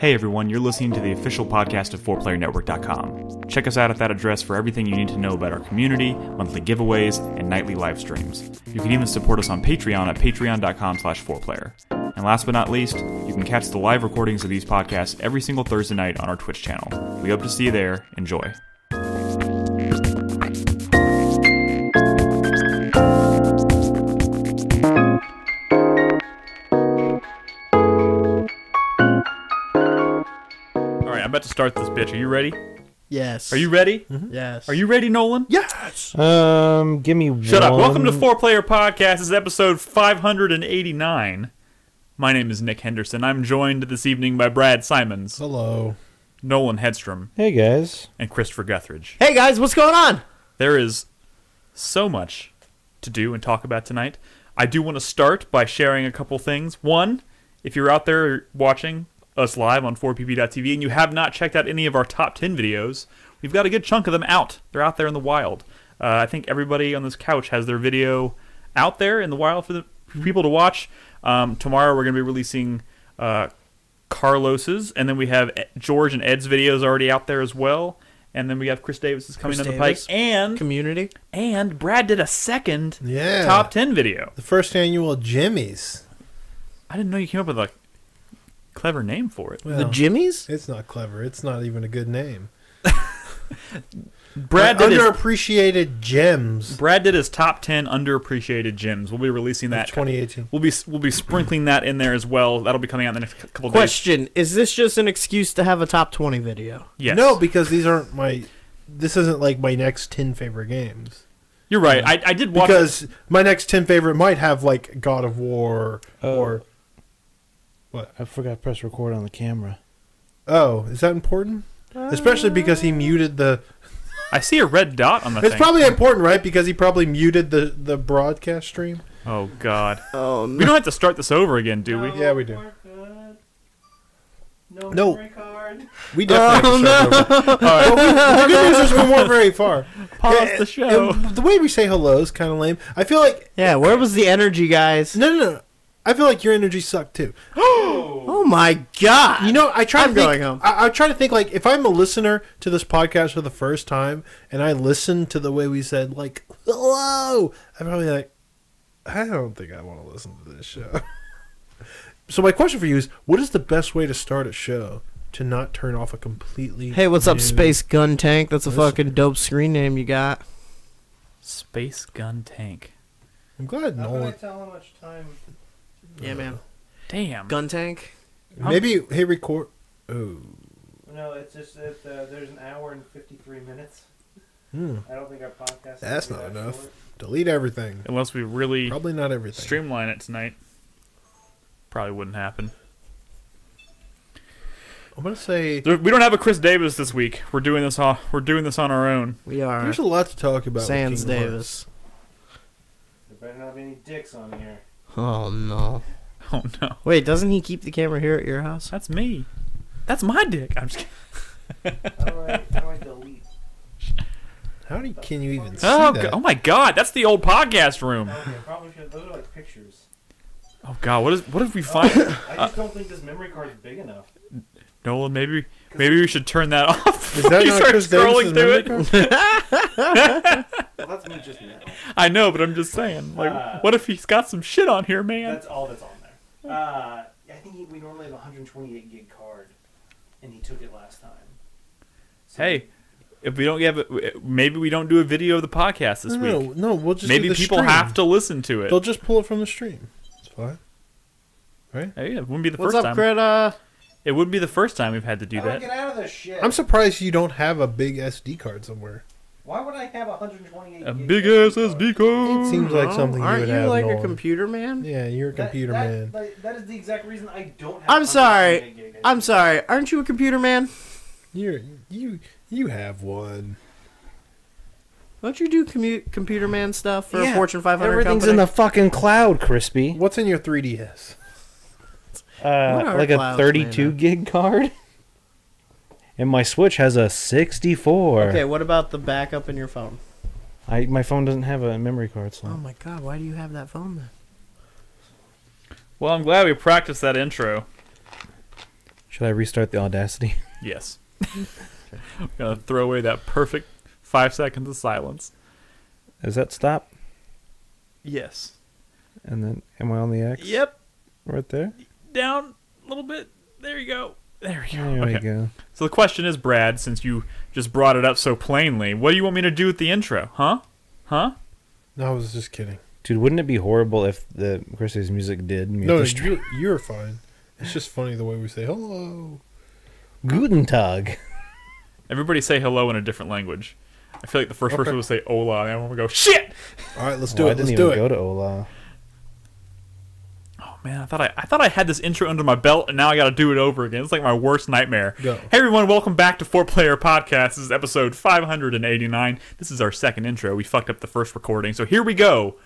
Hey everyone, you're listening to the official podcast of 4playernetwork.com. Check us out at that address for everything you need to know about our community, monthly giveaways, and nightly live streams. You can even support us on Patreon at patreon.com/4player. And last but not least, you can catch the live recordings of these podcasts every single Thursday night on our Twitch channel. We hope to see you there. Enjoy. I'm about to start this bitch. Are you ready? Yes. Are you ready? Mm-hmm. Yes. Are you ready, Nolan? Yes. Give me one. Shut up. Welcome to 4Player Podcast. This is episode 589. My name is Nick Henderson. I'm joined this evening by Brad Simons. Hello. Nolan Hedstrom. Hey, guys. And Christopher Guthridge. Hey, guys. What's going on? There is so much to do and talk about tonight. I do want to start by sharing a couple things. One, if you're out there watching us live on 4pp.tv and you have not checked out any of our top 10 videos, we've got a good chunk of them out. They're out there in the wild. I think everybody on this couch has their video out there in the wild for people to watch. Tomorrow we're going to be releasing Carlos's, and then we have George and Ed's videos already out there as well. And then we have Chris Davis coming down the pike. And Community. And Brad did a second top 10 video. The first annual Jimmy's. I didn't know you came up with a clever name for it. Well, the Jimmy's? It's not clever. It's not even a good name. Brad did underappreciated gems. Brad did his top 10 underappreciated gems. We'll be releasing that 2018. We'll be sprinkling that in there as well. That'll be coming out in the next couple of days. Question: is this just an excuse to have a top 20 video? Yes. No, because these aren't my. This isn't like my next 10 favorite games. You're right. I did watch because my next 10 favorite might have like God of War or. What? I forgot to press record on the camera. Oh, is that important? Especially because he muted the. I see a red dot on the thing. It's probably important, right? Because he probably muted the broadcast stream. Oh, God. Oh, no. We don't have to start this over again, do we? Yeah, we do. No memory card. We definitely have to start over. All right. The good news is we weren't very far. Pause the show. The way we say hello is kind of lame. I feel like... Yeah, where was the energy, guys? No. I feel like your energy sucked, too. Oh, my God. You know, I try to think... going home. I try to think, like, if I'm a listener to this podcast for the first time, and I listen to the way we said, like, hello, I'm probably like, I don't think I want to listen to this show. So my question for you is, what is the best way to start a show to not turn off a completely... Hey, what's up, Space Gun Tank? That's a fucking dope screen name you got. Space Gun Tank. I'm glad How can I Nolan... tell how much time? Yeah, man. Damn. Gun Tank? Maybe, hey, record... Oh. No, it's just that there's an hour and 53 minutes. I don't think our podcast... That's not enough. Short. Delete everything. Unless we really... Probably not everything. Streamline it tonight. Probably wouldn't happen. I'm gonna say we don't have a Chris Davis this week. We're doing this on our own. We are. There's a lot to talk about. Sans Davis. There better not be any dicks on here. Oh no. Oh no. Wait, doesn't he keep the camera here at your house? That's me. That's my dick. I'm just kidding. How do I delete? Can you even see that? Oh my God, that's the old podcast room. Okay, probably should. Those are like pictures. Oh God, what if we find? I just don't think this memory card is big enough. Nolan, maybe we should turn that off. Is that you not start Chris scrolling Davis's through memory it. Well, that's me just now. I know, but I'm just saying. Like, what if he's got some shit on here, man? That's all that's on there. I think we normally have a 128 gig card, and he took it last time. So Hey, if we don't get maybe we don't do a video of the podcast this week. No, we'll just maybe do the people stream. have to listen to it. They'll just pull it from the stream. It's fine, right? Hey, it wouldn't be the What's first up, time. Crit? It wouldn't be the first time we've had to do How do I that. get out of this shit? I'm surprised you don't have a big SD card somewhere. Why would I have a 128 A gig big SD card. It seems like something you Aren't would you have. like a Nolan. computer man? Yeah, you're a computer man. That is the exact reason I don't have. I'm sorry. 128 gig I'm sorry. Aren't you a computer man? You have one. Don't you do computer man stuff for a Fortune 500 Everything's company? in the fucking cloud, Crispy. What's in your 3DS? are Like a clouds 32 made of? gig card. And my Switch has a 64. Okay, what about the backup in your phone? My phone doesn't have a memory card slot. Oh my God, why do you have that phone then? Well, I'm glad we practiced that intro. Should I restart the Audacity? Yes. I'm going to throw away that perfect 5 seconds of silence. Is that stop? Yes. And then, am I on the X? Yep. Right there? Down a little bit. There you go. There we go. There we go. So the question is, Brad, since you just brought it up so plainly, what do you want me to do with the intro? Huh? No, I was just kidding. Dude, wouldn't it be horrible if the Chris's music did mute No, the stream? you're fine. It's just funny the way we say hello. Guten Tag. Everybody say hello in a different language. I feel like the first person will say hola, and everyone will go, shit! All right, let's do I it. didn't Let's even do it. go to Ola. Oh man, I thought I had this intro under my belt, and now I got to do it over again. It's like my worst nightmare. Go. Hey everyone, welcome back to 4Player Podcast. This is episode 589. This is our second intro. We fucked up the first recording, so here we go.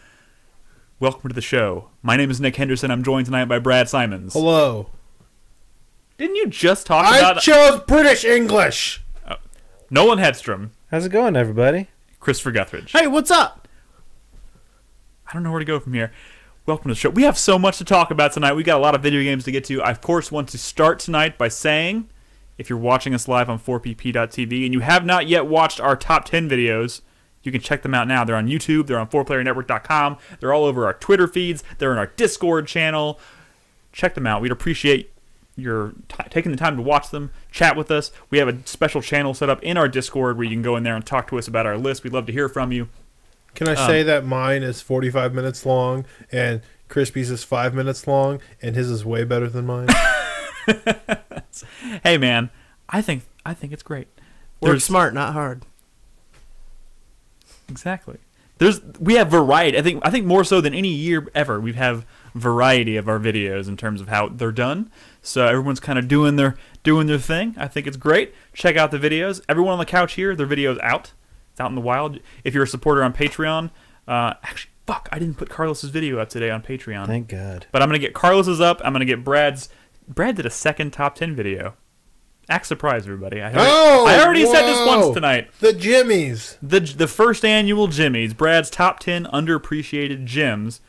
Welcome to the show. My name is Nick Henderson. I'm joined tonight by Brad Simons. Hello. Didn't you just talk I about chose British English. Nolan Hedstrom, How's it going, everybody? Christopher Guthridge? Hey, what's up? I don't know where to go from here. Welcome to the show. We have so much to talk about tonight. We got a lot of video games to get to. I, of course, want to start tonight by saying, if you're watching us live on 4pp.tv and you have not yet watched our top 10 videos, you can check them out now. They're on YouTube. They're on 4playernetwork.com. They're all over our Twitter feeds. They're in our Discord channel. Check them out. We'd appreciate your taking the time to watch them, chat with us. We have a special channel set up in our Discord where you can go in there and talk to us about our list. We'd love to hear from you. Can I say that mine is 45 minutes long and Crispy's is 5 minutes long and his is way better than mine? Hey man, I think it's great. Work smart, not hard. Exactly. We have variety. I think more so than any year ever, we have variety of our videos in terms of how they're done. So everyone's kind of doing their thing. I think it's great. Check out the videos. Everyone on the couch here, their video's out. It's out in the wild. If you're a supporter on Patreon, actually, fuck, I didn't put Carlos's video up today on Patreon. Thank God. But I'm gonna get Carlos's up. I'm gonna get Brad's. Brad did a second top 10 video. Act surprised, everybody. I already said this once tonight. The Jimmies. The first annual Jimmy's, Brad's top 10 underappreciated gems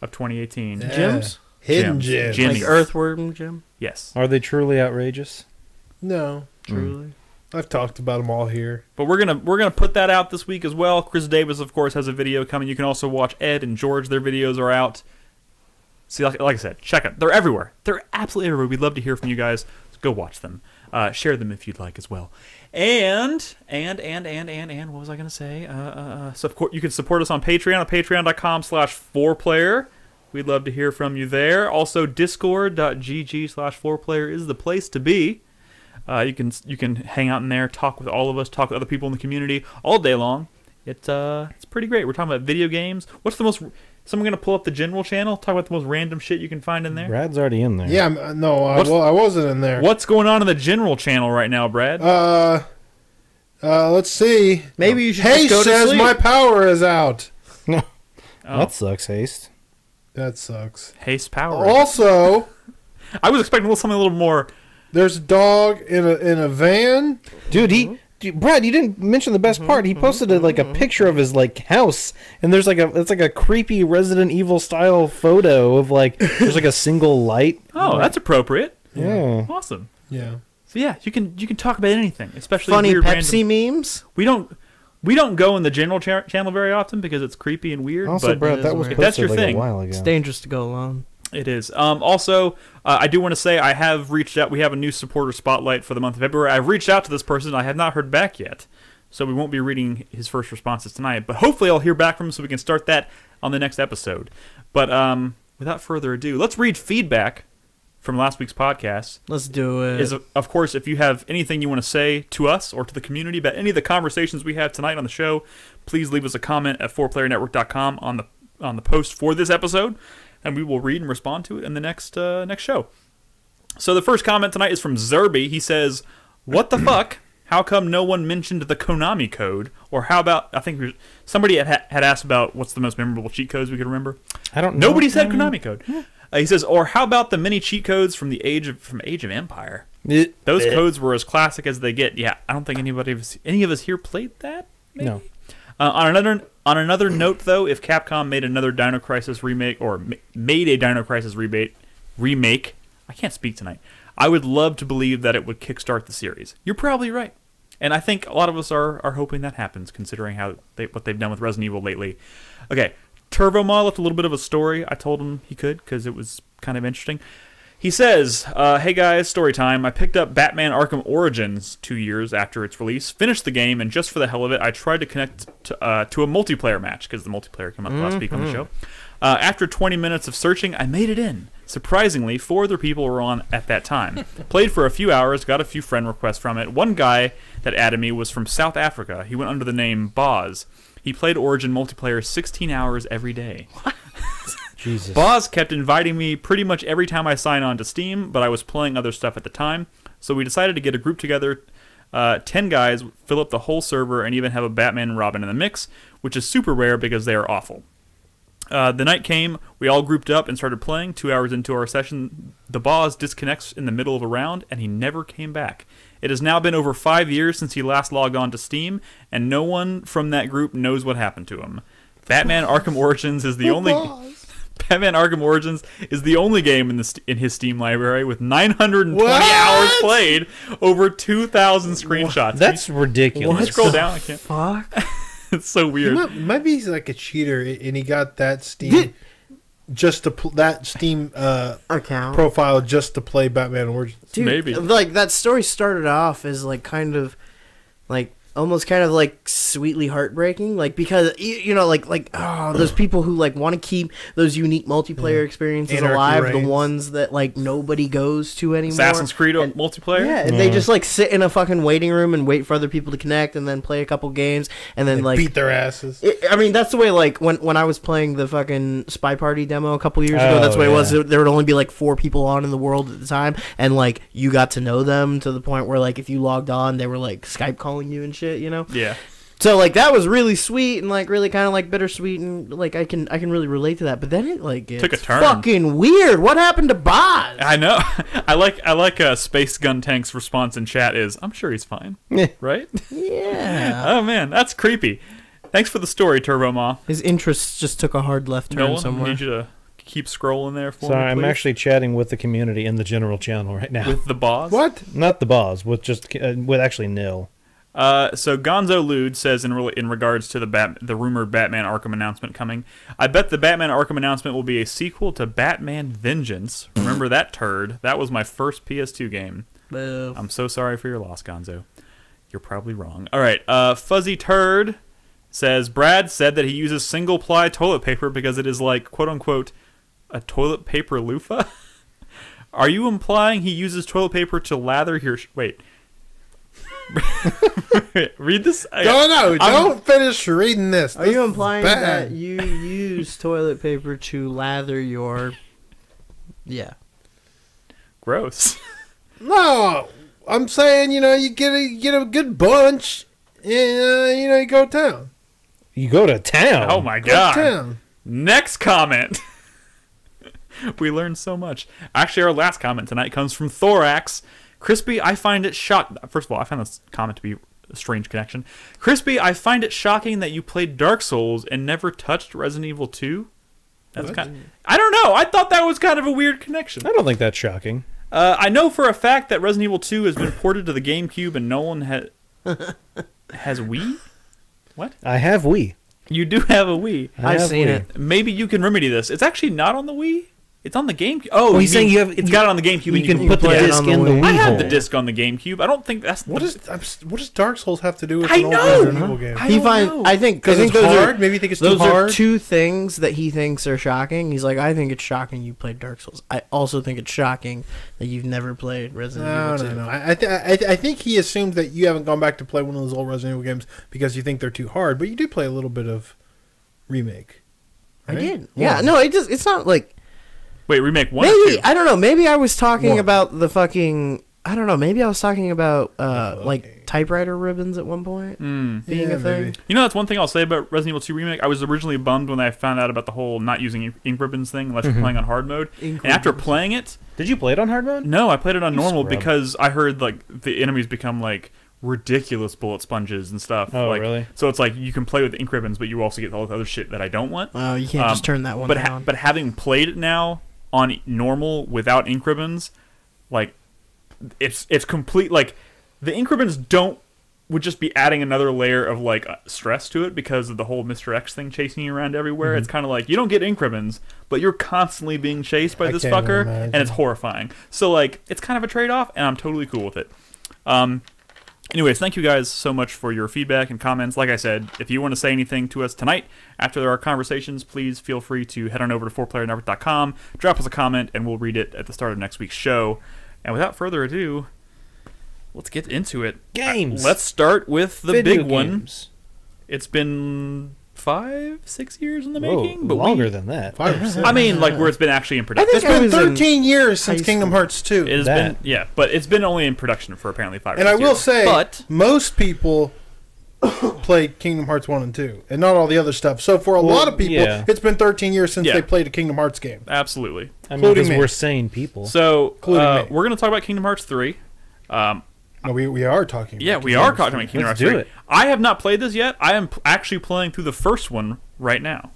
of 2018. Yeah. Gyms? Hidden Gems. gems. Jimmies. Like Earthworm Jim? Yes. Are they truly outrageous? No. Truly. I've talked about them all here. But we're gonna put that out this week as well. Chris Davis, of course, has a video coming. You can also watch Ed and George. Their videos are out. See, like I said, check it. They're everywhere. They're absolutely everywhere. We'd love to hear from you guys. So go watch them. Share them if you'd like as well. And what was I gonna say? So of course you can support us on Patreon at patreon.com/4player. We'd love to hear from you there. Also, discord.gg/4player is the place to be. You can hang out in there, talk with all of us, talk with other people in the community all day long. It's pretty great. We're talking about video games. What's the most? Someone gonna pull up the general channel, talk about the most random shit you can find in there. Brad's already in there. Yeah, I wasn't in there. What's going on in the general channel right now, Brad? Let's see. Maybe you should Haste just go to says sleep. my power is out. Oh. That sucks, Haste. That sucks. Haste power. Also, I was expecting something a little more. there's a dog in a van. Dude, Brad, you didn't mention the best part. He posted a picture of his house, and there's it's like a creepy Resident Evil style photo of there's a single light. Oh, that's appropriate. Yeah. Awesome. Yeah. So yeah, you can talk about anything, especially Funny weird, Pepsi random. memes? We don't go in the general channel very often because it's creepy and weird. Also, but Brad, that was if posted that's your a thing, while ago. It's dangerous to go alone. it is. Also, I do want to say I have reached out. We have a new supporter spotlight for the month of February. I've reached out to this person. I have not heard back yet, so we won't be reading his first responses tonight. But hopefully, I'll hear back from him so we can start that on the next episode. But without further ado, let's read feedback from last week's podcast. Let's do it. Is of course, if you have anything you want to say to us or to the community about any of the conversations we had tonight on the show, please leave us a comment at 4playernetwork.com on the post for this episode, and we will read and respond to it in the next show. So the first comment tonight is from Zerby. He says, "What the fuck? How come no one mentioned the Konami code? Or how about, I think somebody had asked about what's the most memorable cheat codes we could remember. I don't know. Nobody said Konami code. He says, or how about the many cheat codes from Age of Empire? Those codes were as classic as they get. Yeah, I don't think any of us here played that. Maybe? No. On another note, though, if Capcom made another Dino Crisis remake or made a Dino Crisis remake, I can't speak tonight. I would love to believe that it would kickstart the series. You're probably right. And I think a lot of us are hoping that happens, considering what they've done with Resident Evil lately. Okay, Turbomaw left a little bit of a story. I told him he could, because it was kind of interesting. He says, hey guys, story time. I picked up Batman Arkham Origins 2 years after its release, finished the game, and just for the hell of it, I tried to connect to a multiplayer match, because the multiplayer came up last week on the show. After 20 minutes of searching, I made it in. Surprisingly, 4 other people were on at that time. Played for a few hours, got a few friend requests from it. One guy that added me was from South Africa. He went under the name Boz. He played Origin multiplayer 16 hours every day. Jesus. Boz kept inviting me pretty much every time I signed on to Steam, but I was playing other stuff at the time. So we decided to get a group together, 10 guys, fill up the whole server, and even have a Batman and Robin in the mix, which is super rare because they are awful. The night came, we all grouped up and started playing. 2 hours into our session, the boss disconnects in the middle of a round, and he never came back. It has now been over 5 years since he last logged on to Steam, and no one from that group knows what happened to him. Batman Arkham Origins is the only... Batman Arkham Origins is the only game in his Steam library with 920 hours played, over 2,000 screenshots. That's ridiculous. Can you scroll down? I can't. Fuck. It's so weird. Maybe he's like a cheater, and he got that Steam just to that Steam account profile just to play Batman Origins. Dude, maybe. Like, that story started off as like kind of like almost kind of like sweetly heartbreaking, like, because you know, like those people who like want to keep those unique multiplayer experiences Anarchy alive, reigns. the ones that like nobody goes to anymore. Assassin's Creed multiplayer? Yeah, and they just like sit in a fucking waiting room and wait for other people to connect, and then play a couple games, and then like beat their asses. I mean, that's the way, like, when I was playing the fucking Spy Party demo a couple years ago, that's the way it was. There would only be, like, 4 people on in the world at the time, and, like, you got to know them to the point where, like, if you logged on, they were, like, Skype calling you and shit, you know? Yeah. So, like, that was really sweet and, like, really kind of, like, bittersweet, and, like, I can really relate to that. But then it, like, Took a turn. fucking weird. What happened to Boz? I know. I like Space Gun Tank's response in chat is, I'm sure he's fine. Right? Yeah. Oh, man, that's creepy. Thanks for the story, Turbo Ma. His interests just took a hard left turn Nolan, somewhere. I need you to keep scrolling there for me, Sorry, I'm please. actually chatting with the community in the general channel right now. With the boss? What? Not the boss, with actually nil. So Gonzo Lude says in regards to the rumored Batman Arkham announcement coming, I bet the Batman Arkham announcement will be a sequel to Batman Vengeance. Remember that turd? That was my first PS2 game. Boo. I'm so sorry for your loss, Gonzo. You're probably wrong. All right, Fuzzy Turd says, Brad said that he uses single-ply toilet paper because it is like, quote-unquote, a toilet paper loofah? Are you implying he uses toilet paper to lather your... Wait. Read this. Don't finish reading this. Are you implying bad. that you use toilet paper to lather your... Yeah. Gross. No, I'm saying, you get a good bunch, and you go to town. You go to town? Oh my Go god. to town. Next comment. We learned so much. Actually, our last comment tonight comes from Thorax. Crispy, I find it First of all, I found this comment to be a strange connection. Crispy, I find it shocking that you played Dark Souls and never touched Resident Evil 2. That's I don't know. I thought that was kind of a weird connection. I don't think that's shocking. I know for a fact that Resident Evil 2 has been ported to the GameCube and no one has Wii? What? I have Wii. You do have a Wii. I've seen it. Maybe you can remedy this. It's actually not on the Wii. It's on the GameCube. Oh, he's saying you have. It's got it on the GameCube. You and can put the play it disc on the in the Wii. Wii I have hole. the disc on the GameCube. I don't think that's What does Dark Souls have to do with I an old know! Resident Evil game? I think Because it's those hard? Are, Maybe you think it's too those hard? are two things that he thinks are shocking. He's like, I think it's shocking you played Dark Souls. I also think it's shocking that you've never played Resident Evil 2. No. I think he assumed that you haven't gone back to play one of those old Resident Evil games because you think they're too hard, but you do play a little bit of remake. I Right? did. Yeah, no, it's not like... Wait, remake 1 or Maybe, 2? I don't know, maybe I was talking One. about the fucking... I don't know, maybe I was talking about, Okay. like, typewriter ribbons at one point being Yeah, a thing. maybe. You know, that's one thing I'll say about Resident Evil 2 Remake. I was originally bummed when I found out about the whole not using ink ribbons thing unless you're playing on hard mode. Ink And after ribbons. playing it, Did you play it on hard mode? no, I played it on normal scrub. because I heard like the enemies become like ridiculous bullet sponges and stuff. Oh, like, really? So it's like you can play with ink ribbons, but you also get all the other shit that I don't want. Oh, you can't just turn that one but down. but having played it now on normal without ink ribbons, like it's complete. Like the increments would just be adding another layer of like stress to it because of the whole Mr. X thing chasing you around everywhere. It's kind of like you don't get increments, but you're constantly being chased by this can't fucker, imagine. and it's horrifying. So like it's kind of a trade-off, and I'm totally cool with it. Anyways, thank you guys so much for your feedback and comments. Like I said, if you want to say anything to us tonight after our conversations, please feel free to head on over to 4playernetwork.com, drop us a comment, and we'll read it at the start of next week's show. And without further ado, let's get into it. Games. Let's start with the Video big one. games. It's been 5-6 years in the Whoa, making, but longer than that. 5%. I mean, like where it's been actually in production. It's been 13 years since Kingdom Hearts 2. It has been, yeah, but it's been only in production for apparently 5 And I will years. say, but most people played Kingdom Hearts 1 and 2, and not all the other stuff. So for a lot of people, yeah. it's been 13 years since Yeah. they played a Kingdom Hearts game. absolutely. I mean, Including because me. we're sane people. So Including me. we're going to talk about Kingdom Hearts 3. No, we are talking about Yeah, we Kingdom are Hearts talking 3. about Kingdom Let's Hearts do 3. it. I have not played this yet. I am actually playing through the first one right now.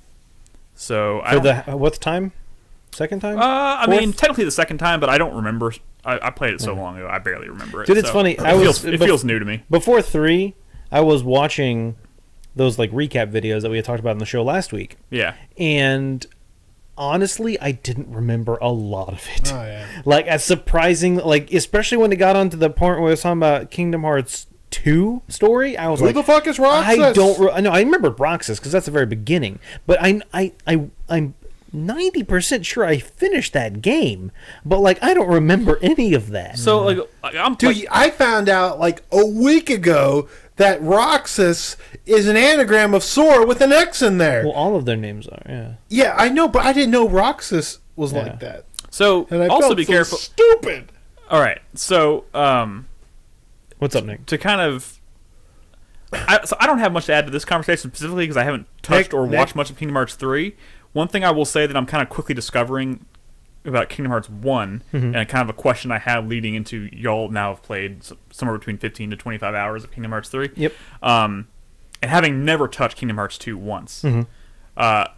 So I For don't, the what's time? Second time? I Fourth? mean, technically the second time, but I don't remember. I played it so long ago, I barely remember it. Dude, it's so funny. It feels new to me. Before 3, I was watching those like recap videos that we had talked about in the show last week, Yeah. and honestly, I didn't remember a lot of it. Oh, yeah. Like, as surprising, like especially when it got onto the part where it was talking about Kingdom Hearts 2 story, I was Who like, the fuck is Roxas? I don't. No, I remember Roxas because that's the very beginning. But I'm 90% sure I finished that game, but like I don't remember any of that. So like I'm Dude, I found out like a week ago that Roxas is an anagram of Sora with an X in there. Well, all of their names are. Yeah. Yeah, I know, but I didn't know Roxas was Yeah. like that. so And I also felt be so careful. Stupid. All right. So What's up, Nick? to kind of so I don't have much to add to this conversation specifically because I haven't touched or watched much of Kingdom Hearts 3. One thing I will say that I'm kind of quickly discovering about Kingdom Hearts 1, and kind of a question I have leading into y'all now have played somewhere between 15 to 25 hours of Kingdom Hearts 3. Yep. And having never touched Kingdom Hearts 2 once, I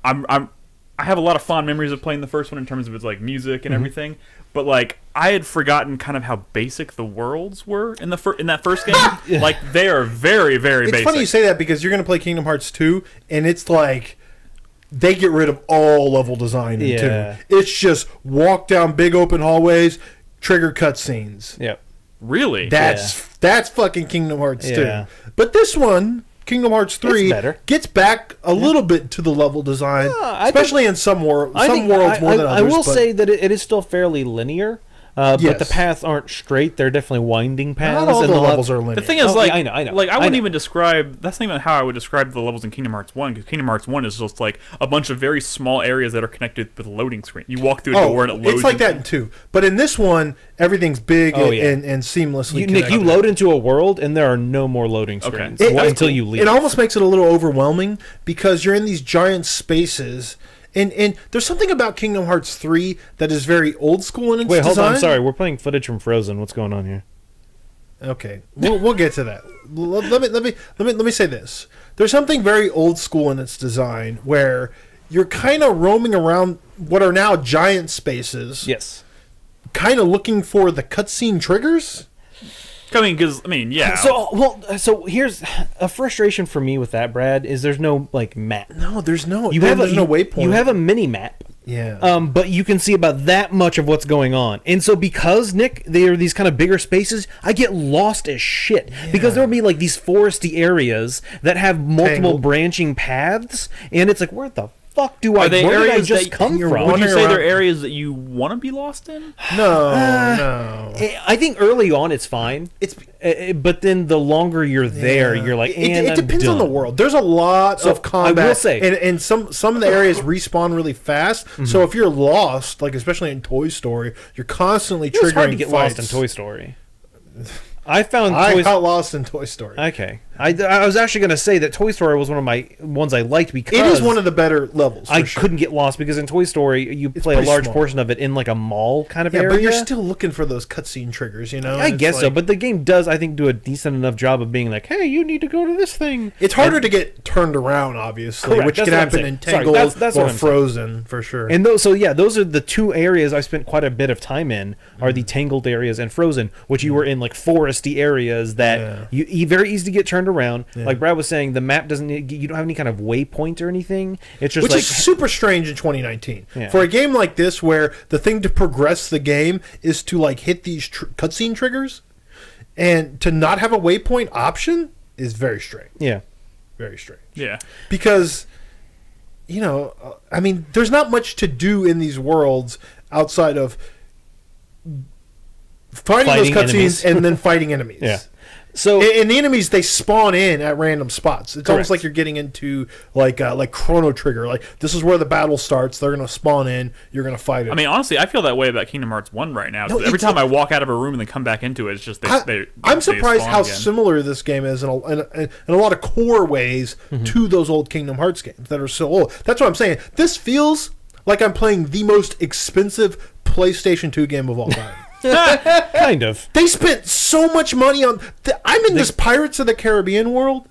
have a lot of fond memories of playing the first one in terms of its like music and everything. But like I had forgotten kind of how basic the worlds were in that first game. Like they are very, very It's basic. funny you say that because you're going to play Kingdom Hearts 2, and it's like they get rid of all level design in Yeah. 2. It's just walk down big open hallways, trigger cutscenes. Yep. Really? That's fucking Kingdom Hearts 2. Yeah. But this one, Kingdom Hearts 3, better. gets back a little bit to the level design, I especially in some worlds more than others. I will but say that it is still fairly linear, but Yes. the paths aren't straight. They're definitely winding paths. not all and the a lot- levels are linear. The thing is, Oh, like, yeah, I know. Like, I I wouldn't know. even describe. That's not even how I would describe the levels in Kingdom Hearts 1, because Kingdom Hearts 1 is just like a bunch of very small areas that are connected with a loading screen. You walk through a door and it loads. it's like that in 2. But in this one, everything's big Oh, yeah. and seamlessly Nick, you connected. load into a world and there are no more loading screens until you leave. It almost makes it a little overwhelming because you're in these giant spaces. And there's something about Kingdom Hearts 3 that is very old school in its Wait, hold design. on. Sorry, we're playing footage from Frozen. What's going on here? Okay, we'll get to that. Let me say this. There's something very old school in its design where you're kind of roaming around what are now giant spaces, Yes. kind of looking for the cutscene triggers. Yeah. So here's a frustration for me with that, Brad. Is there's no like map. No, there's no. There's no waypoint. You have a mini map. Yeah. But you can see about that much of what's going on. And so because, Nick, they are these kind of bigger spaces, I get lost as shit. Because there'll be like these foresty areas that have multiple Tangled. branching paths, and it's like, where the fuck do I, Are they where did I areas just that come you're from? would you wandering say around- they're areas that you want to be lost in? No. I think early on it's fine. It's But then the longer you're there, you're like, and it depends on the world. There's a lot So, of combat. I will say- and some of the areas respawn really fast. So if you're lost, like especially in Toy Story, you're constantly It was triggering hard to get fights. lost in Toy Story. I found I Toy got lost in Toy Story. Okay. I was actually going to say that Toy Story was one of my ones I liked because It is one of the better levels. I for sure. couldn't get lost because in Toy Story you play a pretty large small. portion of it in like a mall kind of Yeah, area. but you're still looking for those cutscene triggers, you know? I And it's guess so, like- but the game does, I think, do a decent enough job of being like, "Hey, you need to go to this thing." It's harder to get turned around, obviously, Correct, which that's can what I'm happen saying. in Sorry, Tangled that's or what I'm saying. Frozen, for sure. And those are the two areas I spent quite a bit of time in. Are the Tangled areas and Frozen, which you were in like foresty areas that you very easy to get turned around. Like Brad was saying, the map doesn't. You don't have any kind of waypoint or anything. It's just Which like is super strange in 2019 Yeah. for a game like this, where the thing to progress the game is to like hit these cutscene triggers, and to not have a waypoint option is very strange. yeah. Very strange. Yeah. Because, you know, I mean, there's not much to do in these worlds outside of fighting those Fighting cutscenes enemies. and then fighting enemies. Yeah. So And the enemies, they spawn in at random spots. It's almost Correct. like you're getting into like Chrono Trigger. Like, this is where the battle starts. They're going to spawn in. You're going to fight it. I mean, honestly, I feel that way about Kingdom Hearts 1 right now. No, Every it's time like- I walk out of a room and then come back into it, it's just I'm surprised spawn how again. similar this game is in a lot of core ways to those old Kingdom Hearts games that are so old. That's what I'm saying. This feels like I'm playing the most expensive PlayStation 2 game of all time. kind of. They spent so much money on. I'm in this Pirates of the Caribbean world,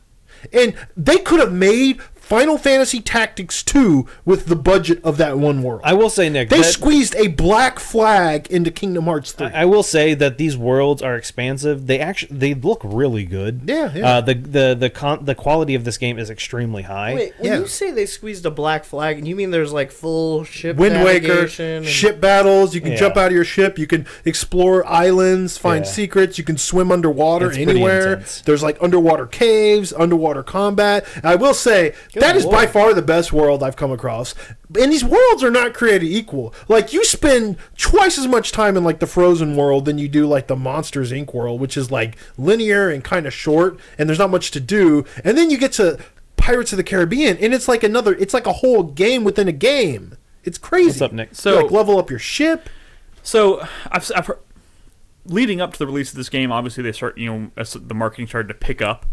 and they could have made Final Fantasy Tactics 2 with the budget of that one world. I will say, Nick, They that- squeezed a Black Flag into Kingdom Hearts 3. I will say that these worlds are expansive. They look really good. Yeah. The quality of this game is extremely high. Wait, when Yeah. you say they squeezed a black flag, and you mean there's like full ship Wind Waker, navigation and- ship battles. You can Yeah. jump out of your ship. You can explore islands, find Yeah. secrets. You can swim underwater It's pretty anywhere. intense. There's like underwater caves, underwater combat. And I will say Good that is by lord. far the best world I've come across. And these worlds are not created equal. Like, you spend twice as much time in like the Frozen world than you do like the Monsters Inc. world, which is like linear and kind of short, and there's not much to do. And then you get to Pirates of the Caribbean, and it's like a whole game within a game. It's crazy. What's up, Nick? So, So- like, level up your ship. So I've heard, leading up to the release of this game, obviously they start, as the marketing started to pick up.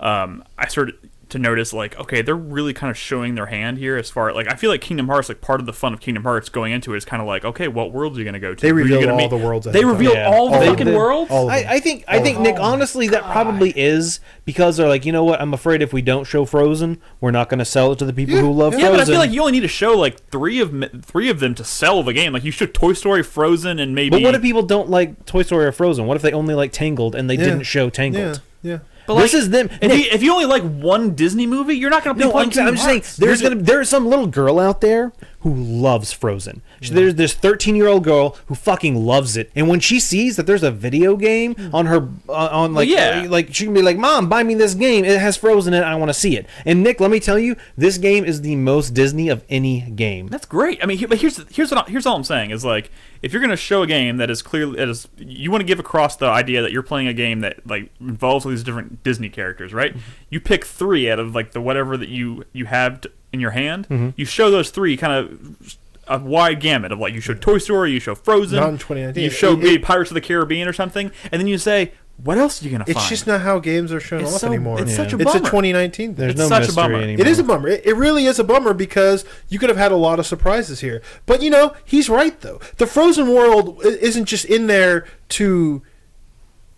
I started to notice, like, okay, they're really kind of showing their hand here as far, like, I feel like Kingdom Hearts, like, part of the fun of Kingdom Hearts going into it is kind of like, okay, what worlds are you going to go to? They Who are you revealed gonna all meet? the worlds ahead They of time. revealed Yeah. all the All of fucking them. worlds? All of them. I think Nick, honestly, that probably is because they're like, you know what? I'm afraid if we don't show Frozen, we're not going to sell it to the people who love Yeah, Frozen. but I feel like you only need to show, like, three of them to sell the game. Like, you should Toy Story, Frozen, and maybe... But what if people don't like Toy Story or Frozen? What if they only like Tangled and they didn't show Tangled? Yeah. But, This like, is them. If you only like one Disney movie, you're not going to be No, playing I'm Kingdom just saying Hearts. there's some little girl out there who loves Frozen. There's this 13-year-old girl who fucking loves it, and when she sees that there's a video game on her like she can be like, "Mom, buy me this game. It has Frozen in it. I want to see it." And Nick, let me tell you, this game is the most Disney of any game. That's great. I mean, but here's all I'm saying is, like, if you're going to show a game that is clearly you want to give across the idea that you're playing a game that, like, involves all these different Disney characters, right? You pick 3 out of, like, the whatever that you have in your hand. You show those 3 kind of a wide gamut of, like, you show Toy Story, you show Frozen, Not in 2019. you show maybe Pirates of the Caribbean or something, and then you say, what else are you going to It's find? just not how games are shown It's off so- anymore. it's such a It's a bummer. 2019 thing. There's It's no such a mystery bummer. anymore. It is a bummer. It really is a bummer because you could have had a lot of surprises here. But, he's right, though. The Frozen world isn't just in there to...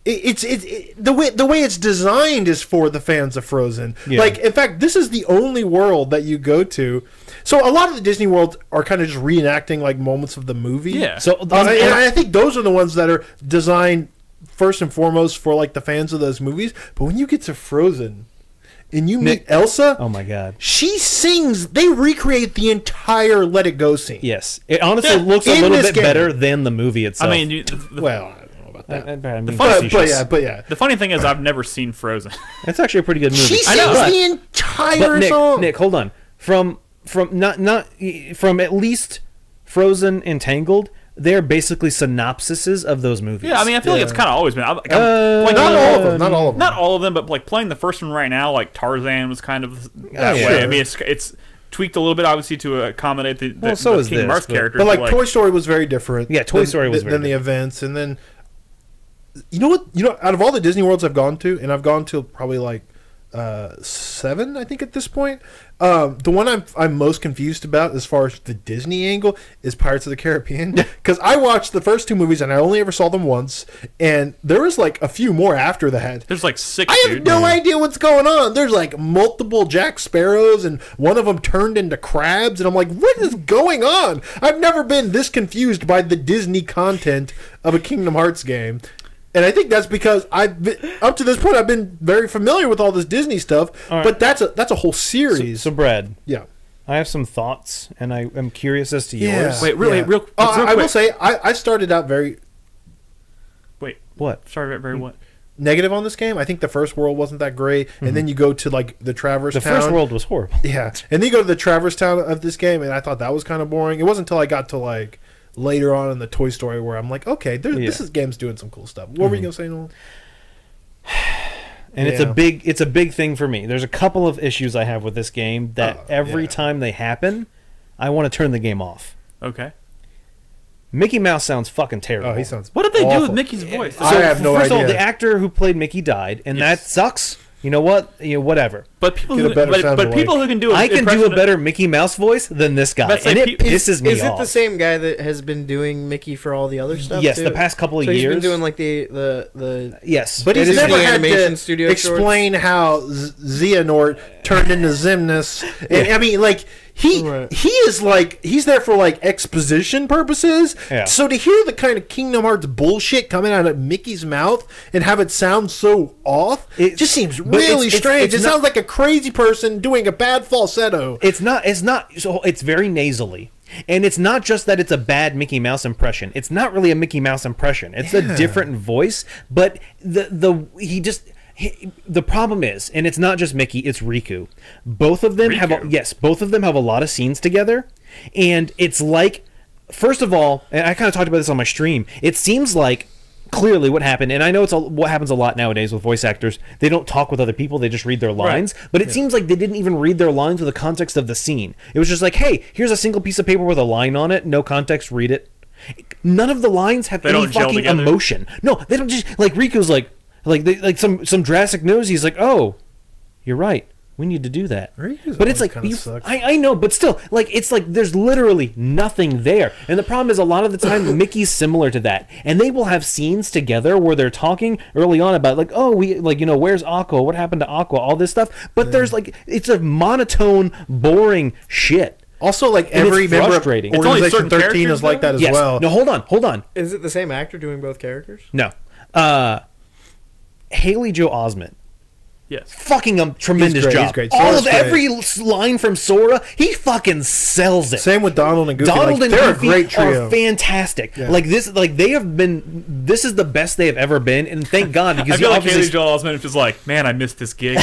The way it's designed is for the fans of Frozen. Yeah. Like, in fact, this is the only world that you go to. So a lot of the Disney worlds are kind of just reenacting, like, moments of the movie. Yeah. So And I think those are the ones that are designed first and foremost for, like, the fans of those movies. But when you get to Frozen and you meet Nick- Elsa, oh my god. she sings. They recreate the entire "Let It Go" scene. Yes, it honestly looks a In little this bit game. better than the movie I itself. mean, Well, I don't know about that. I'm being funny- facetious. But yeah, the funny thing is I've never seen Frozen. It's actually a pretty good movie. she I sings know. the entire But Nick, song. Nick, hold on. From from at least Frozen and Tangled, they're basically synopsises of those movies. Yeah, I mean, I feel like it's kind of always been. I'm playing not all of them. Not all of them. Not all of them, but, like, playing the first one right now, like Tarzan was kind of that yeah. way. I Sure. mean, it's tweaked a little bit, obviously, to accommodate the so is Kingdom this, Hearts but- characters. But like Toy Story was very different. Yeah, Toy Story was very than the events, and then you know what? Out of all the Disney worlds I've gone to, and I've gone to probably like 7, I think, at this point. The one I'm most confused about as far as the Disney angle is Pirates of the Caribbean, because I watched the first 2 movies and I only ever saw them once, and there was like a few more after that. There's like 6. I have no idea what's going on. There's like multiple Jack Sparrows, and one of them turned into crabs, and I'm like, what is going on? I've never been this confused by the Disney content of a Kingdom Hearts game. And I think that's because up to this point I've been very familiar with all this Disney stuff, but that's a whole series. So Brad, yeah, I have some thoughts, and I am curious as to yours. Wait, real quick. I will say I started out very. Wait, what? Sorry, very what? Negative on this game. I think the first world wasn't that great, and then you go to like the Traverse Town. The first world was horrible. Yeah, and then you go to the Traverse Town of this game, and I thought that was kind of boring. It wasn't until I got to like later on in the Toy Story where I'm like, okay, this game's doing some cool stuff. What were you gonna say, Noel? And it's a big thing for me. There's a couple of issues I have with this game that every time they happen, I want to turn the game off. Okay. Mickey Mouse sounds fucking terrible. Oh, he sounds. What did they awful. do with Mickey's voice? I have no first idea. of all, the actor who played Mickey died, and that sucks. You know what? Whatever. But people Get a who better sound people who can do I can do a better Mickey Mouse voice than this guy, Let's say and it pisses me Is off. it the same guy that has been doing Mickey for all the other stuff? Yes, too? the past couple of so years. he's been doing like the Yes, But it he's is never the had animation to studio explain how Xehanort turned into Xemnas. And, I mean, like he is like he's there for like exposition purposes. Yeah. So to hear the kind of Kingdom Hearts bullshit coming out of Mickey's mouth and have it sound so off, it just seems really strange. It sounds like a crazy person doing a bad falsetto. It's not. So it's very nasally. And it's not just that it's a bad Mickey Mouse impression. It's not really a Mickey Mouse impression. It's a different voice, but the problem is, and it's not just Mickey, it's Riku. Both of them have a lot of scenes together, and it's like, first of all, and I kind of talked about this on my stream, it seems like clearly what happened, and I know what happens a lot nowadays with voice actors, they don't talk with other people, they just read their lines, but it seems like they didn't even read their lines with the context of the scene. It was just like, hey, here's a single piece of paper with a line on it, no context, read it. None of the lines have any fucking emotion. No, they don't. Just like Riku's like some drastic news. He's like, oh, you're right. We need to do that. But it's like, I know, but still, like, it's like there's literally nothing there. And the problem is, a lot of the time, Mickey's similar to that. And they will have scenes together where they're talking early on about, like, oh, where's Aqua? What happened to Aqua? All this stuff. But there's, like, it's a monotone, boring shit. Also, like, every member of Organization 13 is like that as well. No, hold on. Is it the same actor doing both characters? No. Haley Joel Osment. Yes. Fucking a tremendous job. He's great. Every line from Sora, he fucking sells it. Same with Donald and Goofy. Donald and they're Goofy a great trio. are fantastic. Yeah. Like this, they have been. This is the best they have ever been, and thank God because I feel like Haley Joel Osment is like, man, I missed this gig.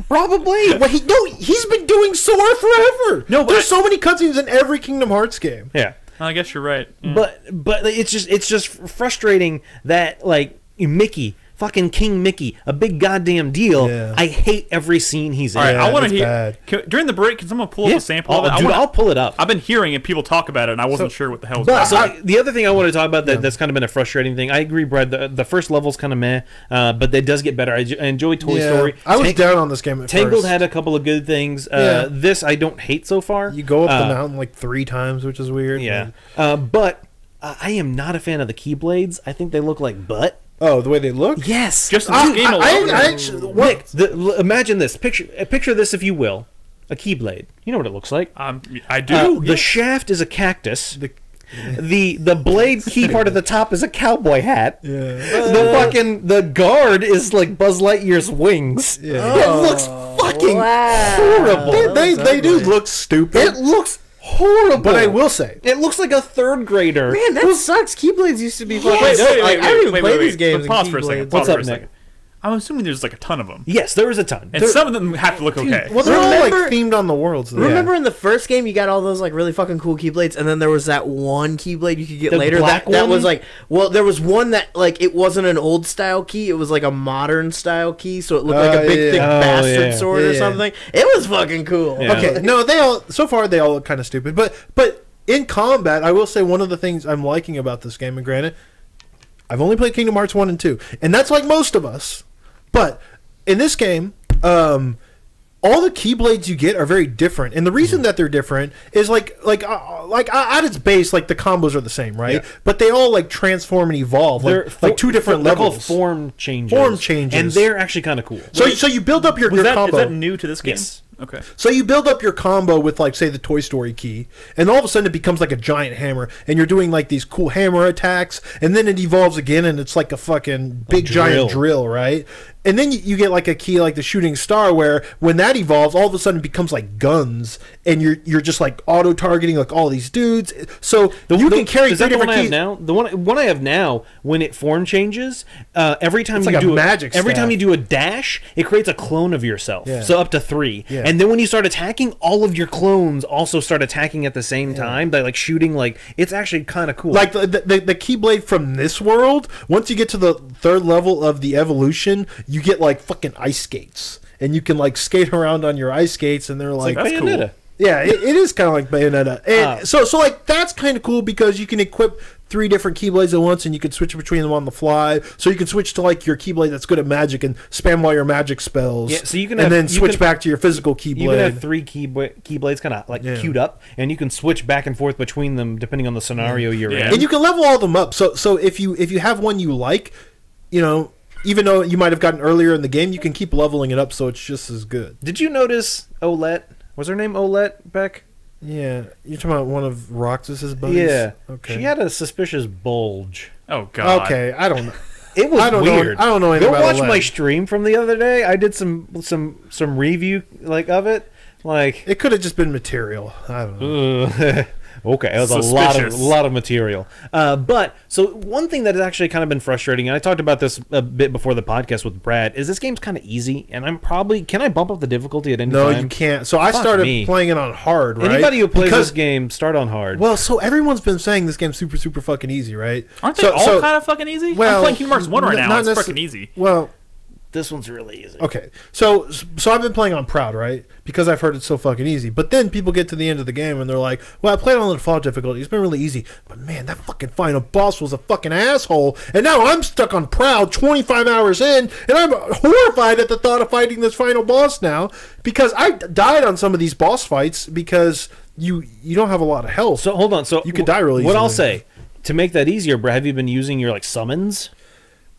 Probably. Well, he's been doing Sora forever. No, there's so many cutscenes in every Kingdom Hearts game. Yeah. I guess you're right. Yeah. But it's just frustrating that like Mickey. Fucking King Mickey, a big goddamn deal. Yeah. I hate every scene he's in. All right, I want to hear during the break. Can someone pull up a sample of it? I'll pull it up. I've been hearing it. People talk about it, and I wasn't sure what the hell was going on. So the other thing I want to talk about that's kind of been a frustrating thing. I agree, Brad. The first level's kind of meh, but it does get better. I enjoy Toy Story. I was down on this game at Tangled first. had a couple of good things. This I don't hate so far. You go up the mountain like 3 times, which is weird. Yeah, but I am not a fan of the Keyblades. I think they look like butt. Oh, the way they look? Yes. Just in this game alone. Nick, imagine this. Picture this, if you will. A Keyblade. You know what it looks like. I do. The shaft is a cactus. The blade key part at the top is a cowboy hat. Yeah. The guard is like Buzz Lightyear's wings. Yeah. It looks fucking horrible. They do look stupid. It looks horrible. But I will say, it looks like a third grader. Man, that sucks. Keyblades used to be fucking Wait, I don't even play these games. Pause for a second. What's up, Nick? I'm assuming there's like a ton of them. Yes, there is a ton. And some of them have to look okay. Well, they're all like themed on the worlds. Though. Remember in the first game you got all those like really fucking cool Keyblades, and then there was that one Keyblade you could get later that was like, well, there was one that like it wasn't an old style key, it was like a modern style key, so it looked like a big thick bastard sword or something. It was fucking cool. Yeah. Okay, no, they all look kind of stupid, but in combat, I will say one of the things I'm liking about this game, and granted, I've only played Kingdom Hearts 1 and 2, and that's like most of us. But in this game, all the keyblades you get are very different, and the reason that they're different is like at its base, like the combos are the same, right? Yeah. But they all like transform and evolve, like two different they're levels. called form changes. Form changes, and they're actually kind of cool. So you build up your combo. Is that new to this game? Yes. Okay. So you build up your combo with, like, say, the Toy Story key, and all of a sudden it becomes like a giant hammer, and you're doing like these cool hammer attacks, and then it evolves again, and it's like a fucking big giant drill, right? And then you get like a key like the shooting star, where when that evolves, all of a sudden it becomes like guns, and you're just like auto targeting like all these dudes. So you can carry is that three the one different I have keys. now? The one I have now, when it form changes, every time It's you like a do magic every staff. time you do a dash, it creates a clone of yourself. Yeah. So up to 3. Yeah. And then when you start attacking, all of your clones also start attacking at the same time. They like shooting. Like, it's actually kind of cool. Like the Keyblade from this world, once you get to the 3rd level of the evolution, you get like fucking ice skates, and you can like skate around on your ice skates, and they're like, that's cool. Bayonetta. Yeah, it is kind of like Bayonetta, and so like that's kind of cool because you can equip 3 different Keyblades at once, and you can switch between them on the fly. So you can switch to like your Keyblade that's good at magic and spam all your magic spells. Yeah, so you can and have- then you switch can- back to your physical Keyblade. You can have 3 keyblades kind of like queued up, and you can switch back and forth between them depending on the scenario you're in. And you can level all of them up. So if you have one you like, you know, even though you might have gotten earlier in the game, you can keep leveling it up so it's just as good. Did you notice Olette? Was her name Olette, Beck? Yeah, you're talking about one of Roxas's buddies. Yeah. Okay. She had a suspicious bulge. Oh God. Okay, I don't know. It was I don't weird. know. I don't know anything Go about watch Olette. my stream from the other day. I did some review like of it. Like, It could have just been material. I don't know. okay, it was Suspicious. a lot of material. But so one thing that has actually kind of been frustrating, and I talked about this a bit before the podcast with Brad, is this game's kind of easy, and can I bump up the difficulty at any No, time? you can't. So I Fuck started me. playing it on hard, right? Anybody who plays Because- this game, start on hard. Well, so everyone's been saying this game's super, super fucking easy, right? Aren't they so, all so- kind of fucking easy? well, I'm playing Kingdom Hearts 1 right now. not It's necess- fucking easy. Well, This one's really easy. okay. So I've been playing on proud, right? Because I've heard it's so fucking easy. But then people get to the end of the game and they're like, well, I played on the default difficulty. It's been really easy. But man, that fucking final boss was a fucking asshole. And now I'm stuck on proud 25 hours in, and I'm horrified at the thought of fighting this final boss now, because I died on some of these boss fights because you don't have a lot of health. So hold on. So You could die really What I'll easily. say to make that easier, Brad, have you been using your like summons?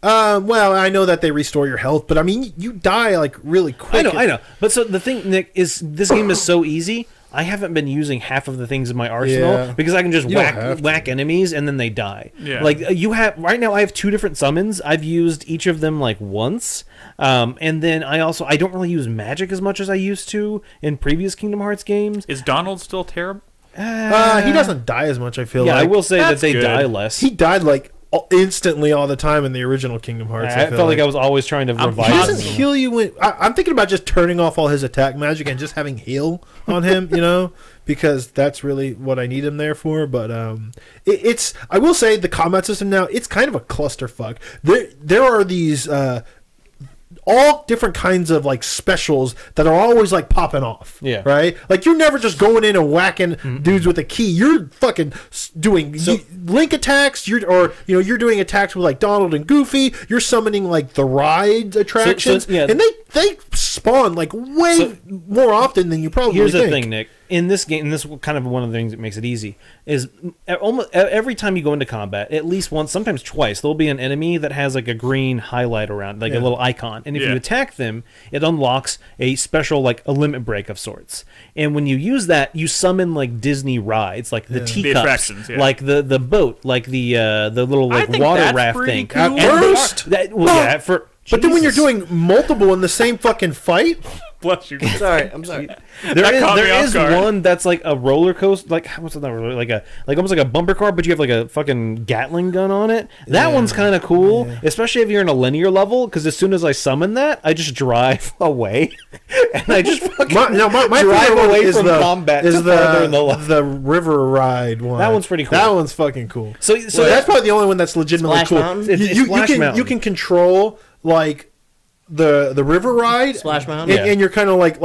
Well, I know that they restore your health, but I mean, you die like really quick. I know. But so the thing, Nick, is this game is so easy. I haven't been using half of the things in my arsenal Yeah. because I can just You don't have to. whack enemies and then they die. Yeah. Like you have right now, I have 2 different summons. I've used each of them like once, and then I don't really use magic as much as I used to in previous Kingdom Hearts games. Is Donald still terrible? He doesn't die as much, I feel Yeah, like. I will say that That's they good. die less. He died like instantly all the time in the original Kingdom Hearts. I felt like I was always trying to revive He him. doesn't heal you when. I'm thinking about just turning off all his attack magic and just having heal on him, you know, because that's really what I need him there for. But it's. I will say the combat system now, it's kind of a clusterfuck. There are these. All different kinds of like specials that are always like popping off. Yeah. Right? Like you're never just going in and whacking dudes with a key. You're fucking doing link attacks. You're doing attacks with like Donald and Goofy. You're summoning like the ride attractions. yeah. And they spawn like way more often than you probably Here's think. the thing, Nick. In this game, and this is kind of one of the things that makes it easy, is almost every time you go into combat, at least once, sometimes twice, there'll be an enemy that has like a green highlight around, like a little icon. And if you attack them, it unlocks a special, like a limit break of sorts. And when you use that, you summon like Disney rides, like the teacups, attractions, like the boat, like the little I like think water that's raft pretty thing. cool. And At they first? are- that- well, yeah, for But then when you're Jesus. doing multiple in the same fucking fight, Bless you. Sorry, I'm sorry. That caught me There off is guard. one that's like a roller coaster, like what's that? Like almost like a bumper car, but you have like a fucking Gatling gun on it. That one's kind of cool, especially if you're in a linear level. Because as soon as I summon that, I just drive away, and I just fucking my drive favorite one away is from combat is to further in the level. the river ride one. That one's pretty cool. That one's fucking cool. So That's probably the only one that's legitimately Splash cool. Mountain? It's You Splash Mountain. you can control like the river ride, Splash Mountain? and you're kind of like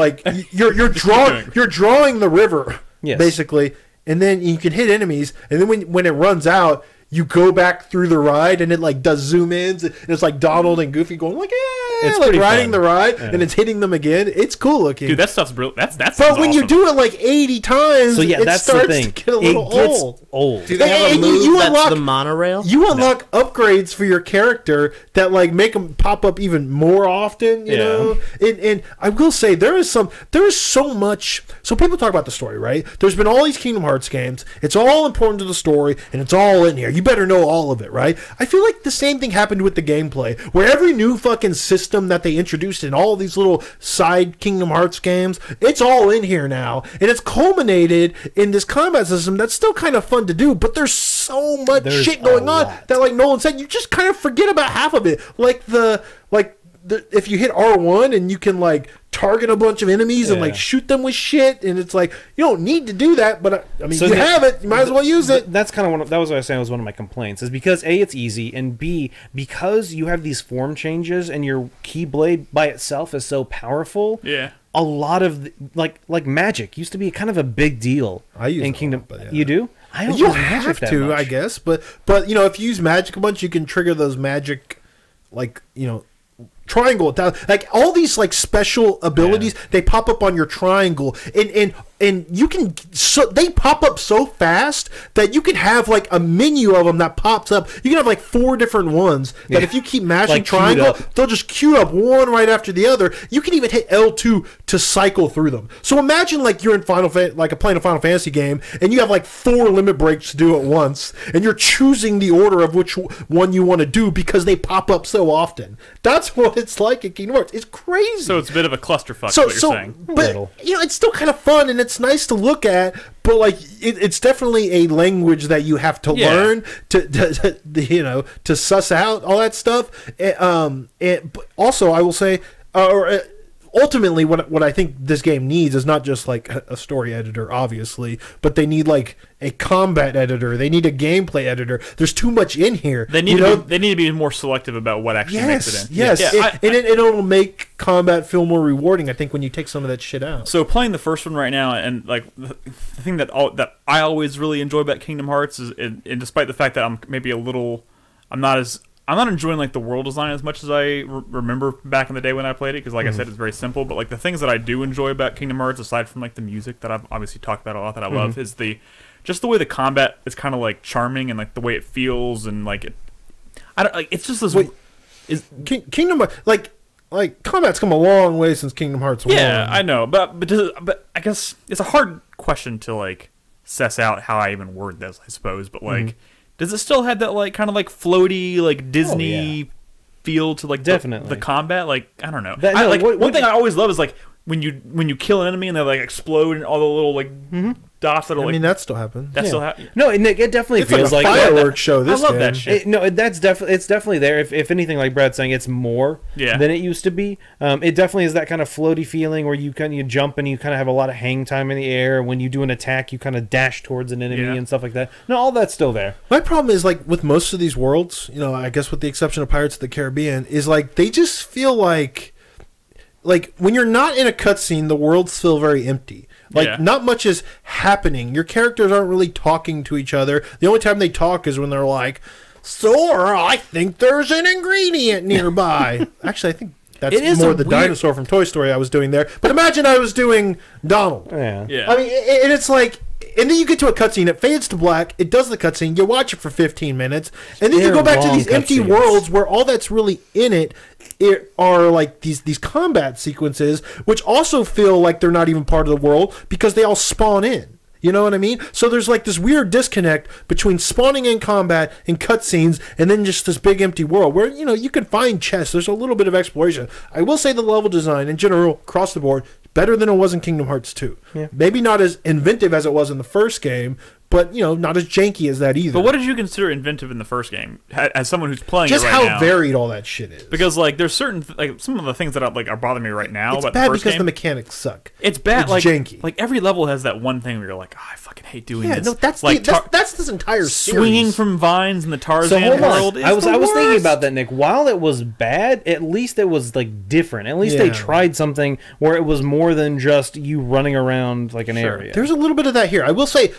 you're drawing the river, Yes. basically, and then you can hit enemies, and then when it runs out, you go back through the ride and it like does zoom ins and it's like Donald and Goofy going like yeah, It's like pretty riding fun. the ride Yeah. and it's hitting them again. It's cool looking. Dude, that stuff's brilliant. That's but when you awesome. do it like 80 times, So yeah, it that's starts the thing. to get a little it gets old. old. Do they have a And move you that's unlock- the monorail? You unlock upgrades for your character that like make them pop up even more often, you know. And I will say there is so much. So people talk about the story, right? There's been all these Kingdom Hearts games. It's all important to the story, and it's all in here. You better know all of it, right? I feel like the same thing happened with the gameplay, where every new fucking system that they introduced in all these little side Kingdom Hearts games, it's all in here now, and it's culminated in this combat system that's still kind of fun to do, but there's so much There's shit going a on lot. that, like Nolan said, you just kind of forget about half of it. If you hit R1 and you can like target a bunch of enemies and Yeah. like shoot them with shit, and it's like you don't need to do that, but I mean So you the- have it, you might as well use it. That's kind of that was what I was saying was one of my complaints is because A, it's easy, and B, because you have these form changes and your Keyblade by itself is so powerful. Yeah. A lot of like magic used to be kind of a big deal. I use in it a Kingdom. lot, but yeah. You do? I don't You use magic have that to, much. I guess, but you know if you use magic a bunch, you can trigger those magic, like you know. Triangle like all these like special abilities they pop up on your triangle and you can they pop up so fast that you can have like a menu of them that pops up. You can have like 4 different ones that if you keep mashing Like queued triangle up. they'll just queue up one right after the other. You can even hit L2 to cycle through them. So imagine like you're in playing a Final Fantasy game and you have like 4 limit breaks to do at once and you're choosing the order of which one you want to do because they pop up so often. That's what it's like in Kingdom Hearts. It's crazy. So it's a bit of a clusterfuck. is what you're saying. But Little. you know, it's still kind of fun and it's nice to look at. But like, it's definitely a language that you have to learn to you know to suss out all that stuff. But also, I will say, ultimately, what I think this game needs is not just like a story editor, obviously, but they need like a combat editor. They need a gameplay editor. There's too much in here. They need they need to be more selective about what actually makes it in. Yes, Yeah, it'll make combat feel more rewarding. I think when you take some of that shit out. So playing the first one right now, and like the thing that I always really enjoy about Kingdom Hearts is, and despite the fact that I'm maybe I'm not enjoying like the world design as much as I remember back in the day when I played it, because like I said, it's very simple. But like the things that I do enjoy about Kingdom Hearts, aside from like the music that I've obviously talked about a lot that I love, is just the way the combat is kind of like charming and like the way it feels and like it's just this. Kingdom like combat's come a long way since Kingdom Hearts 1. Yeah, I know, but I guess it's a hard question to like suss out how I even word this, I suppose. But like, does it still have that like kind of like floaty like Disney feel to like Definitely the combat? Like I don't know. That- One thing I always love is like when you kill an enemy and they like explode and all the little like dots that are I like mean that still happens. that still happens. No, and it definitely It's feels like a like fireworks show. This I love game. that shit. It's definitely there. If anything, like Brad's saying, it's more than it used to be. It definitely is that kind of floaty feeling where you jump and you kind of have a lot of hang time in the air. When you do an attack, you kind of dash towards an enemy and stuff like that. No, all that's still there. My problem is like with most of these worlds, you know, I guess with the exception of Pirates of the Caribbean, is like they just feel like when you're not in a cutscene, the worlds feel very empty. Like not much is happening. Your characters aren't really talking to each other. The only time they talk is when they're like, "Sora, I think there's an ingredient nearby." Actually, I think that's more the dinosaur from Toy Story I was doing there. But imagine I was doing Donald. Yeah. I mean, and it's like, and then you get to a cutscene, it fades to black, it does the cutscene, you watch it for 15 minutes, and then you go back to these empty worlds where all that's really in it are like these combat sequences, which also feel like they're not even part of the world because they all spawn in. You know what I mean? So there's like this weird disconnect between spawning in combat and cutscenes and then just this big empty world where, you know, you can find chests. There's a little bit of exploration. I will say the level design in general, across the board, better than it was in Kingdom Hearts 2. Yeah. Maybe not as inventive as it was in the first game, but, you know, not as janky as that either. But what did you consider inventive in the first game, as someone who's playing just it right now? Just how varied all that shit is. Because like there's certain like some of the things that are bothering me right now. It's about bad the first because game. the mechanics suck. It's bad. It's like janky. Like every level has that one thing where you're like, oh, I fucking hate doing this. No, that's like that's this entire swinging series. from vines in the Tarzan So hold on. world. I was thinking about that, Nick. While it was bad, at least it was like different. At least they tried something where it was more than just you running around like an area. There's a little bit of that here. I will say,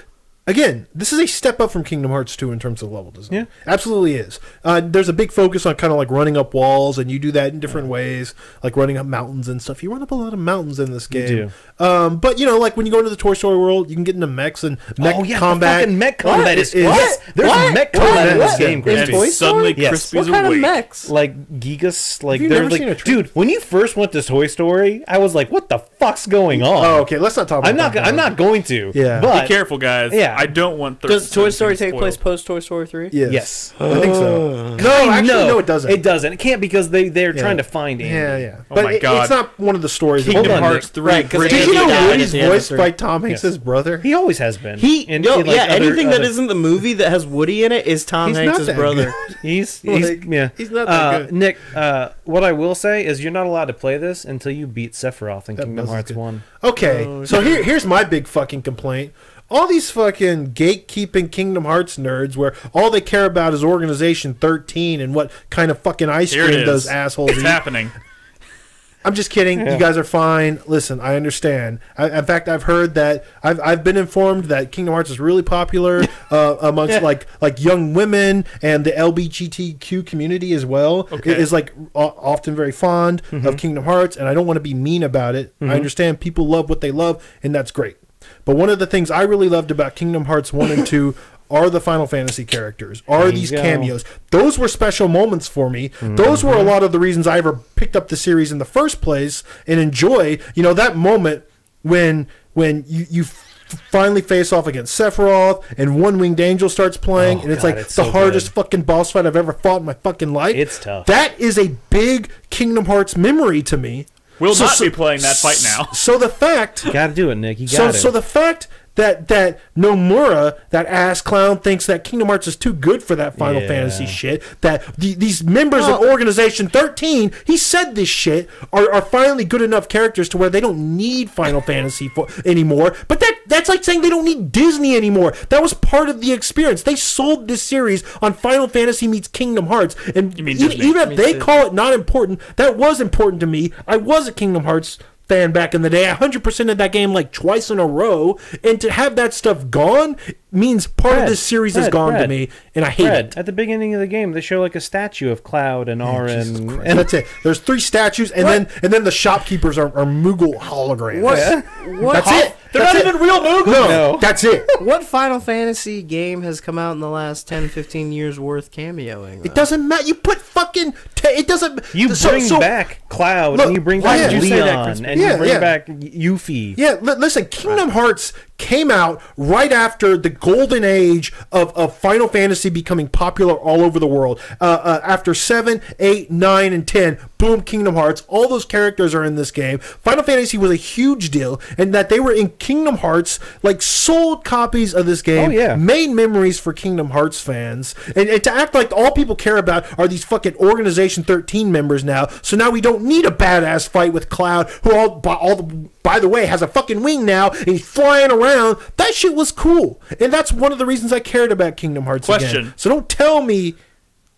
Again, this is a step up from Kingdom Hearts 2 in terms of level design. Yeah. Absolutely is. There's a big focus on kind of like running up walls, and you do that in different ways, like running up mountains and stuff. You run up a lot of mountains in this game. You do. But, you know, like when you go into the Toy Story world, you can get into mechs and mech combat. The fucking mech combat is... Yes, there's mech combat in this game, In Crispy. Toy And suddenly Story? Yes. Crispy's What kind of awake. mechs? Like Gigas, like you they're never like, seen a trailer? dude. When you first went to Toy Story, I was like, "What the fuck's going on?" Oh, okay. Let's not talk about that. I'm not going to. Yeah. but Be careful, guys. Yeah. I don't want. Does Toy Story take spoiled. place post Toy Story 3? Yes. Yes. I think so. No, actually, no, it doesn't. It doesn't. It can't because they're trying to find Andy. Yeah, yeah. Oh but my God. it's not one of the stories. Kingdom Hold on, Hearts Nick. 3. Right, 'cause Bridge Did Andy you know died at Woody's the end of voiced 3. by Tom Hanks' brother? He always has been. He, And- yo, and, like, yeah, other- anything that other- isn't the movie that has Woody in it is Tom He's Hanks' not that brother. He's Like, yeah. he's not that good. Nick, what I will say is you're not allowed to play this until you beat Sephiroth in That Kingdom buzz is Hearts good. 1. Okay, Oh, so here's my big fucking complaint. All these fucking gatekeeping Kingdom Hearts nerds where all they care about is Organization 13 and what kind of fucking ice Here it cream is. those assholes It's eat. happening. I'm just kidding. Yeah. You guys are fine. Listen, I understand. In fact, I've heard that I've been informed that Kingdom Hearts is really popular amongst like young women and the LGBTQ community as well. Okay. It is like often very fond of Kingdom Hearts, and I don't want to be mean about it. I understand people love what they love, and that's great. But one of the things I really loved about Kingdom Hearts 1 and 2 are the Final Fantasy characters, are There you these go. cameos. Those were special moments for me. Those were a lot of the reasons I ever picked up the series in the first place and enjoy, you know, that moment when you finally face off against Sephiroth and One Winged Angel starts playing, Oh, and it's God, like it's the so hardest good. fucking boss fight I've ever fought in my fucking life. It's tough. That is a big Kingdom Hearts memory to me. We'll not be playing that fight now. So the fact You got to do it, Nick. You got so it. the fact that Nomura, that ass clown, thinks that Kingdom Hearts is too good for that Final Yeah. Fantasy shit, that these members of Organization 13, he said this shit, are finally good enough characters to where they don't need Final Fantasy anymore. But that's like saying they don't need Disney anymore. That was part of the experience. They sold this series on Final Fantasy meets Kingdom Hearts. And You mean even, Disney. even if they call it not important, that was important to me. I was a Kingdom Hearts fan back in the day. I 100% of that game like twice in a row, and to have that stuff gone means part of this series is gone to me, and I hate it. At the beginning of the game, they show like a statue of Cloud and Auron. And that's it. There's 3 statues, and then the shopkeepers are Moogle holograms. What? That's it. They're That's not it. even real Moogle. No, that's it. What Final Fantasy game has come out in the last 10, 15 years worth cameoing? It doesn't matter. You put fucking. It doesn't. You bring back Cloud, Look, and you bring why back did you say that, Leon, Crispy? and Yeah, you bring yeah. back Yuffie. Yeah, listen, Kingdom Hearts came out right after the golden age of Final Fantasy becoming popular all over the world. After 7, 8, 9, and 10, boom, Kingdom Hearts. All those characters are in this game. Final Fantasy was a huge deal, and that they were in Kingdom Hearts, like sold copies of this game, Oh, yeah. made memories for Kingdom Hearts fans. And to act like all people care about are these fucking Organization 13 members now, so now we don't need a badass fight with Cloud, who by the way, has a fucking wing now, and he's flying around. That shit was cool. And that's one of the reasons I cared about Kingdom Hearts Question. again. So don't tell me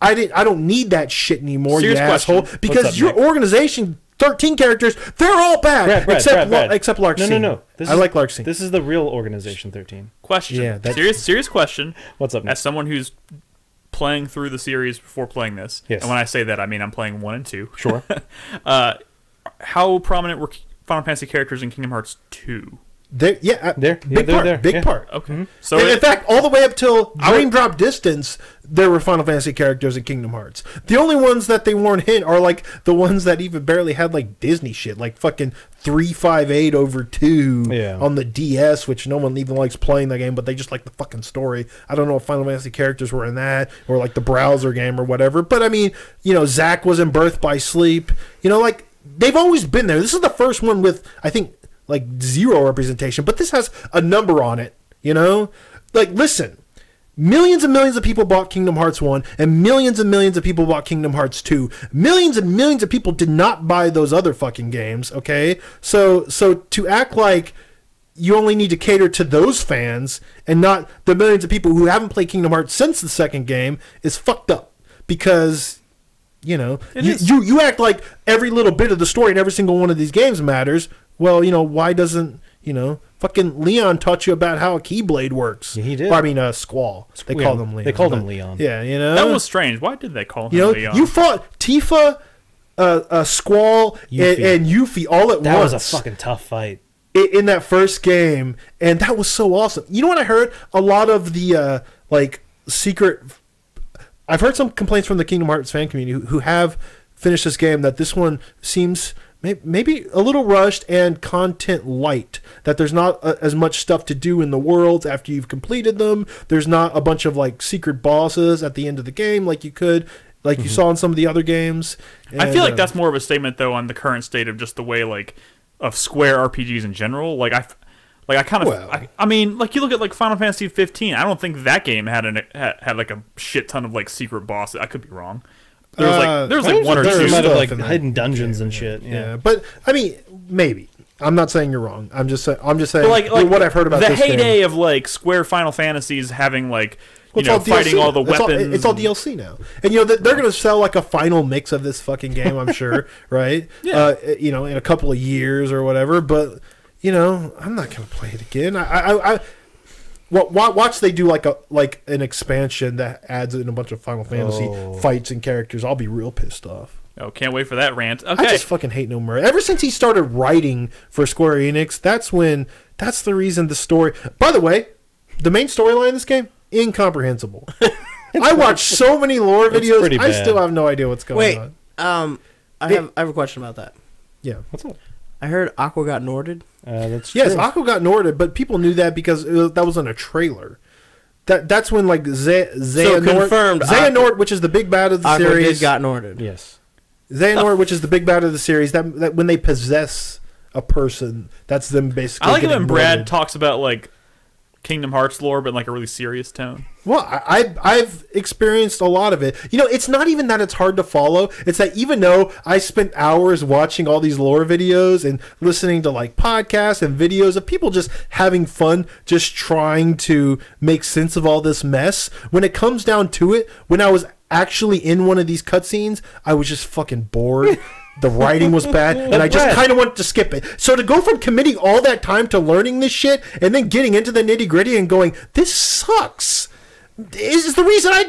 I don't need that shit anymore, Serious you question. asshole. Because What's up, your Nick? Organization 13 characters, they're all bad. Brad. Except Larxene. No. I like Larxene. This is the real Organization 13. Question. Yeah, that's- Serious question. What's up, Nick? As someone who's playing through the series before playing this, Yes. and when I say that, I mean I'm playing 1 and 2. Sure. How prominent were Final Fantasy characters in Kingdom Hearts 2? They're they're there, big yeah. part. Okay. So In fact, all the way up till I would- Dream Drop Distance, there were Final Fantasy characters in Kingdom Hearts. The only ones that they weren't in are like the ones that even barely had like Disney shit, like fucking 358 over 2 Yeah. on the DS, which no one even likes playing that game, but they just like the fucking story. I don't know if Final Fantasy characters were in that or like the browser game or whatever. But I mean, you know, Zack was in Birth by Sleep. You know, like they've always been there. This is the first one with, I think, like 0 representation, but this has a number on it, you know? Like, listen, millions and millions of people bought Kingdom Hearts 1, and millions of people bought Kingdom Hearts 2. Millions and millions of people did not buy those other fucking games, okay? So to act like you only need to cater to those fans and not the millions of people who haven't played Kingdom Hearts since the second game is fucked up. Because, you know, you act like every little bit of the story in every single one of these games matters. Well, you know, why doesn't You know, fucking Leon taught you about how a Keyblade works. Yeah, he did. Or, I mean, Squall. They called him Leon. They called him Leon. Yeah, you know. That was strange. Why did they call him Leon? You fought Tifa, Squall, and Yuffie all at once. That was a fucking tough fight. In that first game, and that was so awesome. You know what I heard? A lot of the secret. I've heard some complaints from the Kingdom Hearts fan community who have finished this game that this one seems maybe a little rushed and content light. That there's not as much stuff to do in the worlds after you've completed them. There's not a bunch of like secret bosses at the end of the game like you could. Like you saw in some of the other games. And, I feel like that's more of a statement though on the current state of just the way like of Square RPGs in general. I mean, like you look at like Final Fantasy 15. I don't think that game had like a shit ton of like secret bosses. I could be wrong. There was like one or two. There might have like in hidden dungeons and shit. Yeah, but I mean, maybe. I'm not saying you're wrong. I'm just saying. Like what I've heard about the this heyday game. of like Square Final Fantasies having like all fighting DLC. all the weapons. It's all DLC now, and they're going to sell like a final mix of this fucking game. I'm sure, right? Yeah. In a couple of years or whatever. But I'm not going to play it again. Watch they do like an expansion that adds in a bunch of Final Fantasy fights and characters. I'll be real pissed off. Oh, can't wait for that rant. Okay. I just fucking hate Nomura. Ever since he started writing for Square Enix, that's the reason the story. By the way, the main storyline in this game, incomprehensible. I watched so many lore videos. I still have no idea what's going on. I have a question about that. Yeah. What's up? I heard Aqua got Norted. That's yes, true. Aqua got Norted, but people knew that because that was in a trailer. That's when like Xehanort, which is the big bad of the Aqua series, did got Norted. Yes. Xehanort, which is the big bad of the series, that when they possess a person, that's them basically. I like it when Brad Norted. talks about like Kingdom Hearts lore, but in like a really serious tone. Well, I've experienced a lot of it. It's not even that it's hard to follow. It's that even though I spent hours watching all these lore videos and listening to like podcasts and videos of people just having fun, just trying to make sense of all this mess, when it comes down to it, when I was actually in one of these cutscenes, I was just fucking bored. The writing was bad, and I just kind of wanted to skip it. So to go from committing all that time to learning this shit and then getting into the nitty-gritty and going, this sucks, is the reason I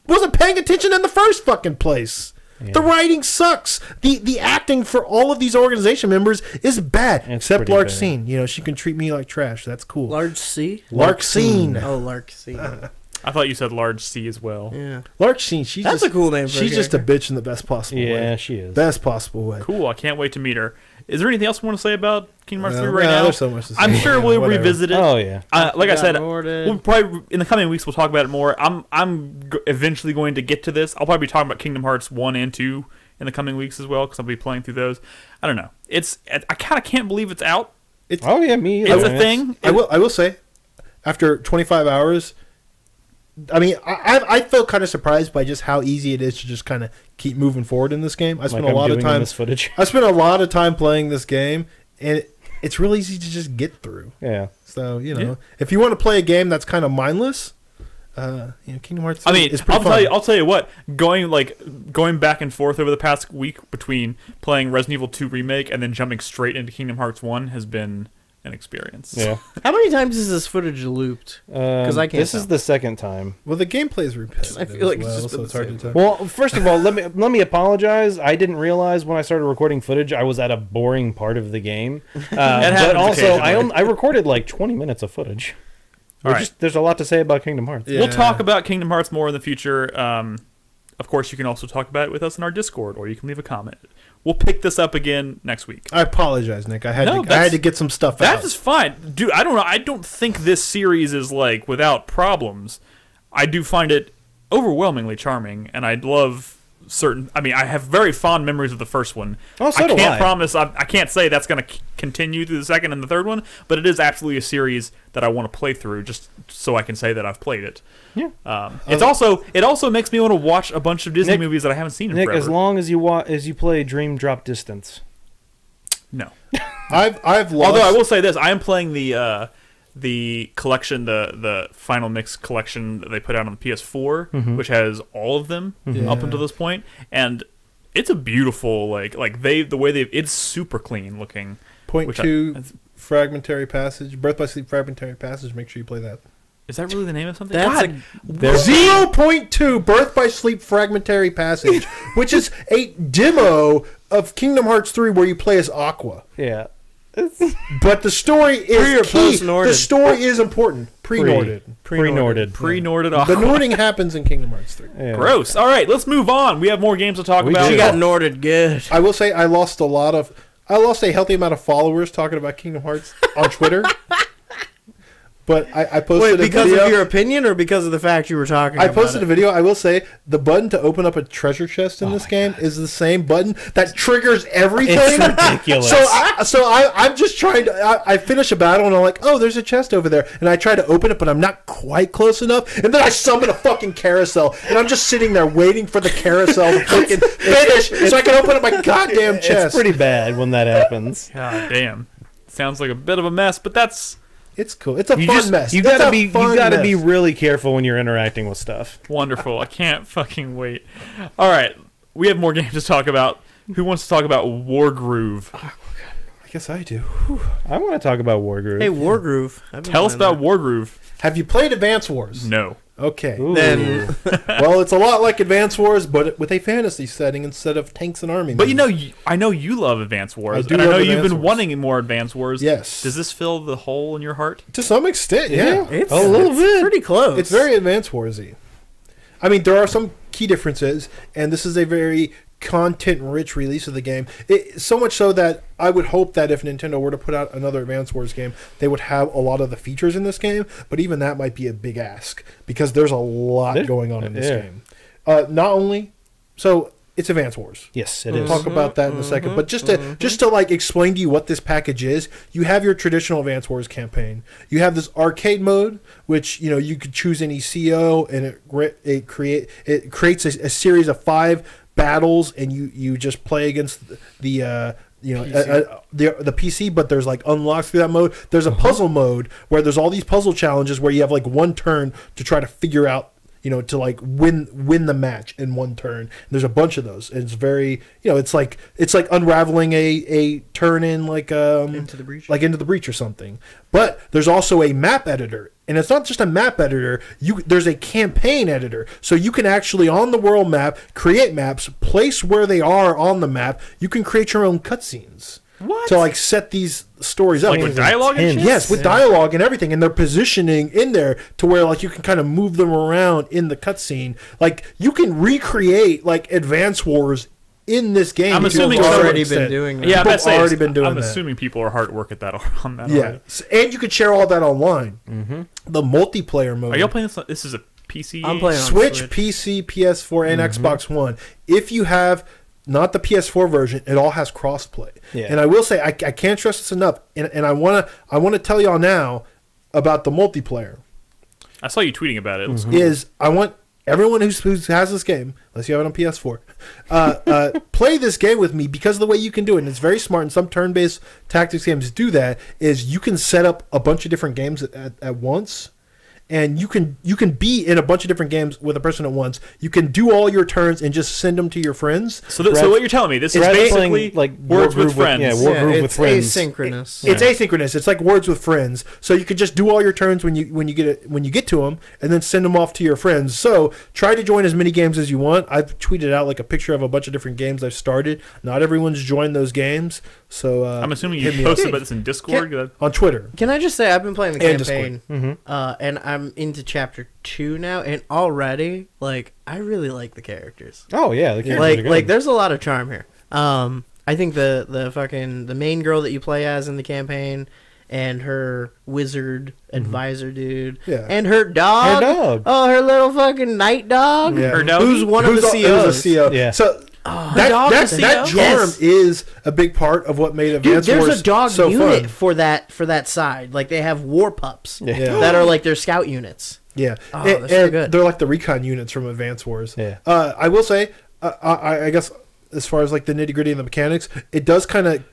wasn't paying attention in the first fucking place. Yeah. The writing sucks. The acting for all of these organization members is bad. Except Larxene. She can treat me like trash. That's cool. Larxene? Larxene. Oh, Larxene. I thought you said large C as well. Yeah. Larxene, that's a cool name for she's just a bitch in the best possible way. Yeah, she is. Best possible way. Cool, I can't wait to meet her. Is there anything else we want to say about Kingdom Hearts 3 right now? There's so much to say. I'm sure we'll revisit it. Oh, yeah. Like I said, we'll probably, in the coming weeks, we'll talk about it more. I'm eventually going to get to this. I'll probably be talking about Kingdom Hearts 1 and 2 in the coming weeks as well, because I'll be playing through those. I don't know. I kind of can't believe it's out. Me either. It's a thing. I will say, after 25 hours... I mean, I felt kind of surprised by just how easy it is to just kind of keep moving forward in this game. I spent a lot of time. I spent a lot of time playing this game, and it's really easy to just get through. Yeah. So if you want to play a game that's kind of mindless, Kingdom Hearts. Is pretty fun. I'll tell you what. Going back and forth over the past week between playing Resident Evil 2 Remake and then jumping straight into Kingdom Hearts 1 has been an experience. Yeah. How many times is this footage looped? Because I can't. This is the second time. Well, the gameplay is repetitive. I feel like it's just so it's hard to tell. Well, first of all, let me apologize. I didn't realize when I started recording footage I was at a boring part of the game. But also, I recorded like 20 minutes of footage. There's a lot to say about Kingdom Hearts. Yeah. We'll talk about Kingdom Hearts more in the future. Of course, you can also talk about it with us in our Discord, or you can leave a comment. We'll pick this up again next week. I apologize, Nick. I had to get some stuff out. That is fine. Dude, I don't know. I don't think this series is like without problems. I do find it overwhelmingly charming, and I love certain... I mean, I have very fond memories of the first one. Oh, so do I. I can't promise... I can't say that's going to continue through the second and the third one, but it is absolutely a series that I want to play through, just so I can say that I've played it. Yeah. It also makes me want to watch a bunch of Disney movies that I haven't seen in forever. As long as you play Dream Drop Distance. No. I've lost... Although I will say this, I am playing the collection, the Final Mix collection that they put out on the PS4, which has all of them up until this point, and it's a beautiful it's super clean looking. Point two Fragmentary Passage, Birth by Sleep Fragmentary Passage. Make sure you play that. Is that really the name of something? That's God, 0.2 Birth by Sleep Fragmentary Passage, which is a demo of Kingdom Hearts 3 where you play as Aqua. Yeah. But the story Pre or is key. post-Norded? The story is important. Pre-Norded. Pre-Norded. pre-Norded The Aqua. Nording happens in Kingdom Hearts 3. Yeah. Gross. All right, let's move on. We have more games to talk about. She got Norded good. I will say I lost a healthy amount of followers talking about Kingdom Hearts on Twitter. But I posted Wait, because a video. of your opinion or because of the fact you were talking I about posted it? a video. I will say the button to open up a treasure chest in this game is the same button that triggers everything. It's ridiculous. So I'm just trying to. I finish a battle and I'm like, oh, there's a chest over there, and I try to open it, but I'm not quite close enough, and then I summon a fucking carousel, and I'm just sitting there waiting for the carousel to fucking finish so I can open up my goddamn chest. It's pretty bad when that happens. God damn. Sounds like a bit of a mess, but that's It's cool. It's a fun mess. You gotta be really careful when you're interacting with stuff. wonderful. I can't fucking wait. All right, we have more games to talk about. Who wants to talk about Wargroove? I guess I do. I want to talk about Wargroove. Hey, Wargroove. Tell us about Wargroove. Have you played Advance Wars? No. Okay. Ooh. Then Well, it's a lot like Advance Wars, but with a fantasy setting instead of tanks and armies. But I know you love Advance Wars, I do and I love know you've Advance been Wars. wanting more Advance Wars. Yes. Does this fill the hole in your heart? To some extent, yeah. it's a little bit. pretty close. It's very Advance Warsy. I mean, there are some key differences, and this is a very content-rich release of the game. So much so that I would hope that if Nintendo were to put out another Advance Wars game, they would have a lot of the features in this game, but even that might be a big ask, because there's a lot going on in this game. Not only... So, it's Advance Wars. Yes, it We'll is. talk about that in a second. But just to like explain to you what this package is, you have your traditional Advance Wars campaign. You have this arcade mode, which you could choose any CO, and it creates a series of 5 battles, and you just play against the PC, but there's like unlocks through that mode. There's a puzzle mode where there's all these puzzle challenges where you have like one turn to try to figure out, to like win the match in one turn. And there's a bunch of those. And it's very, it's like unraveling a turn in like Into the Breach. like Into the Breach or something. But there's also a map editor. And it's not just a map editor. There's a campaign editor. So you can actually, on the world map, create maps, place where they are on the map. You can create your own cutscenes. What? To like set these stories up. Like with dialogue and shit? Yes, with dialogue and everything. And they're positioning in there to where like you can kind of move them around in the cutscene. Like you can recreate like Advance Wars in this game. I'm assuming People it's have already extent. been doing that. Yeah, People I've already been doing I'm that. assuming people are hard at work at that on that Yeah. already. And you could share all that online. The multiplayer mode. Are y'all playing this? This is a PC I'm game? playing on Switch, Switch. PC, PS4, and Xbox One. If you have not the PS4 version, it all has crossplay. Yeah. And I will say I can't stress this enough. And I wanna tell y'all now about the multiplayer. I saw you tweeting about it. It looks cool. Is I want everyone who has this game, unless you have it on PS4, play this game with me, because of the way you can do it. And it's very smart. And some turn-based tactics games do that. Is you can set up a bunch of different games at once. And you can be in a bunch of different games with a person at once. You can do all your turns and just send them to your friends. So what you're telling me, this is Rather than basically playing, like Words with Wargroove Friends. Wargroove with it's friends. asynchronous. It's asynchronous. It's like Words with Friends. So you can just do all your turns when you get to them, and then send them off to your friends. So try to join as many games as you want. I've tweeted out like a picture of a bunch of different games I've started. Not everyone's joined those games. So I'm assuming you hit me up. posted about this in Discord. On Twitter. Can I just say I've been playing the And campaign, and I'm into chapter 2 now, and already like I really like the characters. Oh yeah, the characters are good. Like there's a lot of charm here. I think the main girl that you play as in the campaign, and her wizard advisor dude, Yeah. and her dog. Her dog. Oh, her little fucking night dog. Yeah. Her dog? Who's one of the Who's COs. a CO. Yeah. So dog that is a charm Yes. is a big part of what made Dude, Advance there's Wars a dog so unit fun. for that side. Like they have war pups Yeah. that are like their scout units. Yeah, Oh, they're so good. They're like the recon units from Advance Wars. Yeah. I will say, I guess as far as like the nitty gritty and the mechanics, it does kind of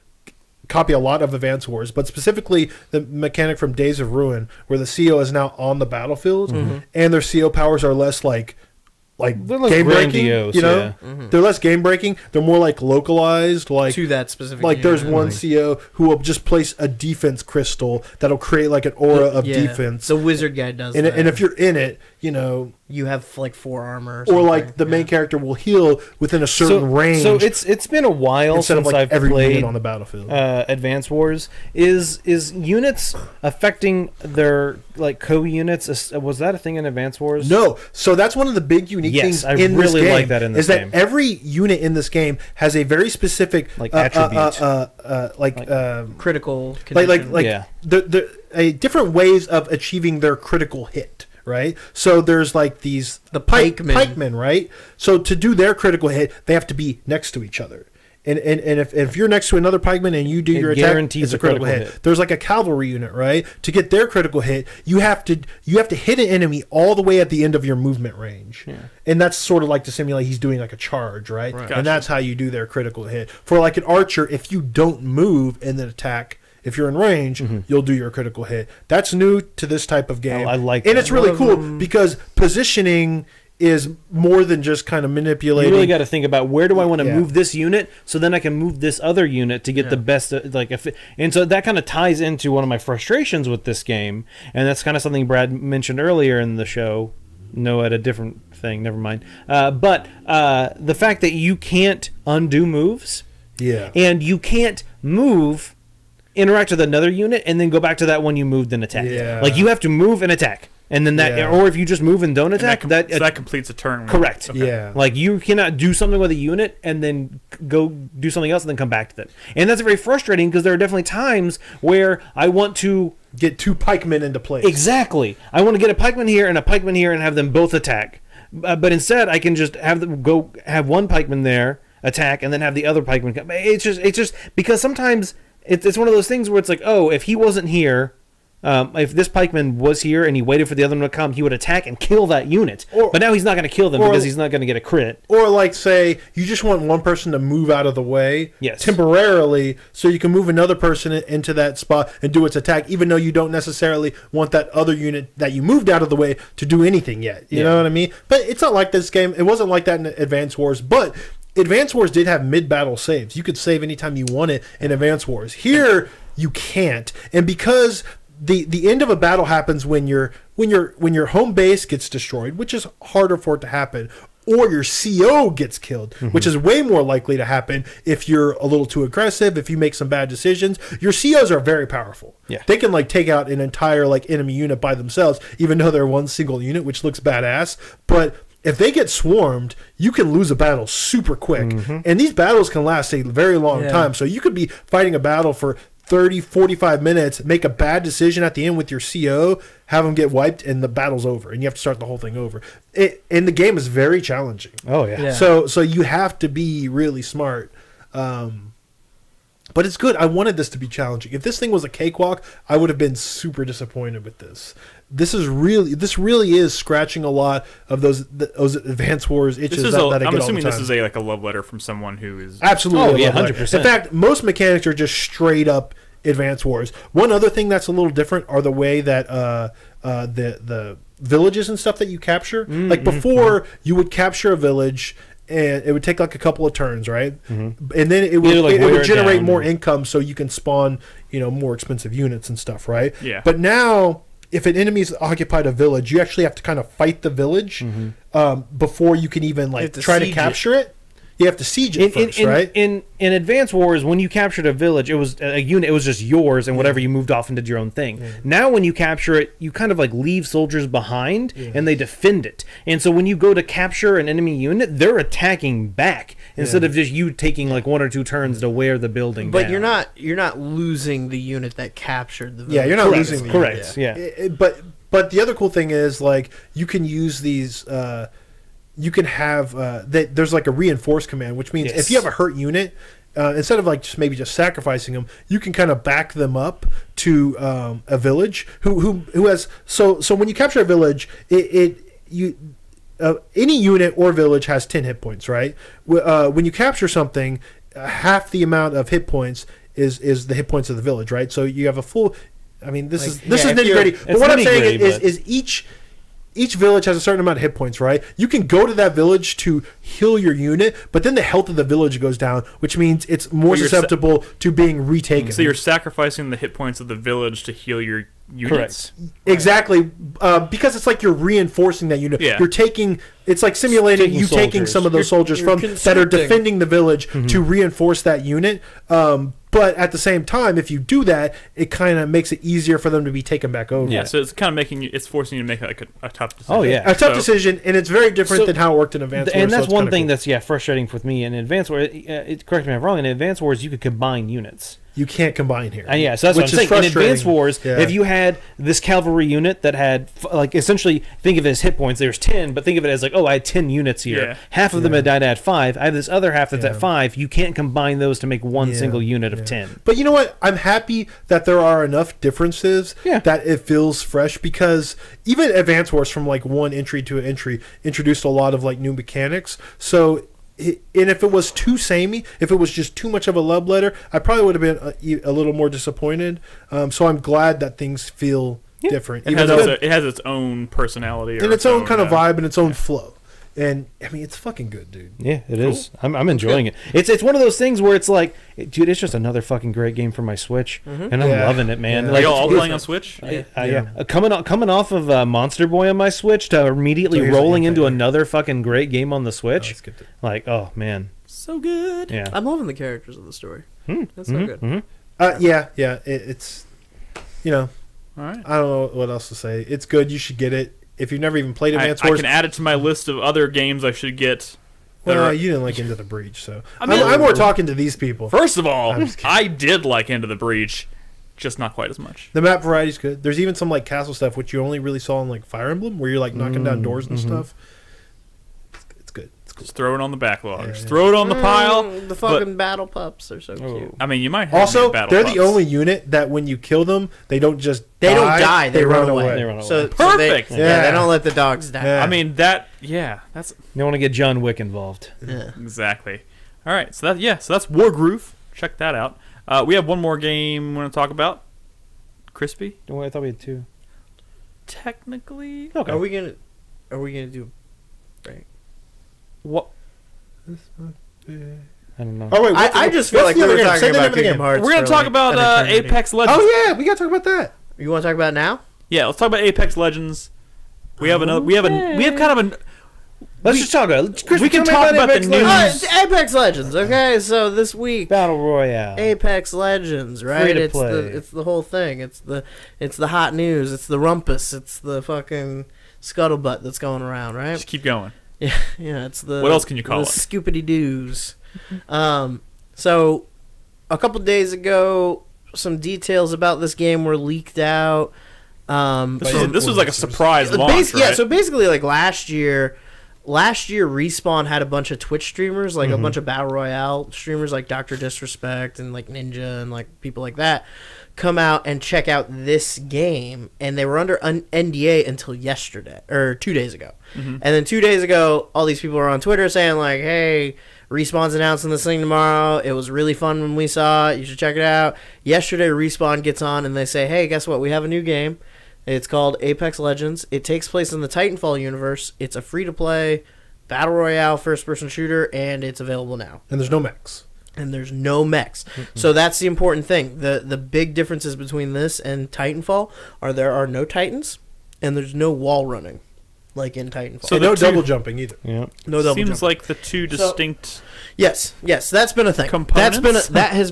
copy a lot of Advance Wars, but specifically the mechanic from Days of Ruin, where the CO is now on the battlefield, and their CO powers are less like like They're less game breaking. grandiose, You know, yeah. they're less game breaking. They're more like localized. Like to that specific. like there's unit. one CO who will just place a defense crystal that'll create like an aura of defense. The wizard guy does And, that. and if you're in it, you know, you have like 4 armor, or like the main character will heal within a certain range. So it's been a while instead since of like I've every played unit on the battlefield. Advance Wars. Is units affecting their like co-units? Was that a thing in Advance Wars? No, so that's one of the big unique things I in this really game. like that in this is that game. every unit in this game has a very specific Like attribute. critical. like Yeah. a different ways of achieving their critical hit. Right, so there's like these The pikemen. right? So to do their critical hit, they have to be next to each other. And if you're next to another pikeman and you do your attack, guarantees it's a a critical critical hit. There's like a cavalry unit, right? To get their critical hit, you have to hit an enemy all the way at the end of your movement range, and that's sort of like to simulate he's doing like a charge, right? Gotcha. And that's how you do their critical hit. For like an archer, if you don't move and then attack. If you're in range, you'll do your critical hit. That's new to this type of game. I like and that. it's really cool because positioning is more than just kind of manipulating. You really got to think about where do I want to Yeah. move this unit so then I can move this other unit to get the best. And so that kind of ties into one of my frustrations with this game, and that's kind of something Brad mentioned earlier in the show. No, at a different thing. Never mind. But the fact that you can't undo moves, and you can't move, interact with another unit, and then go back to that one you moved and attack. Yeah. Like you have to move and attack. And then that, Yeah. or if you just move and don't attack, so that completes a turn. correct. Okay. Yeah. Like you cannot do something with a unit and then go do something else and then come back to them. And that's very frustrating because there are definitely times where I want to Get 2 pikemen into place. exactly. I want to get a pikeman here and a pikeman here and have them both attack. But instead, I can just have them go have one pikeman there attack and then have the other pikeman come. It's just because sometimes it's one of those things where it's like, oh, if he wasn't here. If this pikeman was here and he waited for the other one to come, he would attack and kill that unit. But now he's not going to kill them because he's not going to get a crit. Or like say you just want one person to move out of the way Yes. temporarily so you can move another person into that spot and do its attack even though you don't necessarily want that other unit that you moved out of the way to do anything yet. You know what I mean? But it's not like this game. It wasn't like that in Advance Wars, but Advance Wars did have mid-battle saves. You could save anytime you wanted in Advance Wars. Here you can't. And because the end of a battle happens when your home base gets destroyed, which is harder for it to happen, or your CO gets killed, which is way more likely to happen if you're a little too aggressive, if you make some bad decisions. Your COs are very powerful. Yeah. They can like take out an entire like enemy unit by themselves, even though they're one single unit, which looks badass. But if they get swarmed, you can lose a battle super quick. And these battles can last a very long time. So you could be fighting a battle for 30, 45 minutes, make a bad decision at the end with your CO, have them get wiped, and the battle's over, and you have to start the whole thing over. And the game is very challenging. Oh, yeah. Yeah. So you have to be really smart. But it's good. I wanted this to be challenging. If this thing was a cakewalk, I would have been super disappointed with this. This really is scratching a lot of those Advance Wars itches that I get I'm all the assuming this time. is a love letter from someone who is Absolutely. Oh, yeah, a love letter. 100%. In fact, most mechanics are just straight up Advance Wars. One other thing that's a little different are the way that the villages and stuff that you capture. Like before, you would capture a village and it would take like a couple of turns, right? And then it would, like it would wear it generate down. more income so you can spawn, more expensive units and stuff, right? Yeah. But now, if an enemy's occupied a village, you actually have to kind of fight the village before you can even like to try to siege capture it. You have to siege it first, right? In Advance Wars, when you captured a village, it was a unit. It was just yours, and whatever you moved off and did your own thing. Now, when you capture it, you kind of like leave soldiers behind, and they defend it. And so when you go to capture an enemy unit, they're attacking back instead of just you taking like 1 or 2 turns to wear the building. But down. you're not losing the unit that captured the village. Yeah, you're not Correct, losing the correct. unit. Yeah. But the other cool thing is like you can use these. You can have that. There's like a reinforce command, which means if you have a hurt unit, instead of like just sacrificing them, you can kind of back them up to a village who has. So when you capture a village, any unit or village has 10 hit points, right? When you capture something, half the amount of hit points is the hit points of the village, right? So you have a full. I mean, this is nitty gritty. But what I'm saying is each village has a certain amount of hit points, right? You can go to that village to heal your unit, but then the health of the village goes down, which means it's more susceptible to being retaken. So you're sacrificing the hit points of the village to heal your units. Correct. Exactly, because it's like you're reinforcing that unit. Yeah. You're taking, it's like simulating you taking some of those soldiers you're from that are defending the village to reinforce that unit. But at the same time, if you do that, it kind of makes it easier for them to be taken back over. Yeah, so it's kind of making you, it's forcing you to make like a tough decision. Oh, yeah. A tough decision, and it's very different than how it worked in Advanced Wars. And that's so one thing cool. that's frustrating with me in Advanced Wars. Correct me if I'm wrong. In Advanced Wars, you could combine units. You can't combine here. Yeah, so that's Which what I'm is saying. In Advanced frustrating. Wars, Yeah. if you had this cavalry unit that had, like, essentially, think of it as hit points, there's 10, but think of it as, like, I had 10 units here. Yeah. Half of them had died at 5. I have this other half that's Yeah. at 5. You can't combine those to make one Yeah. single unit of Yeah. 10. But you know what? I'm happy that there are enough differences that it feels fresh, because even Advanced Wars from like one entry to an entry introduced a lot of like new mechanics. So, and if it was too samey, if it was just too much of a love letter, I probably would have been a little more disappointed. So I'm glad that things feel different. It has its own personality. And its own kind of vibe and its own flow. And I mean, it's fucking good, dude. Yeah, it is. I'm enjoying it. It's one of those things where it's like, dude, it's just another fucking great game for my Switch, and I'm loving it, man. Yeah. Like, Are y'all all it's- playing on Switch? Coming off of Monster Boy on my Switch to immediately So here's rolling the into thing. another fucking great game on the Switch. skipped it. Like, oh man, So good. yeah. I'm loving the characters of the story. That's so good. It's, you know, All right. I don't know what else to say. It's good. You should get it. If you've never even played Advanced I Wars, can add it to my list of other games I should get. well, you didn't like Into the Breach, so mean- I'm more talking to these people. First of all, I'm just kidding. I did like Into the Breach, just not quite as much. The map variety's good. There's even some like castle stuff which you only really saw in like Fire Emblem, where you're like knocking down doors and stuff. It's good. It's cool. Just throw it on the backlog. Yeah, Just yeah. throw it on the pile. The fucking battle pups are so cute. I mean, you might have Also, battle they're pups. the only unit that when you kill them, they don't just They don't die. They run away. They run away. So Perfect. they, Yeah. they don't let the dogs die. Yeah. I mean, that's You want to get John Wick involved. Yeah. exactly. All right, so that's Wargroove. Check that out. We have one more game we want to talk about. Crispy. Oh, I thought we had 2. Technically, Okay. Are we gonna do? what I don't know. Oh wait, I just feel like we were talking about Kingdom Hearts. we're gonna for talk like about an eternity. Apex Legends. Oh yeah, we gotta talk about that. You want to talk about it now? Yeah, let's talk about Apex Legends. We have another. We have kind of an. Let's just talk about it. Chris, we can tell me talk about the Apex news. Legends. It's Apex Legends. Okay, so this week Battle Royale. Apex Legends, right? Free to It's play. it's the whole thing. It's the hot news. It's the rumpus. It's the fucking scuttlebutt that's going around, right? Just keep going. Yeah, yeah. It's the What else can you call the it? Scoopity doos. So a couple days ago, some details about this game were leaked out. This was like a surprise launch, right? Yeah, so basically, like last year, Respawn had a bunch of Twitch streamers, like a bunch of Battle Royale streamers, like Dr. Disrespect and like Ninja and like people like that, come out and check out this game, and they were under NDA until yesterday or 2 days ago, and then 2 days ago, all these people were on Twitter saying like, "Hey, Respawn's announcing this thing tomorrow. It was really fun when we saw it. You should check it out." Yesterday, Respawn gets on and they say, "Hey, guess what? We have a new game. It's called Apex Legends. It takes place in the Titanfall universe. It's a free-to-play battle royale first-person shooter, and it's available now. And there's no mechs. And there's no mechs. So that's the important thing. The big differences between this and Titanfall are there are no Titans, and there's no wall running, like in Titanfall. So And the no two- double jumping either. Yeah. no double Seems jumping. like the two distinct. Yes, that's been a thing. Components? That has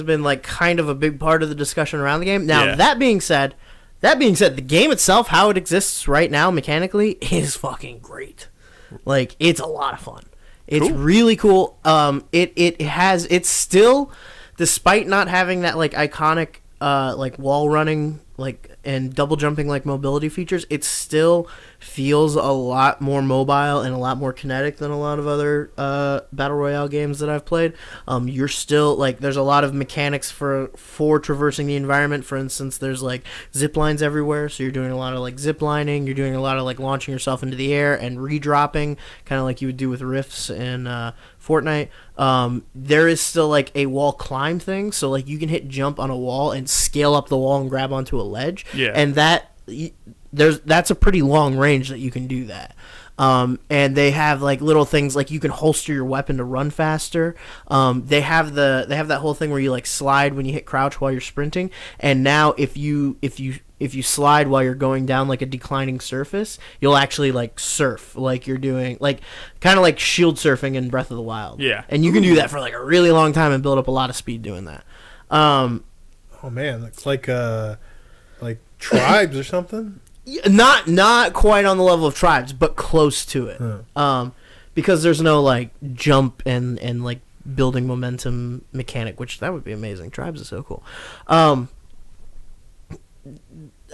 been like kind of a big part of the discussion around the game. Now Yeah. that being said, the game itself, how it exists right now mechanically, is fucking great. Like, it's a lot of fun. It's really cool. It's still, despite not having that like iconic like wall running like and double jumping like mobility features, it still feels a lot more mobile and a lot more kinetic than a lot of other battle royale games that I've played. You're still like, there's a lot of mechanics for traversing the environment. For instance, there's like zip lines everywhere, so you're doing a lot of like zip lining. You're doing a lot of like launching yourself into the air and redropping, kind of like you would do with rifts in Fortnite. There is still like a wall climb thing, so like you can hit jump on a wall and scale up the wall and grab onto a ledge. Yeah. And that's a pretty long range that you can do that. And they have like little things like you can holster your weapon to run faster. They have that whole thing where you like slide when you hit crouch while you're sprinting. And now if you slide while you're going down like a declining surface, you'll actually like surf like you're doing like kind of like shield surfing in Breath of the Wild. Yeah. And you can do that for like a really long time and build up a lot of speed doing that. Oh man, it's like Tribes or something. Not quite on the level of Tribes, but close to it. Because there's no like jump and like building momentum mechanic, which that would be amazing. Tribes is so cool. I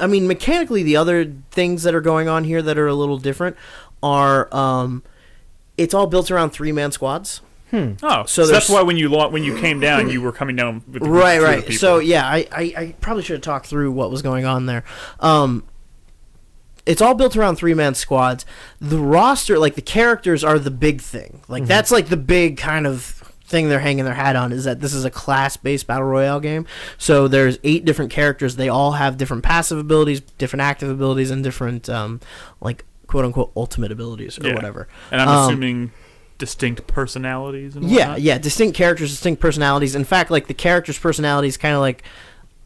mean, mechanically, the other things that are going on here that are a little different are it's all built around 3-man squads. Oh, so that's why when you came down, you were coming down with right. So yeah, I probably should have talked through what was going on there. It's all built around 3-man squads. The roster, like the characters, are the big thing. Like that's like the big kind of thing they're hanging their hat on, is that this is a class-based battle royale game. So there's 8 different characters. They all have different passive abilities, different active abilities, and different like quote unquote ultimate abilities or whatever. And I'm assuming distinct personalities and whatnot? Yeah, distinct characters, distinct personalities. In fact, like the characters' personalities kind of like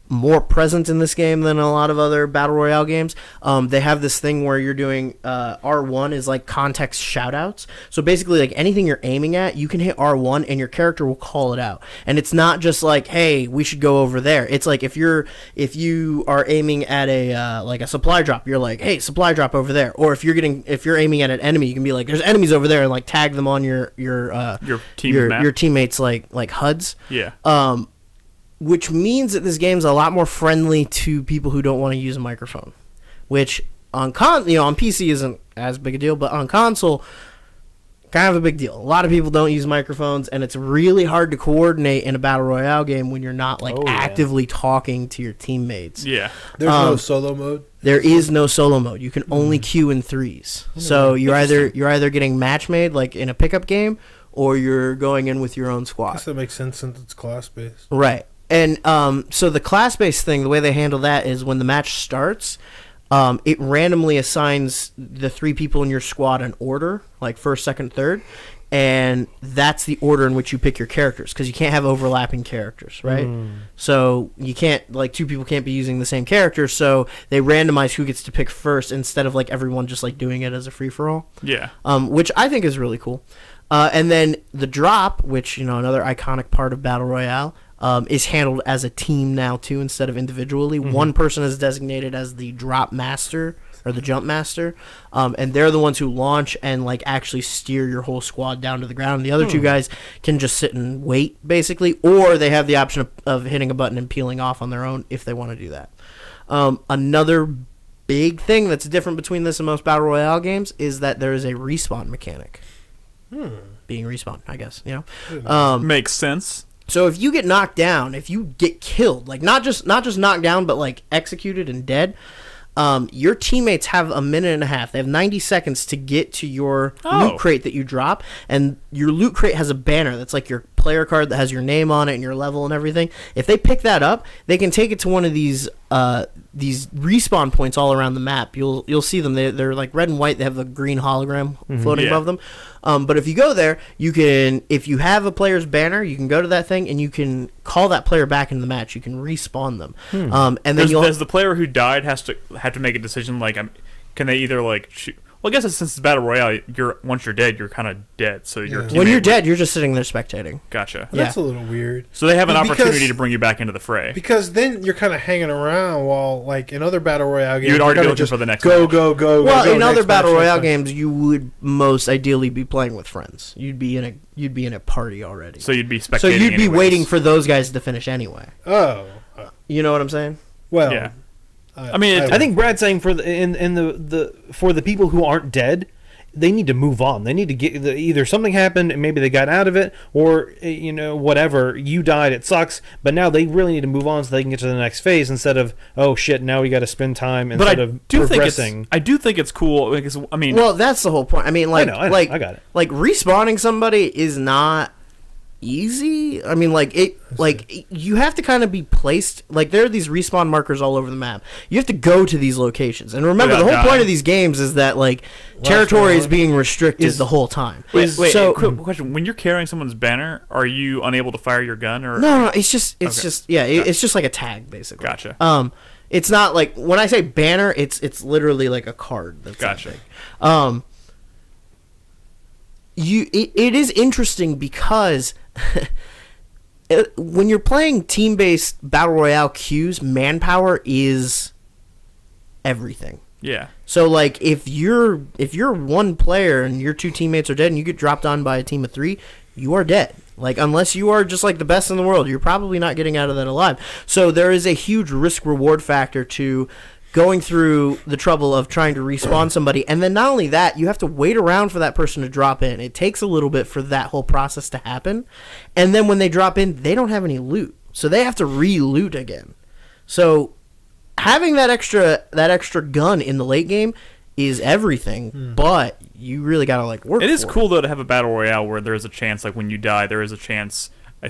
more present in this game than a lot of other battle royale games. They have this thing where you're doing R1 is like context shoutouts. So basically, like anything you're aiming at, you can hit R1 and your character will call it out. And it's not just like, hey, we should go over there. It's like if you are aiming at a like a supply drop, you're like, hey, supply drop over there. Or if you're aiming at an enemy, you can be like, there's enemies over there, and like tag them on your teammates like HUDs. Yeah. Which means that this game's a lot more friendly to people who don't want to use a microphone, which on PC isn't as big a deal, but on console, kind of a big deal. A lot of people don't use microphones, and it's really hard to coordinate in a battle royale game when you're not like actively talking to your teammates. Yeah, there's no solo mode. There is no solo mode. You can only queue in threes. So you're either getting match made like in a pickup game, or you're going in with your own squad. I guess that makes sense since it's class based. Right. And so the class-based thing, the way they handle that is when the match starts, it randomly assigns the 3 people in your squad an order, like first, second, third, and that's the order in which you pick your characters, because you can't have overlapping characters, right? So you can't, like 2 people can't be using the same character, so they randomize who gets to pick first instead of like everyone just like doing it as a free-for-all. Yeah. Which I think is really cool. And then the drop, which, another iconic part of Battle Royale, is handled as a team now too, instead of individually. One person is designated as the drop master or the jump master, and they're the ones who launch and like actually steer your whole squad down to the ground. The other 2 guys can just sit and wait basically, or they have the option of hitting a button and peeling off on their own if they want to do that. Another big thing that's different between this and most battle royale games is that there is a respawn mechanic. Being respawn, I guess, makes sense. So if you get knocked down, if you get killed, like not just knocked down, but like executed and dead, your teammates have a minute and a half. They have 90 seconds to get to your loot crate that you drop, and your loot crate has a banner that's like your player card that has your name on it and your level and everything. If they pick that up, they can take it to one of these respawn points all around the map. You'll see them. They're like red and white. They have the green hologram floating above them. But if you go there, you can, if you have a player's banner, you can go to that thing and you can call that player back into the match. You can respawn them. And then does the player who died have to make a decision? Like, can they either like shoot? Well, I guess since it's battle royale, once you're dead, you're kind of dead. So when you're dead, you're just sitting there spectating. Gotcha. That's a little weird. So they have an opportunity to bring you back into the fray. Because then you're kind of hanging around while, like in other battle royale games, you'd already go just for the next go. Well, in other battle royale games, you would most ideally be playing with friends. You'd be in a party already. So you'd be spectating. So you'd be waiting for those guys to finish anyway. Oh, you know what I'm saying? Well, yeah. I mean, I think Brad's saying for the people who aren't dead, they need to move on. They need to get either something happened and maybe they got out of it, or whatever. You died, it sucks, but now they really need to move on so they can get to the next phase instead of, oh shit, now we got to spend time instead of progressing. I do think it's cool because well, that's the whole point. I mean, like, I got it. Like respawning somebody is not easy. I mean, you have to kind of be placed. Like, there are these respawn markers all over the map. You have to go to these locations. And remember, the whole point of these games is that, like, territory is being restricted the whole time. Wait, quick question. When you're carrying someone's banner, are you unable to fire your gun? Or No, it's just it's just like a tag, basically. Gotcha. It's not like, when I say banner, it's literally like a card. That's gotcha. It is interesting because when you're playing team-based battle royale queues, manpower is everything. Yeah. So, like, if you're one player and your two teammates are dead and you get dropped on by a team of 3, you are dead. Like, unless you are just like the best in the world, you're probably not getting out of that alive. So there is a huge risk-reward factor to going through the trouble of trying to respawn somebody. And then not only that, you have to wait around for that person to drop in. It takes a little bit for that whole process to happen. And then when they drop in, they don't have any loot. So they have to re-loot again. So having that extra gun in the late game is everything, but you really gotta like work. It is for cool though to have a battle royale where there's a chance, like when you die, there is a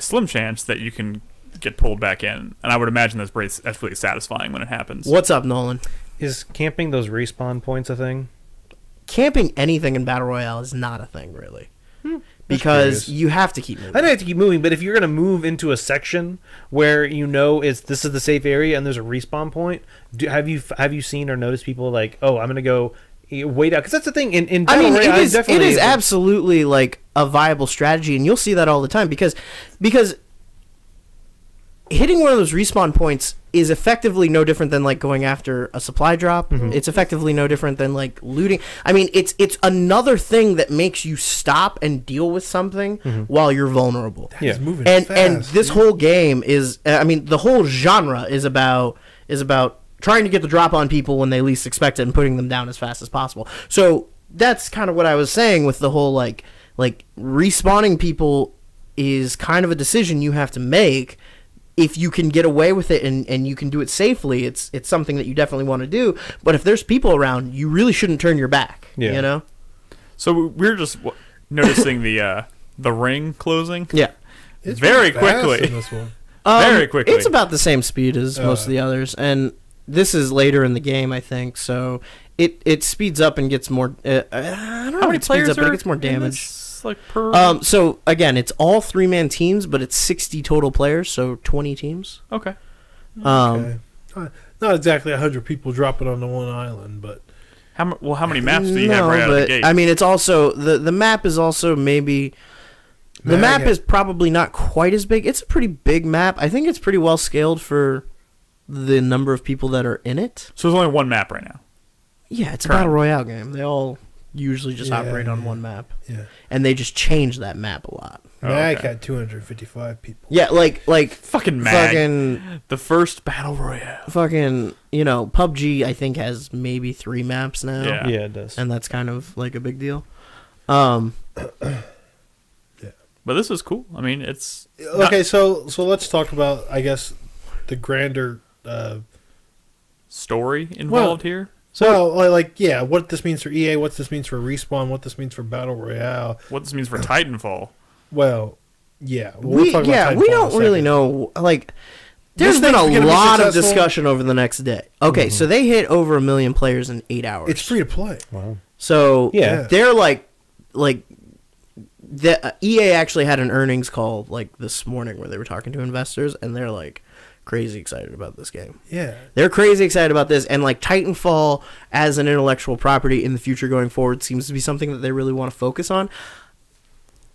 slim chance that you can get pulled back in, and I would imagine that's really satisfying when it happens. What's up, Nolan? Is camping those respawn points a thing? Camping anything in battle royale is not a thing, really. Because you have to keep moving. I know you have to keep moving, but if you're going to move into a section where you know this is the safe area and there's a respawn point, have you seen or noticed people like, oh, I'm going to go wait out? Because that's the thing. In battle royale, it is absolutely like a viable strategy, and you'll see that all the time because hitting one of those respawn points is effectively no different than like going after a supply drop. It's effectively no different than like looting. I mean, it's another thing that makes you stop and deal with something while you're vulnerable. That is moving and fast, and this whole game is, I mean, the whole genre is about trying to get the drop on people when they least expect it and putting them down as fast as possible. So that's kind of what I was saying with the whole like respawning people is kind of a decision you have to make. If you can get away with it and you can do it safely, it's something that you definitely want to do. But if there's people around, you really shouldn't turn your back. Yeah. You know? So we're just noticing the ring closing. Yeah. It's very fast quickly. in this one. Very quickly. It's about the same speed as most of the others. And this is later in the game, I think. So it speeds up and gets more... I don't know How many if it speeds players up, but are it gets more damage. in this, like, per... So, again, it's all 3-man teams, but it's 60 total players, so 20 teams. Okay. Okay. Not exactly 100 people dropping on the one island, but... How many maps do you have right out of the gate? I mean, it's also... The map is also maybe... The map is probably not quite as big. It's a pretty big map. I think it's pretty well scaled for the number of people that are in it. So there's only one map right now. Yeah, it's a battle royale game. They all usually just operate on one map. Yeah. And they just change that map a lot. Mag had 255 people. Yeah, like fucking Mag. Fucking the first battle royale. Fucking, PUBG I think has maybe 3 maps now. Yeah, it does. And that's kind of like a big deal. But this is cool. I mean, it's okay. So let's talk about, I guess, the grander story involved here. So, what this means for EA, what this means for Respawn, what this means for Battle Royale, what this means for Titanfall. Well, yeah, we don't really know. Like, there's been a lot of discussion over the next day. Okay, so they hit over 1 million players in 8 hours. It's free to play. Wow. So they're like. The EA actually had an earnings call like this morning where they were talking to investors, and they're like crazy excited about this game. Yeah, they're crazy excited about this, and like Titanfall as an intellectual property in the future going forward seems to be something that they really want to focus on.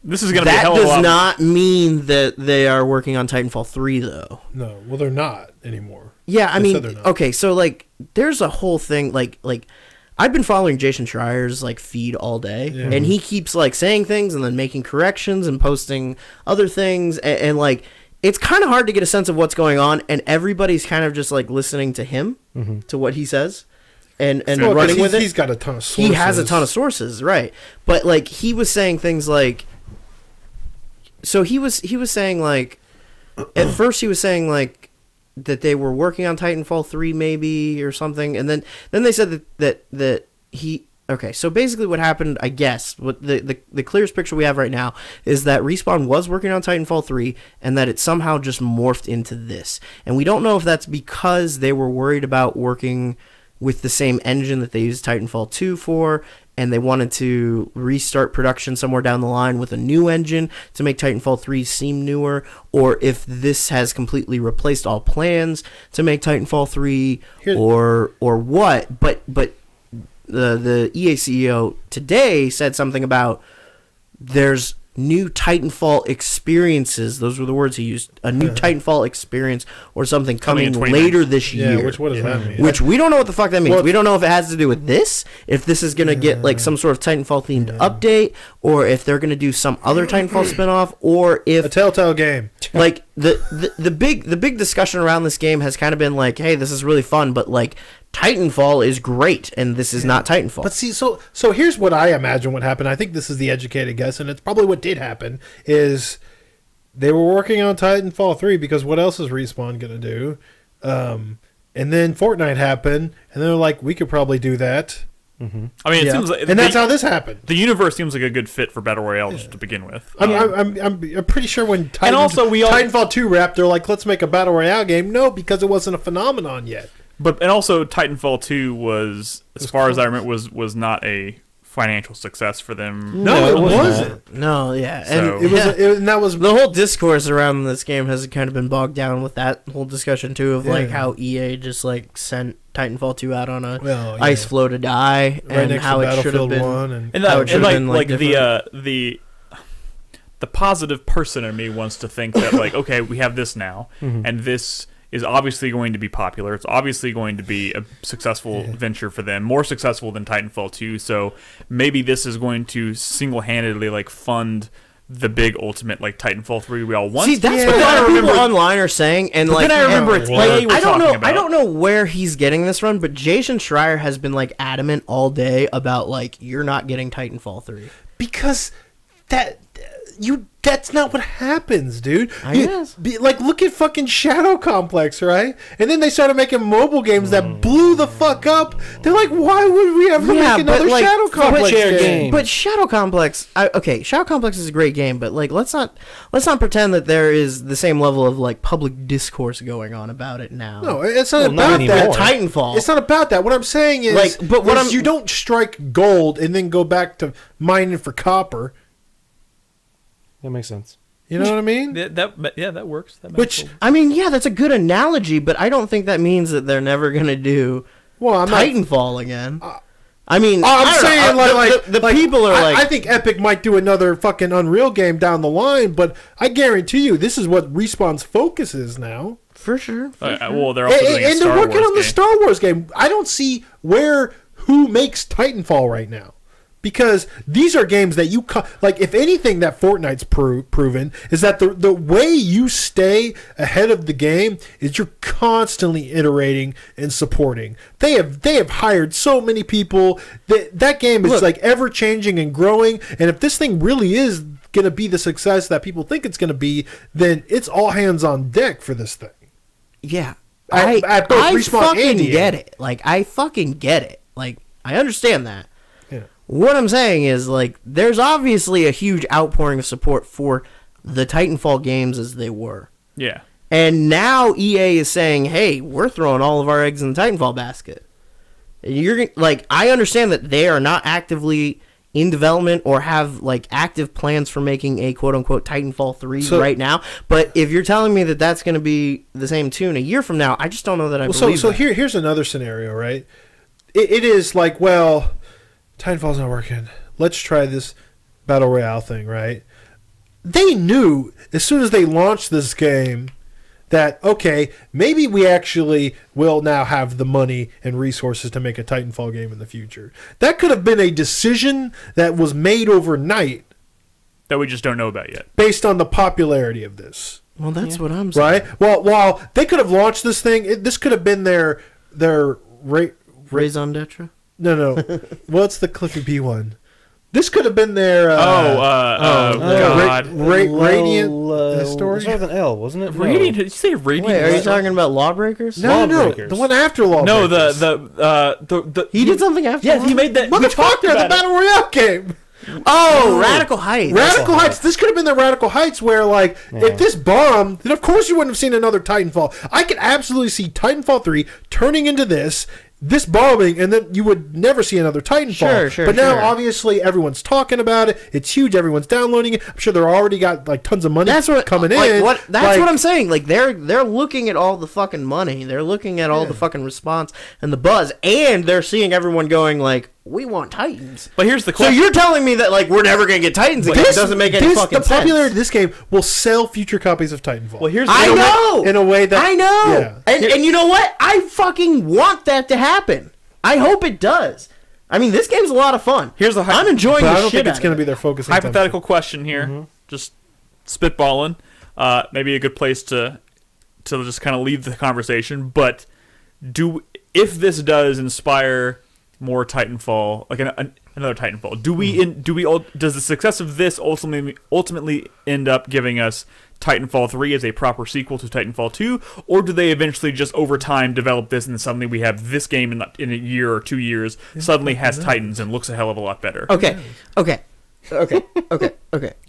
This is going to be a hell of a lot. That does not mean that they are working on Titanfall 3 though. No, well they're not anymore. Yeah, I mean, okay, so like there's a whole thing like. I've been following Jason Schreier's like feed all day, and he keeps like saying things and then making corrections and posting other things, and like it's kind of hard to get a sense of what's going on, and everybody's kind of just like listening to him, to what he says, and running with it. He's got a ton of sources. He has a ton of sources, right? But like he was saying things like, so he was saying like, at first he was saying like that they were working on Titanfall 3 maybe or something, and then they said that he Okay, so basically what happened, I guess, what the clearest picture we have right now is that Respawn was working on Titanfall 3 and that it somehow just morphed into this. And we don't know if that's because they were worried about working with the same engine that they used Titanfall 2 for, and they wanted to restart production somewhere down the line with a new engine to make Titanfall 3 seem newer, or if this has completely replaced all plans to make Titanfall 3, or what. But the EA CEO today said something about there's new Titanfall experiences. Those were the words he used. A new Titanfall experience or something coming later this year. Yeah, what does that mean? Which we don't know what the fuck that means. Well, we don't know if it has to do with this, if this is going to get like some sort of Titanfall themed update, or if they're going to do some other Titanfall spinoff, or if a Telltale game. Like the big discussion around this game has kind of been like, hey, this is really fun, but like Titanfall is great, and this is not Titanfall. But see, so here's what I imagine what happened. I think this is the educated guess, and it's probably what did happen, is they were working on Titanfall 3, because what else is Respawn going to do? And then Fortnite happened, and they're like, we could probably do that. Mm-hmm. I mean, it seems like... And that's how this happened. The universe seems like a good fit for Battle Royale just to begin with. I'm pretty sure when Titanfall 2 wrapped, they're like, let's make a Battle Royale game. No, because it wasn't a phenomenon yet. And also Titanfall 2 was, as far as I remember, was not a financial success for them. No, it wasn't. No, yeah, So- and And that was the whole discourse around this game has kind of been bogged down with that whole discussion too of like how EA just like sent Titanfall 2 out on a ice floe to die, right and next how to it should have Battlefield been. 1 And How it that, should've and been, like different. the positive person in me wants to think that like, okay, we have this now, and this is obviously going to be popular. It's obviously going to be a successful venture for them, more successful than Titanfall 2. So maybe this is going to single-handedly like fund the big ultimate like Titanfall 3 we all want. See, that's what a lot of people online are saying, and like then I remember it's like, we're talking about. I don't know where he's getting this from, but Jason Schreier has been like adamant all day about like you're not getting Titanfall 3 because that's not what happens, dude. I guess. Like, look at fucking Shadow Complex, right? And then they started making mobile games that blew the fuck up. They're like, why would we ever make another Shadow Complex game? But Shadow Complex, Shadow Complex is a great game, but like let's not pretend that there is the same level of like public discourse going on about it now. No, it's not about that. Titanfall. It's not about that. What I'm saying is, like, but what you don't strike gold and then go back to mining for copper. That makes sense. You know what I mean? That works. That Which I mean, yeah, that's a good analogy, but I don't think that means that they're never gonna do Titanfall again. I mean, I'm saying the people are like, I think Epic might do another fucking Unreal game down the line, but I guarantee you, this is what Respawn's focus is now. For sure. Well, they're also doing a and Star they're working Wars on the game. Star Wars game. I don't see who makes Titanfall right now. Because these are games that you like. If anything, that Fortnite's proven is that the way you stay ahead of the game is you're constantly iterating and supporting. They have hired so many people. That game is like ever changing and growing. And if this thing really is going to be the success that people think it's going to be, then it's all hands on deck for this thing. Yeah, At both I Respawn fucking and EA. get it. Like I fucking get it. Like I understand that. What I'm saying is, like, there's obviously a huge outpouring of support for the Titanfall games as they were. Yeah. And now EA is saying, hey, we're throwing all of our eggs in the Titanfall basket. You're like, I understand that they are not actively in development or have, like, active plans for making a quote-unquote Titanfall 3 right now. But if you're telling me that that's going to be the same tune a year from now, I just don't know that I believe that. Here's another scenario, right? It is like, well, Titanfall's not working. Let's try this Battle Royale thing, right? They knew as soon as they launched this game that, okay, maybe we actually will now have the money and resources to make a Titanfall game in the future. That could have been a decision that was made overnight. That we just don't know about yet. Based on the popularity of this. Well, that's what I'm saying. Right? Well, while they could have launched this thing, this could have been their raison d'etre? No. What's the Cliffy B one? This could have been their. God. Radiant story. It started with an L, wasn't it? Radiant? Did you say Radiant? Wait, are you talking about Lawbreakers? No, the one after Lawbreakers. No, He did something after. Yes, he made that. We talked Motherfucker, about the Battle Royale game. Oh, Radical Heights. Radical Heights. This could have been the Radical Heights where, like, if this bombed, then of course you wouldn't have seen another Titanfall. I could absolutely see Titanfall 3 turning into this bombing, and then you would never see another Titanfall. Sure. But now, obviously, everyone's talking about it. It's huge. Everyone's downloading it. I'm sure they're already got like tons of money coming in. That's what I'm saying. Like they're looking at all the fucking money. They're looking at all the fucking response and the buzz, and they're seeing everyone going like, "We want Titans." But here's the question. So you're telling me that like we're never gonna get Titans again? It doesn't make any fucking sense. The popularity of this game will sell future copies of Titanfall. Well, here's I know in a way that I know, yeah. and you know what? I fucking want that to happen. I hope it does. I mean, this game's a lot of fun. I'm enjoying but the I don't shit think it's going to be their focus. Hypothetical question here, just spitballing. Maybe a good place to just kind of leave the conversation. But if this does inspire more Titanfall, like another Titanfall, does the success of this ultimately end up giving us Titanfall 3 as a proper sequel to Titanfall 2, or do they eventually just over time develop this and suddenly we have this game in a year or 2 years suddenly has Titans and looks a hell of a lot better? Okay. I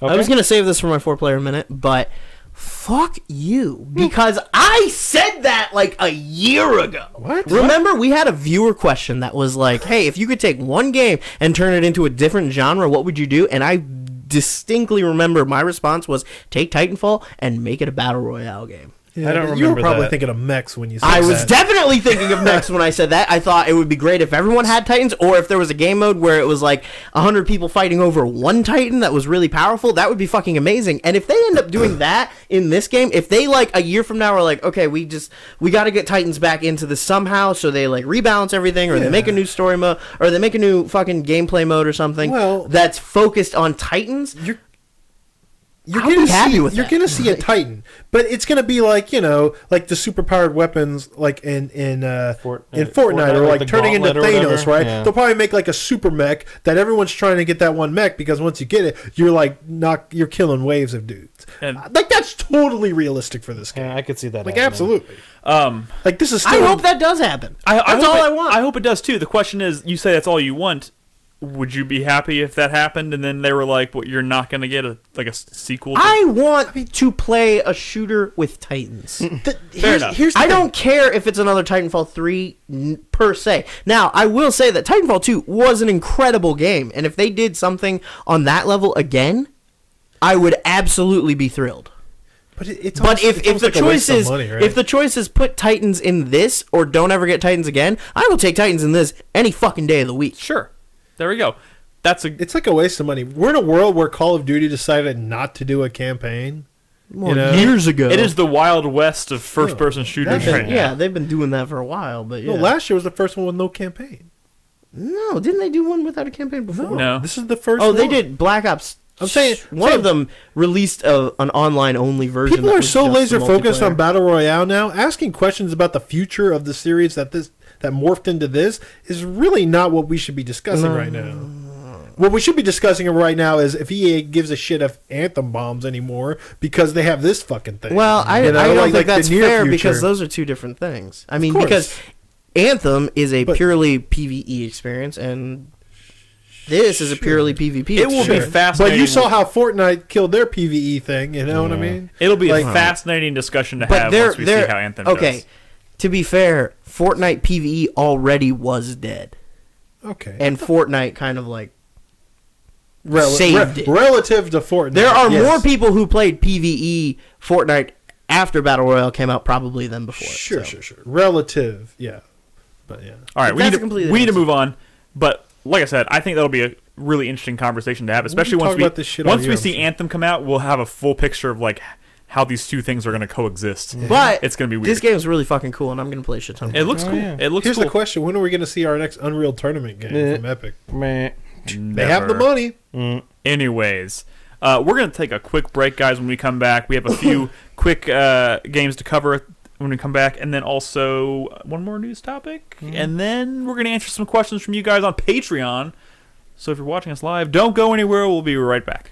was gonna save this for my 4-player minute, but fuck you, because I said that like a year ago. What? Remember, we had a viewer question that was like, "Hey, if you could take one game and turn it into a different genre, what would you do?" And I distinctly remember my response was take Titanfall and make it a battle royale game. Yeah, I don't remember You were probably that. thinking of mechs when you said I that. was definitely thinking of mechs when I said that. I thought it would be great if everyone had Titans, or if there was a game mode where it was like 100 people fighting over one Titan that was really powerful. That would be fucking amazing. And if they end up doing that in this game, if they like a year from now are like, okay, we got to get Titans back into this somehow, so they like rebalance everything, or they make a new story mode, or they make a new fucking gameplay mode or something that's focused on Titans. You're gonna see a Titan, but it's gonna be like like the superpowered weapons like in Fortnite, or like turning into Thanos, right? Yeah. They'll probably make like a super mech that everyone's trying to get that one mech, because once you get it, you're killing waves of dudes. And like that's totally realistic for this game. Yeah, I could see that. Like happening. absolutely. Like this is. Still I hope that does happen. That's all I want. I hope it does too. The question is, you say that's all you want. Would you be happy if that happened and then they were like, "Well, you're not going to get a sequel"? I want to play a shooter with Titans. Fair enough. I don't care if it's another Titanfall 3 per se. Now, I will say that Titanfall 2 was an incredible game, and if they did something on that level again, I would absolutely be thrilled. But if the choice is put Titans in this or don't ever get Titans again, I will take Titans in this any fucking day of the week. Sure. There we go. It's like a waste of money. We're in a world where Call of Duty decided not to do a campaign. Years ago. It is the Wild West of first-person shooters right now. Yeah, they've been doing that for a while. But no, last year was the first one with no campaign. No, didn't they do one without a campaign before? No. This is the first one. one. They did Black Ops. I'm saying one of them released an online-only version. People are so laser-focused on Battle Royale now. Asking questions about the future of the series that morphed into this is really not what we should be discussing right now. What we should be discussing right now is if EA gives a shit if Anthem bombs anymore because they have this fucking thing. Well, I don't think that's fair because those are two different things. I mean, because Anthem is a purely PvE experience and this is a purely PvP experience. It will be fascinating. But you saw how Fortnite killed their PvE thing, you know what I mean? It'll be a fascinating discussion to have once we see how Anthem does. Okay, to be fair, Fortnite PvE already was dead. Okay. And Fortnite kind of like saved it. Relative to Fortnite. There are more people who played PvE Fortnite after Battle Royale came out probably than before. Sure. Relative, yeah. But yeah. All right, we need to move on. But like I said, I think that'll be a really interesting conversation to have, especially once we see Anthem come out. We'll have a full picture of like how these two things are going to coexist. Yeah. But it's going to be weird. This game is really fucking cool, and I'm going to play a shit ton. It looks cool. Yeah. It looks. Here's cool. the question: when are we going to see our next Unreal Tournament game from Epic? They have the money. Anyways, we're going to take a quick break, guys. When we come back, we have a few quick games to cover when we come back, and then also one more news topic, and then we're going to answer some questions from you guys on Patreon. So if you're watching us live, don't go anywhere. We'll be right back.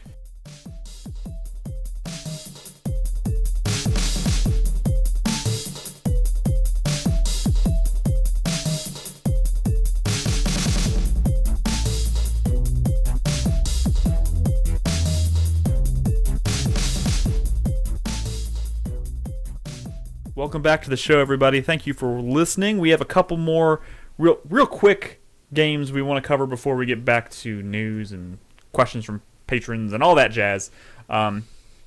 Welcome back to the show, everybody. Thank you for listening. We have a couple more real quick games we want to cover before we get back to news and questions from patrons and all that jazz.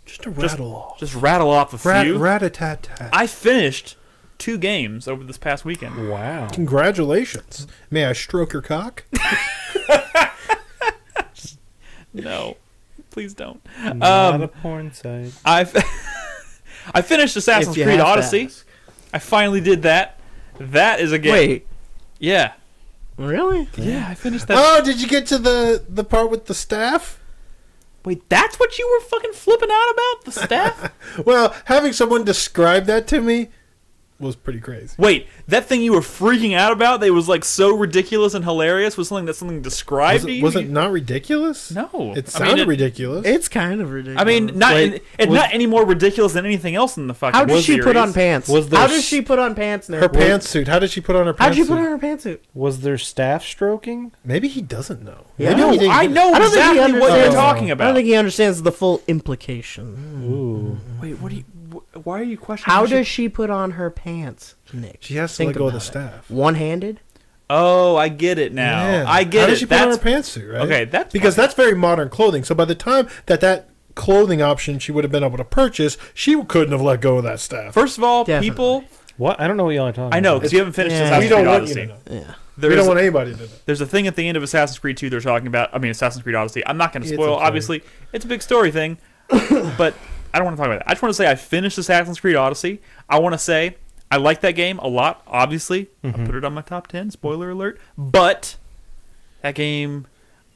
Just rattle off. Just rattle off a few. Rat-a-tat-tat. I finished 2 games over this past weekend. Wow. Congratulations. May I stroke your cock? No, please don't. Not a porn site. I finished Assassin's Creed Odyssey. I finally did that. That is a game. Wait. Yeah. Really? Yeah, I finished that. Oh, did you get to the part with the staff? Wait, that's what you were fucking flipping out about? The staff? Well, having someone describe that to me was pretty crazy. Wait, that thing you were freaking out about that was like so ridiculous and hilarious was something that something described to you? Was it not ridiculous? No. It sounded ridiculous. It's kind of ridiculous. I mean, not any more ridiculous than anything else in the fucking How does she series. put on pants? How does she put on pants now? Her pantsuit. How did she put on her pantsuit? How did she put on her pantsuit? Was there staff stroking? Maybe he doesn't know. Yeah. Maybe No, he didn't I get it. know I don't think he exactly what you're understands- talking I don't about. think he understands the full implication. Ooh. Wait, what do you... Why are you questioning... How does she put on her pants, Nick? She has to Think let go of the about it. staff. One-handed? Oh, I get it now. Yeah. I get How it. did she put on her pantsuit, right? Okay, that's because fine. that's very modern clothing. So by the time that clothing option she would have been able to purchase, she couldn't have let go of that staff. First of all, Definitely. people... What? I don't know what y'all are talking I know, about. because you haven't finished Yeah. Assassin's we don't Creed want Odyssey. you to know. Yeah. We There's, don't want anybody to know. there's a thing at the end of Assassin's Creed 2 they're talking about. I mean, Assassin's Creed Odyssey. I'm not going to It's spoil, okay. obviously. It's a big story thing. But I don't want to talk about that. I just want to say I finished Assassin's Creed Odyssey. I want to say I like that game a lot, obviously. I put it on my top 10, spoiler alert. But that game,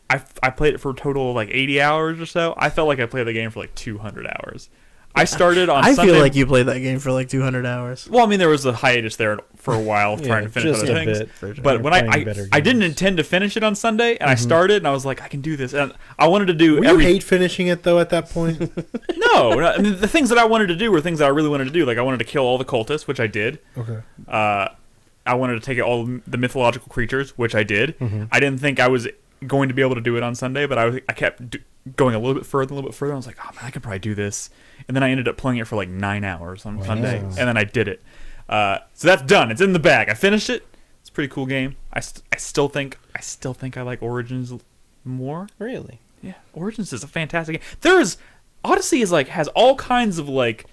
I played it for a total of like 80 hours or so. I felt like I played the game for like 200 hours. I started on I Sunday. feel like you played that game for like 200 hours. Well, I mean, there was a hiatus there for a while trying to finish just other a things. bit. But when Playing better I didn't games. intend to finish it on Sunday, and I started, and I was like, I can do this. And I wanted to do Were you hate finishing it though at that point? No, I mean, the things that I wanted to do were things that I really wanted to do. Like, I wanted to kill all the cultists, which I did. Okay. I wanted to take all the mythological creatures, which I did. I didn't think I was going to be able to do it on Sunday, but I kept going a little bit further. I was like, oh man, I could probably do this. And then I ended up playing it for like 9 hours on Sunday, and then I did it. So that's done. It's in the bag. I finished it. It's a pretty cool game. I still think I like Origins more. Really? Yeah, Origins is a fantastic game. Odyssey has all kinds of like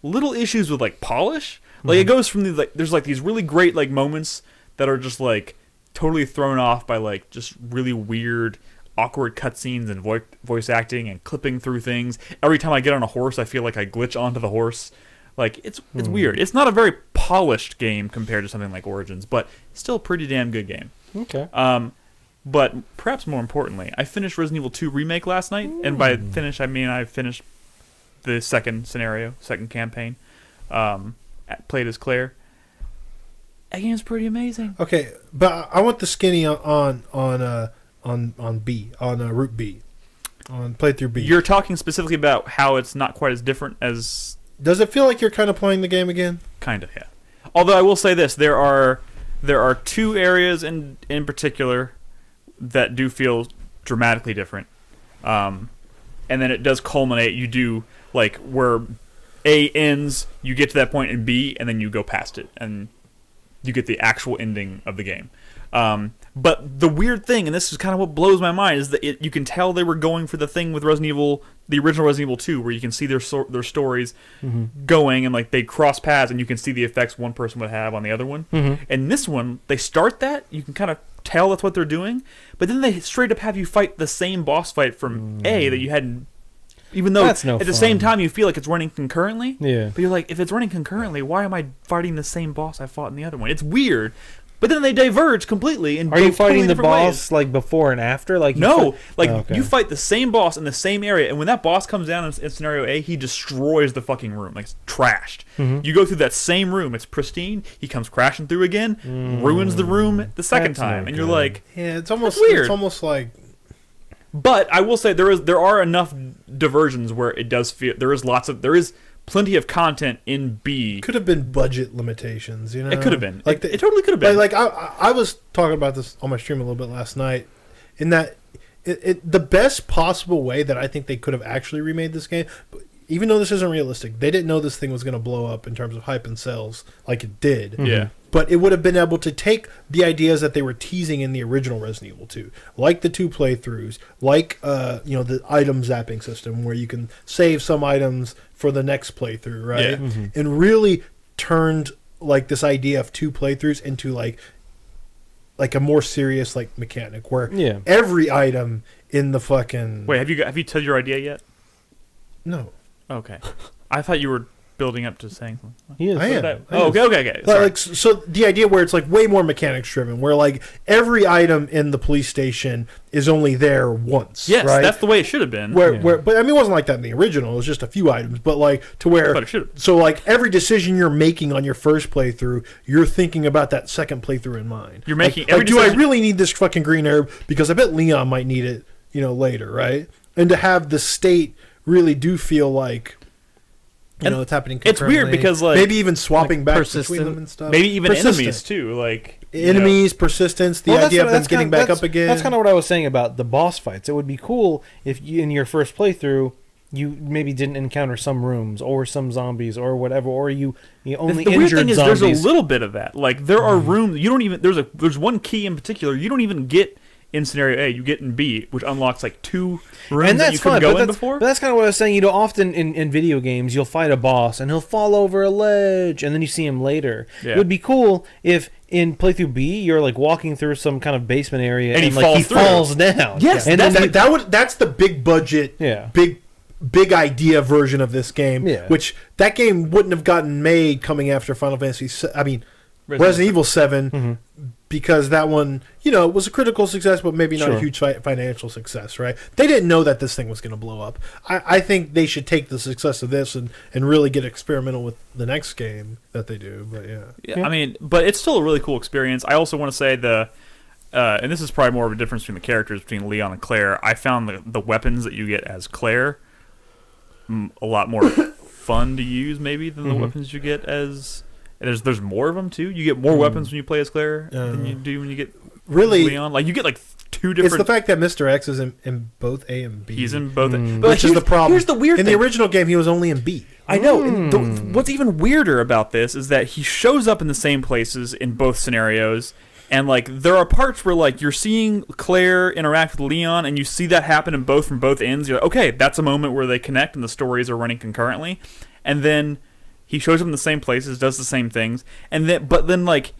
little issues with like polish. Like it goes from there's like these really great like moments that are just like totally thrown off by like just really weird, awkward cutscenes and voice acting and clipping through things. Every time I get on a horse, I feel like I glitch onto the horse. Like it's weird. It's not a very polished game compared to something like Origins, but still a pretty damn good game. Okay. But perhaps more importantly, I finished Resident Evil 2 Remake last night, and by finish I mean I finished the second campaign. Played as Claire. That game's pretty amazing. Okay, but I want the skinny on B, on Route B, on playthrough B. You're talking specifically about how it's not quite as different as... Does it feel like you're kind of playing the game again? Kind of, yeah. Although I will say this, there are 2 areas in particular that do feel dramatically different. And then it does culminate, you do, like, where A ends, you get to that point in B, and then you go past it, and you get the actual ending of the game. But the weird thing, and this is kind of what blows my mind, is that you can tell they were going for the thing with Resident Evil, the original Resident Evil 2, where you can see their stories going, and like they cross paths, and you can see the effects one person would have on the other one. And this one, they start that, you can kind of tell that's what they're doing, but then they straight up have you fight the same boss fight from A that you had, even though That's no at the fun. same time you feel like it's running concurrently. Yeah. But you're like, if it's running concurrently, why am I fighting the same boss I fought in the other one? It's weird. But then they diverge completely. And Are you go totally fighting the different ways. boss like before and after? Like No, like Oh, okay. you fight the same boss in the same area, and when that boss comes down in scenario A, he destroys the fucking room, like it's trashed. You go through that same room, it's pristine. He comes crashing through again, ruins the room the second That's no time, and you're good. like, Yeah, it's almost weird. It's almost like But I will say there are enough diversions where it does feel there is plenty of content in B. Could have been budget limitations, you know. It could have been. Like it totally could have been. Like I was talking about this on my stream a little bit last night, in that the best possible way that I think they could have actually remade this game, even though this isn't realistic, they didn't know this thing was going to blow up in terms of hype and sales like it did. Yeah. But it would have been able to take the ideas that they were teasing in the original Resident Evil 2, like the 2 playthroughs, like the item zapping system where you can save some items for the next playthrough, right? Yeah. And really turned like this idea of 2 playthroughs into like a more serious like mechanic where every item in the fucking Wait, have you told your idea yet? No. Okay. I thought you were building up to saying something. He is. I am. Okay. Like, so the idea where it's like way more mechanics driven, where like every item in the police station is only there once. Yes, right? that's the way it should have been. But I mean, it wasn't like that in the original. It was just a few items, but like to where. But it should. So like every decision you're making on your first playthrough, you're thinking about that second playthrough in mind. You're making like, do I really need this fucking green herb? Because I bet Leon might need it, later, right? And to have the state really do feel like. It's happening concurrently. It's weird because, like... Maybe even swapping back between them and stuff. Maybe even enemies, too. Like... Enemies, persistence, the idea of them getting back up again. That's kind of what I was saying about the boss fights. It would be cool if you, in your first playthrough, you maybe didn't encounter some rooms or some zombies or whatever, or you only the injured weird thing is zombies. There's a little bit of that. Like, there are rooms... You don't even... There's one key in particular. You don't even get... In scenario A, you get in B, which unlocks like 2 rooms that you couldn't go in before. But that's kind of what I was saying. Often in video games, you'll fight a boss and he'll fall over a ledge, and then you see him later. Yeah. It would be cool if in playthrough B, you're like walking through some kind of basement area and he falls down. Yes, and that's the big budget, big idea version of this game. Yeah. Which that game wouldn't have gotten made coming after Final Fantasy. Resident Evil 7. Mm-hmm. Because that one, was a critical success, but maybe not a huge financial success, right? They didn't know that this thing was going to blow up. I think they should take the success of this and really get experimental with the next game that they do. But yeah. I mean, but it's still a really cool experience. I also want to say and this is probably more of a difference between the characters between Leon and Claire. I found the weapons that you get as Claire a lot more fun to use, maybe, than the weapons you get as. There's more of them too. You get more weapons when you play as Claire than you do when you get Leon. Like you get like 2 different. It's the fact that Mr. X is in both A and B. He's in both, which is the problem. Here's the weird thing. In the original game, he was only in B. I know. And what's even weirder about this is that he shows up in the same places in both scenarios, and like there are parts where like you're seeing Claire interact with Leon, and you see that happen from both ends. You're like, okay, that's a moment where they connect and the stories are running concurrently, and then. He shows up in the same places, does the same things, but then like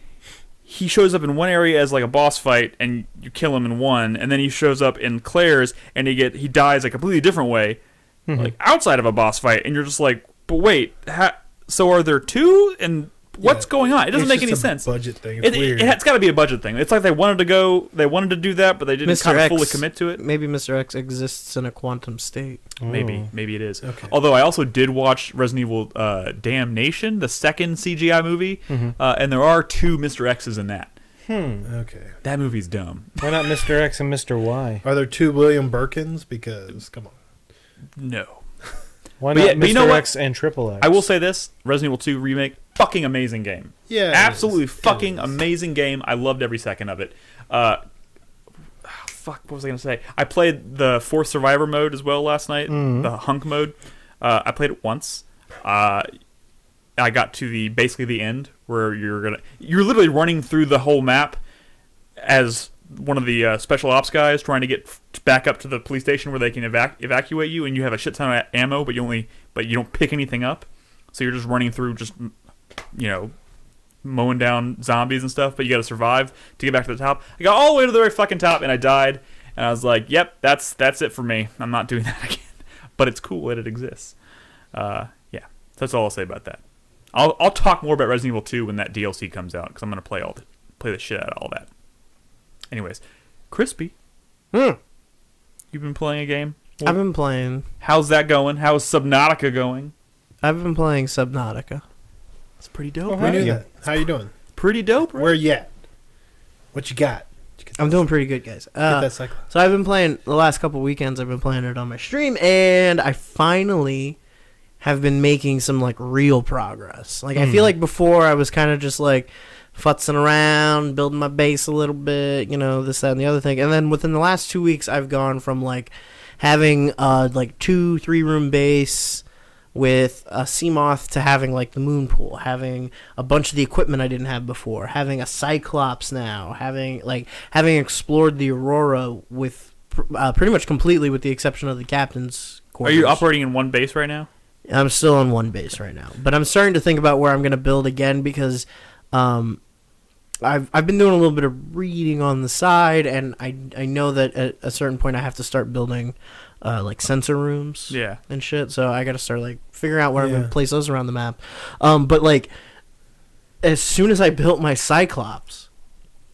he shows up in one area as like a boss fight, and you kill him in one, and then he shows up in Claire's, and he dies a completely different way, like outside of a boss fight, and you're just like, but wait, so are there 2? And what's going on? It doesn't make any sense. Budget thing. It's weird. It's got to be a budget thing. It's like they wanted to do that, but they didn't kind of fully commit to it. Maybe Mr. X exists in a quantum state. Maybe it is. Okay. Although I also did watch Resident Evil Damnation, the second CGI movie, and there are 2 Mr. X's in that. Okay. That movie's dumb. Why not Mr. X and Mr. Y? Are there 2 William Birkins? Because come on. No. Why not Mr. X and Triple X? I will say this: Resident Evil 2 remake, fucking amazing game. Yeah, absolutely fucking amazing game. I loved every second of it. What was I gonna say? I played the 4th Survivor mode as well last night, the hunk mode. I played it once. I got to basically the end where you're literally running through the whole map as one of the special ops guys trying to get back up to the police station where they can evacuate you, and you have a shit ton of ammo, but you don't pick anything up, so you're just running through, just mowing down zombies and stuff, but you got to survive to get back to the top. I got all the way to the very fucking top, and I died, and I was like, "Yep, that's it for me. I'm not doing that again." But it's cool that it exists. That's all I'll say about that. I'll talk more about Resident Evil 2 when that DLC comes out, because I'm gonna play the shit out of all that. Anyways, Crispy, you've been playing a game? I've been playing. How's that going? How's Subnautica going? I've been playing Subnautica. It's pretty dope. How you doing? Pretty dope, right? Where you at? What you got? You I'm doing pretty good, guys. Get that Cyclops. So I've been playing the last couple weekends. I've been playing it on my stream, and I finally have been making some like real progress. Like I feel like before I was kind of just like futzing around, building my base a little bit, this, that, and the other thing. And then within the last 2 weeks, I've gone from like having like 2-3 room base with a Seamoth to having like the moon pool, having a bunch of the equipment I didn't have before, having a Cyclops now, having explored the Aurora with pretty much completely with the exception of the captain's quarters. Are you operating in one base right now? I'm still on one base right now, but I'm starting to think about where I'm going to build again because I've been doing a little bit of reading on the side, and I know that at a certain point I have to start building like sensor rooms and shit. So I got to start like figuring out where I'm going to place those around the map. But like as soon as I built my Cyclops,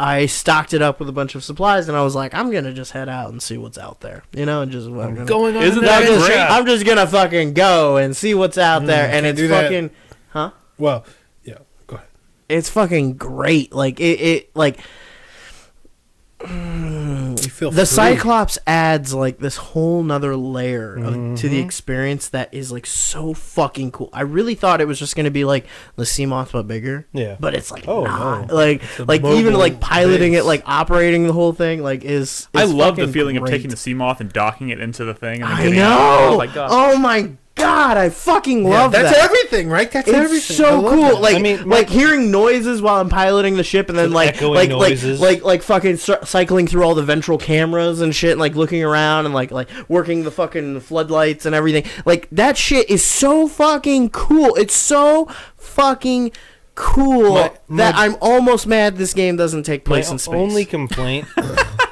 I stocked it up with a bunch of supplies, and I was like, I'm gonna just head out and see what's out there, and just going on. Isn't that great? I'm just gonna fucking go and see what's out there, and it's fucking, huh? Well, yeah, go ahead. It's fucking great. Like it like. You feel the free. Cyclops adds like this whole nother layer to the experience that is like so fucking cool. I really thought it was just gonna be like the Seamoth but bigger. Yeah. But it's like no. like even like piloting base. it, like operating the whole thing, like is I love the fucking feeling great. of taking the Seamoth and docking it into the thing. And then I getting know. Out. Oh my god. Oh my god, I fucking love that's that. everything, right? That's It's everything. I so love cool. that. Like, I mean, like hearing noises while I'm piloting the ship, and then like noises. like fucking cycling through all the ventral cameras and shit, and like looking around and like working the fucking floodlights and everything. Like that shit is so fucking cool. It's so fucking cool that I'm almost mad this game doesn't take place in space.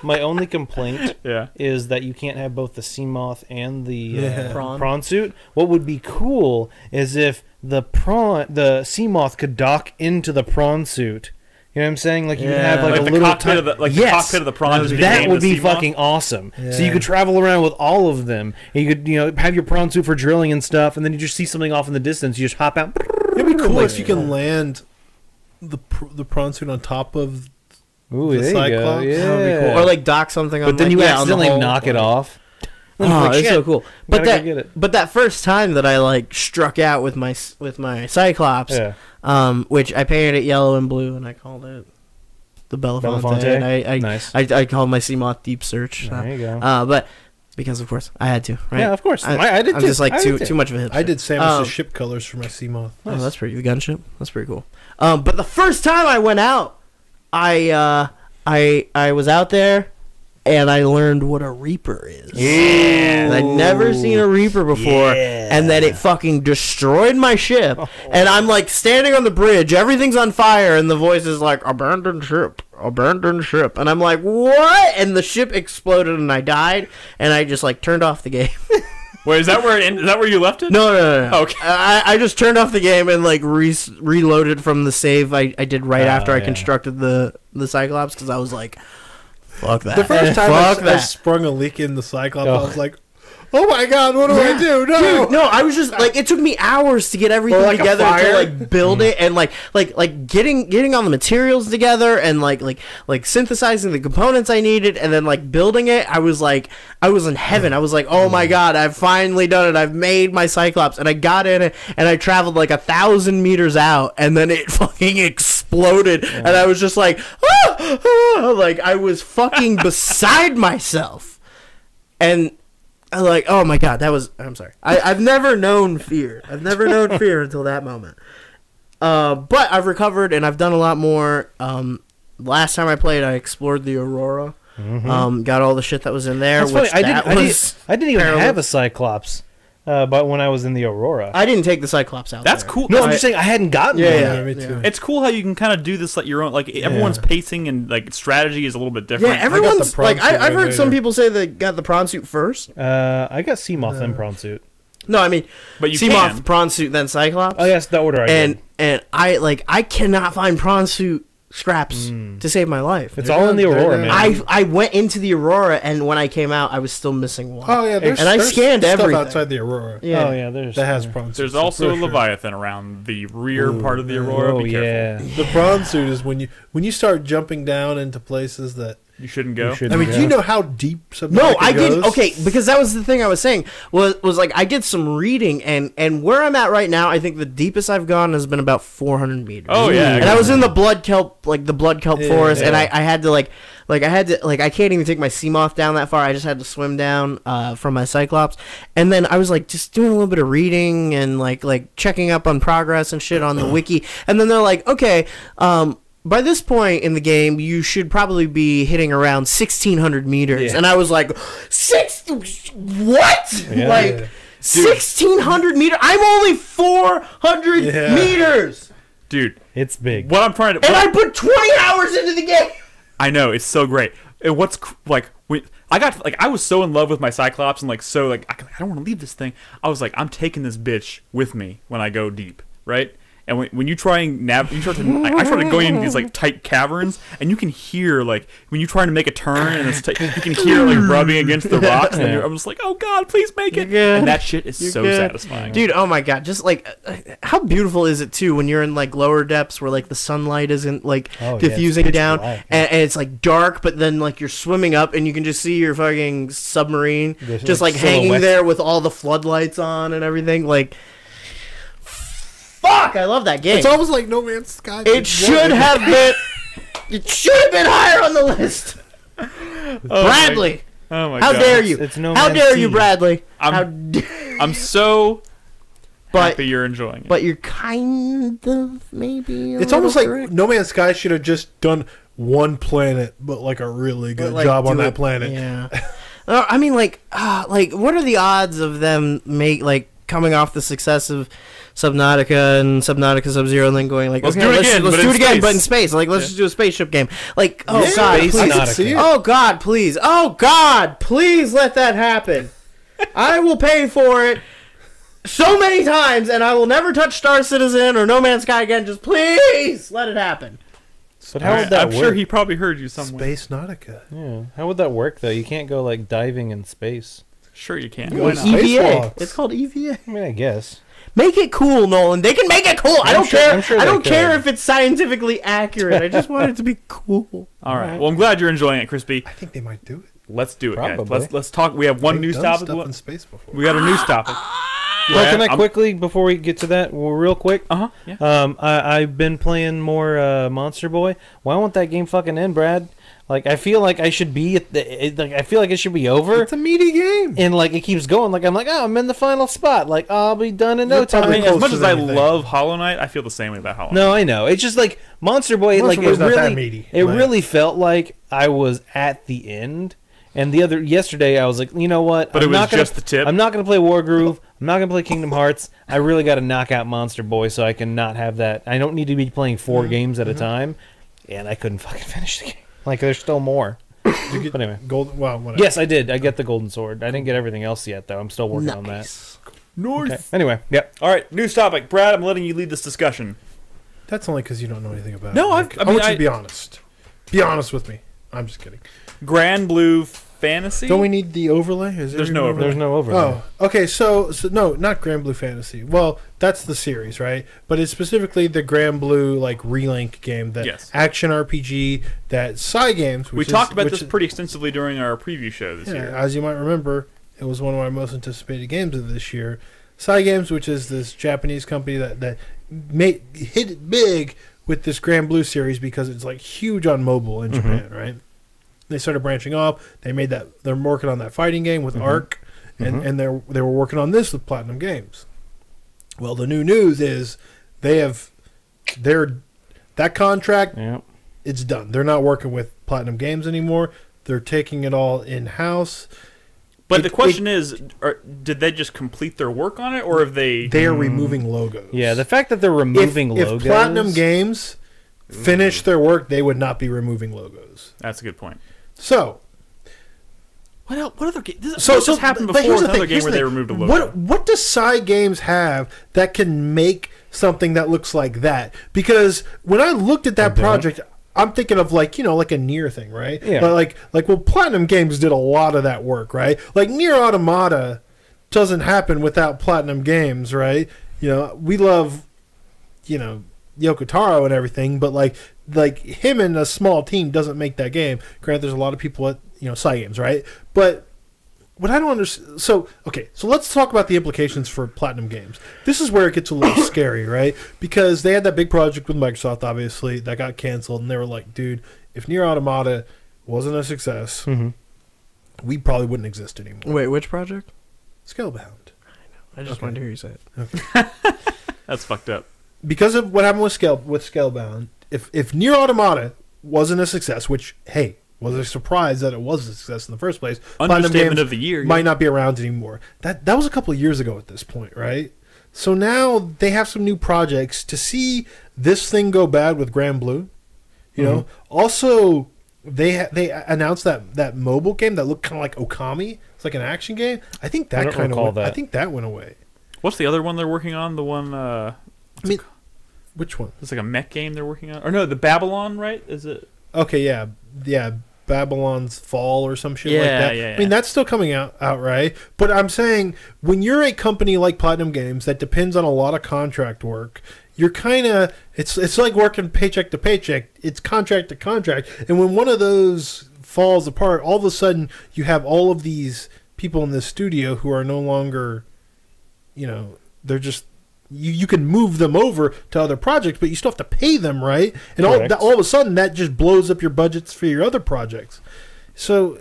My only complaint Yeah. is that you can't have both the Seamoth and the Prawn. prawn suit. What would be cool is if the Seamoth could dock into the prawn suit. You know what I'm saying? Like you could have like a the little cockpit of the the cockpit of the prawn. that would be fucking awesome. Yeah. So you could travel around with all of them. And you could have your prawn suit for drilling and stuff, and then you just see something off in the distance. You just hop out. It'd be cool if you can land the prawn suit on top of Ooh, the there you go. Cyclops. Yeah. That would be cool. Or like dock something on. But then like, you on the accidentally hull. knock it off. Oh, it's so cool. But Gotta go get it. but that first time that I like struck out with my Cyclops, which I painted it yellow and blue, and I called it the Belafonte. And Nice. I called my Seamoth Deep Search. There you go. But because of course I had to, right? Yeah, of course. I did I'm too. just like I too did too. much of a hipster. I did Samus's ship colors for my Seamoth. Oh, that's pretty. The gunship. That's pretty cool. But the first time I went out, I was out there, and I learned what a Reaper is. Yeah. I'd never seen a Reaper before, and then it fucking destroyed my ship. And I'm like standing on the bridge, everything's on fire, and the voice is like, abandoned ship. And I'm like, what? And the ship exploded, and I died, and I just like turned off the game. Wait, is that where it ended? Is that where you left it? No. Okay. I just turned off the game and like reloaded from the save I did right after I constructed the Cyclops, because I was like, fuck that. The first time Fuck I that. sprung a leak in the Cyclops, I was like, oh my god, what do I do? No! Dude, no, I was just like, it took me hours to get everything Or like a together to fire? like build it, and like getting all the materials together, and like synthesizing the components I needed, and then like building it. I was in heaven. I was like, oh my god, I've finally done it. I've made my Cyclops, and I got in it, and I traveled like 1,000 meters out, and then it fucking exploded, and I was just like, like I was fucking beside myself, and. Like, oh my god, I'm sorry. I've never known fear. I've never known fear until that moment. But I've recovered, and I've done a lot more. Last time I played, I explored the Aurora. Got all the shit that was in there. That's which funny. I didn't even perilous. have a Cyclops, but when I was in the Aurora. I didn't take the Cyclops out. That's there. cool. No, I'm just saying I hadn't gotten one. Yeah, me too. It's cool how you can kind of do this like your own. Like everyone's pacing and like strategy is a little bit different. Yeah, everyone's prawn like, suit I've heard right some later. people say they got the prawn suit first. I got Seamoth and prawn suit. No, I mean, But you Seamoth, can. prawn suit, then Cyclops. Oh, yes, the order I did. And I cannot find prawn suit scraps to save my life. It's all in the Aurora, they're man. I went into the Aurora, and when I came out, I was still missing one. Oh yeah, there's, And I there's scanned stuff everything. outside the Aurora. Yeah. Oh, yeah, there's... That has prawn suits. There's also for a sure. Leviathan around the rear part of the Aurora. Oh, Be careful. yeah. The prawn suit is when you start jumping down into places that You shouldn't go. I mean, do you know how deep Subnautica No, I goes? did. Okay, because that was the thing I was saying was like I did some reading, and where I'm at right now, I think the deepest I've gone has been about 400 meters. Oh yeah, and I was in the blood kelp, forest, and I had to I can't even take my Seamoth down that far. I just had to swim down from my Cyclops, and then I was like just doing a little bit of reading and like checking up on progress and shit on the wiki, and then they're like, okay, by this point in the game, you should probably be hitting around 1,600 meters. Yeah. And I was like, what? Yeah. Like, 1,600 meters? I'm only 400 meters! dude. It's big. What I'm trying to... And I put 20 hours into the game! I know, it's so great. And what's, like... I was so in love with my Cyclops and, like, so, like, I don't want to leave this thing. I was like, I'm taking this bitch with me when I go deep, right? And when you try and I started going into these like tight caverns, and you can hear like when you're trying to make a turn, and it's tight, you can hear like rubbing against the rocks. And I'm just like, oh god, please make it! And that shit is so satisfying, dude. Oh my god, just like how beautiful is it too when you're in like lower depths where like the sunlight isn't like diffusing down, and it's like dark, but then like you're swimming up and you can just see your fucking submarine just like hanging there with all the floodlights on and everything, like. Fuck! I love that game. It's almost like No Man's Sky. It should have been. It should have been higher on the list. Bradley. Oh my how god! Dare you? It's No how Man's dare Sea. you, Bradley? I'm so happy you're enjoying it. But you're kind of maybe. It's almost like No Man's Sky should have just done one planet, but like a really good job on that planet. Yeah. I mean, like, what are the odds of them coming off the success of Subnautica and Subnautica Sub-Zero, and then going like, let's okay, do it again, but in space. Like, let's just do a spaceship game. Like, oh Yeah, god, Space please. Nautica. Oh god, please let that happen. I will pay for it so many times, and I will never touch Star Citizen or No Man's Sky again. Just please let it happen. But how would that I'm work? sure he probably heard you somewhere. Space Nautica. Yeah. How would that work though? You can't go like diving in space. Sure you can. Go Why to not? space. EVA. walks. It's called EVA. I mean, I guess. Make it cool, Nolan. They can make it cool. I don't sure- care. I'm sure I they don't care could. if it's scientifically accurate. I just want it to be cool. All right. Well, I'm glad you're enjoying it, Crispy. I think they might do it. Let's do it, Probably. guys. Let's talk. We have one They've news done topic. stuff in space before. We got a news topic. Well, can I I'm- quickly, before we get to that, real quick? Yeah. I've been playing more Monster Boy. Why won't that game fucking end, Brad? Like, I feel like I should be at I feel like it should be over. It's a meaty game. And like it keeps going. Like I'm like, oh, I'm in the final spot. Like I'll be done in no You're time. I mean, as much closer as I than anything. love Hollow Knight, I feel the same way about Hollow Knight. No, I know. It's just like Monster Boy. Monster like Boy's it not that really, meaty. it Like- really felt like I was at the end. And yesterday, I was like, you know what? But I'm it was not gonna, just the tip. I'm not gonna play Wargroove. I'm not gonna play Kingdom Hearts. I really got to knock out Monster Boy so I can not have that. I don't need to be playing 4 games at a time. And I couldn't fucking finish the game. Like there's still more. Did you get But anyway. gold? Well, whatever. Yes, I did. I get the golden sword. I didn't get everything else yet, though. I'm still working on that. Nice. Okay. Anyway, yep. All right, news topic. Brad, I'm letting you lead this discussion. That's only because you don't know anything about No, it. I mean, want you I- to be honest. Be honest with me. I'm just kidding. Granblue Fantasy. Don't we need the overlay? Is There's there no an overlay. There's no overlay. Oh, okay. So no, not Granblue Fantasy. Well, that's the series, right? But it's specifically the Granblue like relink game, that Yes. action RPG, that Psy games. We Which talked about which this is- pretty extensively during our preview show this Yeah, year. as you might remember, it was one of my most anticipated games of this year. Psy Games, which is this Japanese company that hit it big with this Granblue series because it's like huge on mobile in Japan, right? They started branching off. They made that. They're working on that fighting game with Arc, and they were working on this with Platinum Games. Well, the new news is that contract. Yep. It's done. They're not working with Platinum Games anymore. They're taking it all in house. But the question is, did they just complete their work on it, or have they? They are removing logos. Yeah, the fact that they're removing logos. If Platinum Games finished their work, they would not be removing logos. That's a good point. So, What other game? This happened but before here's the another thing, game here's where the they thing. removed a logo. What does Psy Games have that can make something that looks like that? Because when I looked at that project, I'm thinking of like a Nier thing, right? Yeah. But well, Platinum Games did a lot of that work, right? Like Nier Automata doesn't happen without Platinum Games, right? We love, Yoko Taro and everything, but like like him and a small team doesn't make that game. Granted, there's a lot of people at Cygames, right? But what I don't understand. So let's talk about the implications for Platinum Games. This is where it gets a little scary, right? Because they had that big project with Microsoft, obviously, that got canceled, and they were like, dude, if Nier Automata wasn't a success, we probably wouldn't exist anymore. Wait, which project? Scalebound. I just wanted to hear you say it. Okay. That's fucked up. Because of what happened with Scalebound, if Nier Automata wasn't a success, which, hey, was a surprise that it was a success in the first place, Understatement of the year. Might not be around anymore. That was a couple of years ago at this point, right? So now they have some new projects. To see this thing go bad with Granblue, you know. Also, they announced that mobile game that looked kind of like Okami. It's like an action game. I think that I think that went away. What's the other one they're working on? The one. Which one? It's like a mech game they're working on. Or no, the Babylon, right? Is it? Okay, yeah. Babylon's Fall or some shit like that. Yeah. I mean, that's still coming out right? But I'm saying, when you're a company like Platinum Games that depends on a lot of contract work, you're kind of, it's like working paycheck to paycheck. It's contract to contract. And when one of those falls apart, all of a sudden you have all of these people in the studio who are no longer, they're just, you can move them over to other projects, but you still have to pay them, right? And all of a sudden, that just blows up your budgets for your other projects. So,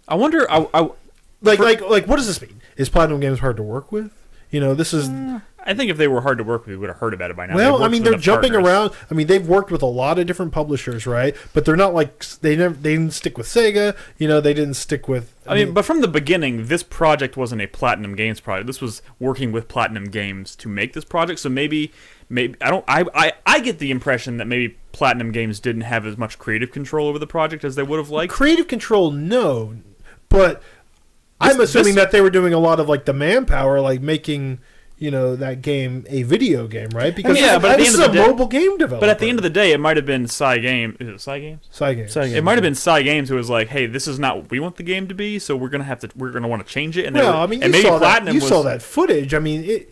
I wonder, like, what does this mean? Is Platinum Games hard to work with? This is. I think if they were hard to work with, we would have heard about it by now. Well, I mean, they're jumping around. I mean, they've worked with a lot of different publishers, right? But they're not like they didn't stick with Sega. They didn't stick with. I mean, but from the beginning, this project wasn't a Platinum Games project. This was working with Platinum Games to make this project. So maybe I get the impression that maybe Platinum Games didn't have as much creative control over the project as they would have liked. Creative control, no, but I'm assuming that they were doing a lot of like the manpower, like making. That game a video game, right? Because but this is a mobile game developer. But at the end of the day, it might have been Cygames. Is it Cygames? Cygames. It might have been Cygames who was like, "Hey, this is not what we want the game to be, so we're gonna want to change it." And you saw that footage. I mean,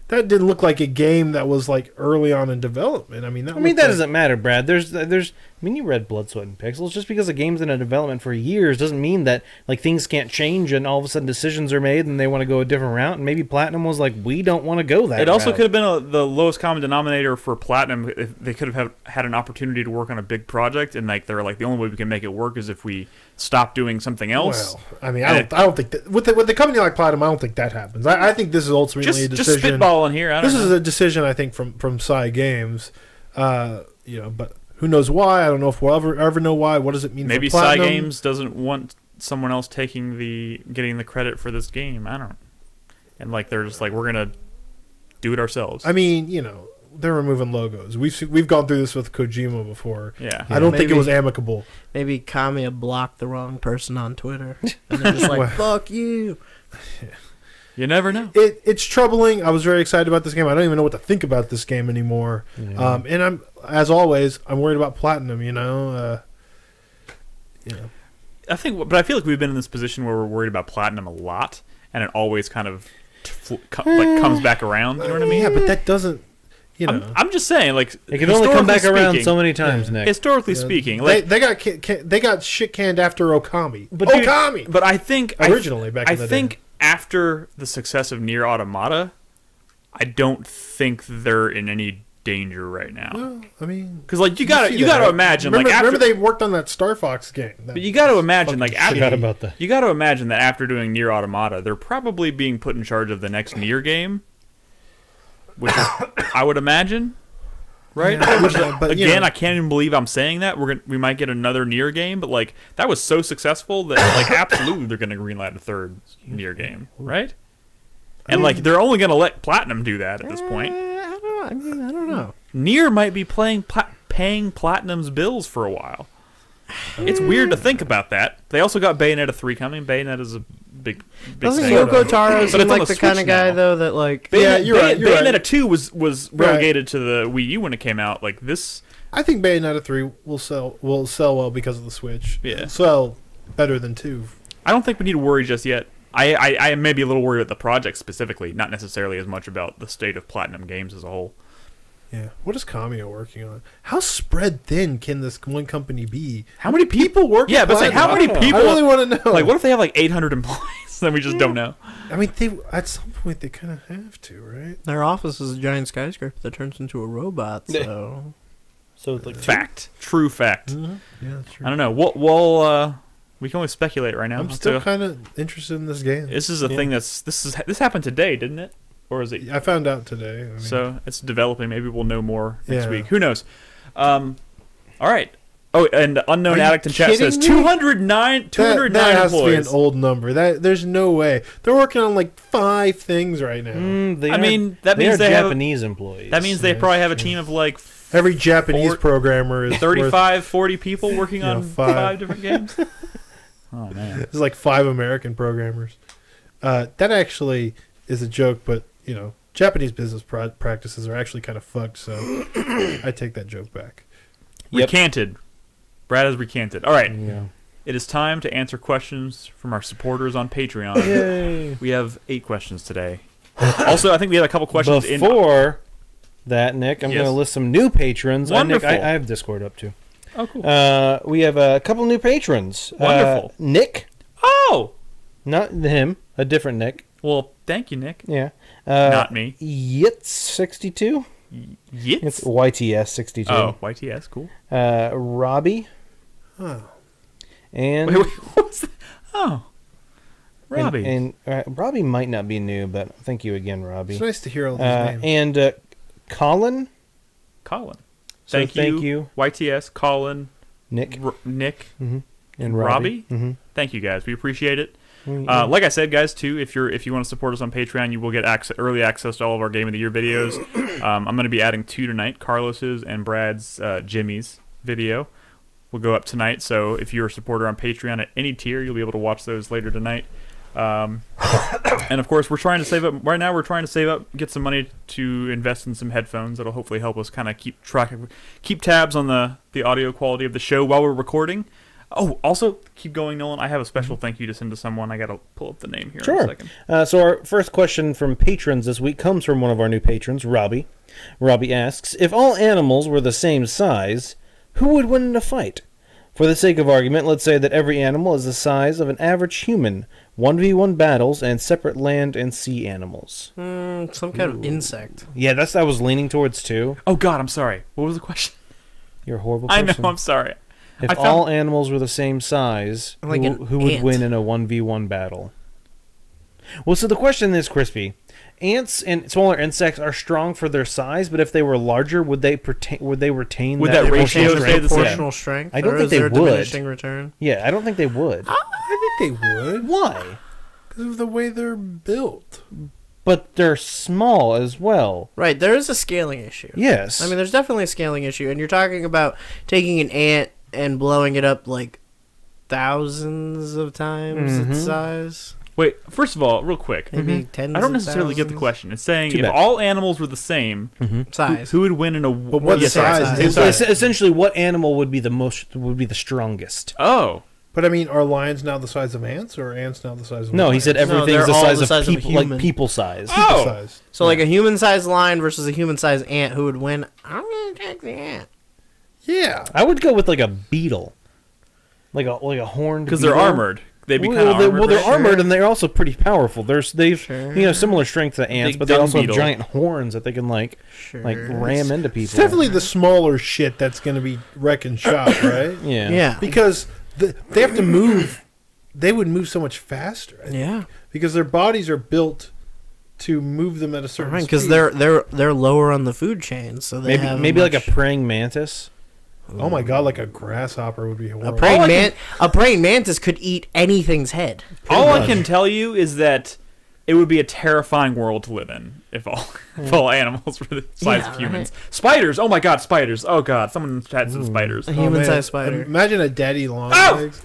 that didn't look like a game that was like early on in development. I mean, that doesn't matter, Brad. There's. I mean, you read Blood, Sweat, and Pixels. Just because a game's in a development for years doesn't mean that like things can't change and all of a sudden decisions are made and they want to go a different route. And maybe Platinum was like, we don't want to go that. It also route. could have been the lowest common denominator for Platinum. If they could have had an opportunity to work on a big project, and like they're like, the only way we can make it work is if we stop doing something else. Well, I mean, I don't think that with a company like Platinum, I don't think that happens. I think this is ultimately a decision. Just spitballing here. This is a decision I think from Cygames, but. Who knows why? I don't know if we'll ever know why. What does it mean Maybe for Platinum? Cygames doesn't want someone else getting the credit for this game. I don't know. And like they're just like, we're gonna do it ourselves. I mean, they're removing logos. We've gone through this with Kojima before. Yeah. I don't think it was amicable. Maybe Kamiya blocked the wrong person on Twitter, and they're just like, "Fuck you." You never know. It's troubling. I was very excited about this game. I don't even know what to think about this game anymore. Yeah. And as always, I'm worried about Platinum. I feel like we've been in this position where we're worried about Platinum a lot, and it always kind of comes back around. You know what I mean? Yeah, but that doesn't. I'm just saying, like, it can only come back around so many times. Nick. Historically speaking, like they got shit canned after Okami. But I think originally back in the day. After the success of Nier Automata, I don't think they're in any danger right now. Well, I mean, because like you gotta imagine, remember they worked on that Star Fox game. But you got to imagine, like forgot about that. You got to imagine that after doing Nier Automata, they're probably being put in charge of the next Nier game, which is, I would imagine. Right, yeah, but again, I can't even believe I'm saying that. We might get another Nier game, but like that was so successful that like absolutely they're going to greenlight a third Nier game, right? And like they're only going to let Platinum do that at this point. I don't know. Nier might be paying Platinum's bills for a while. It's weird to think about that. They also got Bayonetta 3 coming. Bayonetta is a big Doesn't thing. Yoko Taro seem like the kind of Switch guy now. though that like Bayonetta 2 was relegated to the Wii U when it came out. Like this, I think Bayonetta 3 will sell well because of the Switch. Yeah, it'll sell better than 2. I don't think we need to worry just yet. I may be a little worried about the project specifically, not necessarily as much about the state of Platinum Games as a whole. Yeah. What is Kamio working on? How spread thin can this one company be? How many people work? Yeah, at but it's like, how many Platinum? people? I really want to know. Like, what if they have like 800 employees? Then we just don't know. I mean, they at some point they kind of have to, right? Their office is a giant skyscraper that turns into a robot. So, So like Fact. True fact. Yeah, that's true. I don't know. We can only speculate right now. I'm still kind of interested in this game. This is a thing this happened today, didn't it? Or is it? I found out today. I mean, So it's developing. Maybe we'll know more next Yeah. week. Who knows? All right. Oh, and Unknown Are you Addict in chat says kidding me? 209 that has to be an employees. old number. There's no way they're working on like 5 things right now. I mean, that means they they have Japanese employees. That means they Yeah, probably have a sure. team of like Every Japanese programmer is 35, 40 people working on 5 5. different games. Oh man. There's like 5 American programmers. That actually is a joke, but you know, Japanese business practices are actually kind of fucked. So I take that joke back. Yep. Recanted. Brad has recanted. All right. Yeah. It is time to answer questions from our supporters on Patreon. Yay. We have 8 questions today. Also, I think we had a couple questions Before that, Nick, I'm Yes. going to list some new patrons. Wonderful. Nick, I have Discord up too. Oh, cool. We have a couple new patrons. Wonderful. Nick, Oh! not him, a different Nick. Well, thank you, Nick. Yeah. Not me. Yitz62. It's Yitz? YTS62. Oh, YTS, cool. Robbie. Oh. And Wait, what's that? Oh. Robbie. And Robbie might not be new, but thank you again, Robbie. It's nice to hear all these names. And Colin. Colin. So Thank you. YTS, Colin, Nick. Nick, And Robbie. Mm-hmm. Thanp you guys. We appreciate it. Like I said, guys, too, if you want to support us on Patreon, you will get early access to all of our Game of the Year videos. I'm going to be adding 2 tonight, Carlos's and Brad's Jimmy's video will go up tonight. So if you're a supporter on Patreon at any tier, you'll be able to watch those later tonight. And of course, we're trying to save up right now. We're trying to save up, get some money to invest in some headphones that'll hopefully help us kind of keep tabs on the audio quality of the show while we're recording. Oh, also, keep going, Nolan. I have a special thank you to send to someone. I got to pull up the name here in a second. So our first question from patrons this week comes from one of our new patrons, Robbie. Robbie asks, if all animals were the same size, who would win in a fight? For the sake of argument, let's say that every animal is the size of an average human. 1v1 battles and separate land and sea animals. some kind of insect. Yeah, that's what I was leaning towards too. Oh, God, I'm sorry. What was the question? You're a horrible I person. know, I'm sorry. If all animals were the same size, Like who would ant. win in a 1v1 battle? Well, so the question is, Crispy, ants and smaller insects are strong for their size, but if they were larger, would they retain Would that that ratio proportional stay the strength? same? Proportional strength. I don't or think is they there a would. diminishing return? Yeah, I don't think they would. I think they would Why? because of the way they're built. But they're small as well. Right, there is a scaling issue. Yes. I mean, there's definitely a scaling issue, and you're talking about taking an ant and blowing it up like thousands of times its size. Wait, first of all, real quick. Maybe tens. I don't of necessarily get the thousands. question. It's saying Too if bad. all animals were the same, Size. who would win in a... But what Yes, size? sorry. Is So it? essentially, what animal would be the strongest? Oh. But I mean, are lions now the size of ants, or are ants now the size of No, he lions? said everything's they're the all size the of size of a people, like human. people size. Oh. Size. So, like a human-sized lion versus a human-sized ant, who would win? I'm gonna take the ant. Yeah. I would go with like a beetle, like a horned. Because they're beetle. armored. They'd be kind Well, of armored. they're right? armored and they're also pretty powerful. They've Sure. similar strength to ants, Big but they dung also beetle. have giant horns that they can like Sure. ram into people. It's definitely the smaller shit that's going to be wrecking shop, right? yeah. Yeah. Because they have to move. They would move so much faster. I think, Yeah. because their bodies are built to move them at a certain Right, speed. because they're lower on the food chain, so they have Maybe like a much- praying mantis. Oh my god, like a grasshopper would be a horrible. praying mantis could eat anything's head. All I can tell you is that it would be a terrifying world to live in if all animals were the size Yeah, of humans. Spiders! Oh my god, spiders! Oh god, someone had some spiders. A Oh, human-sized man. spider. Imagine a daddy long Oh! legs.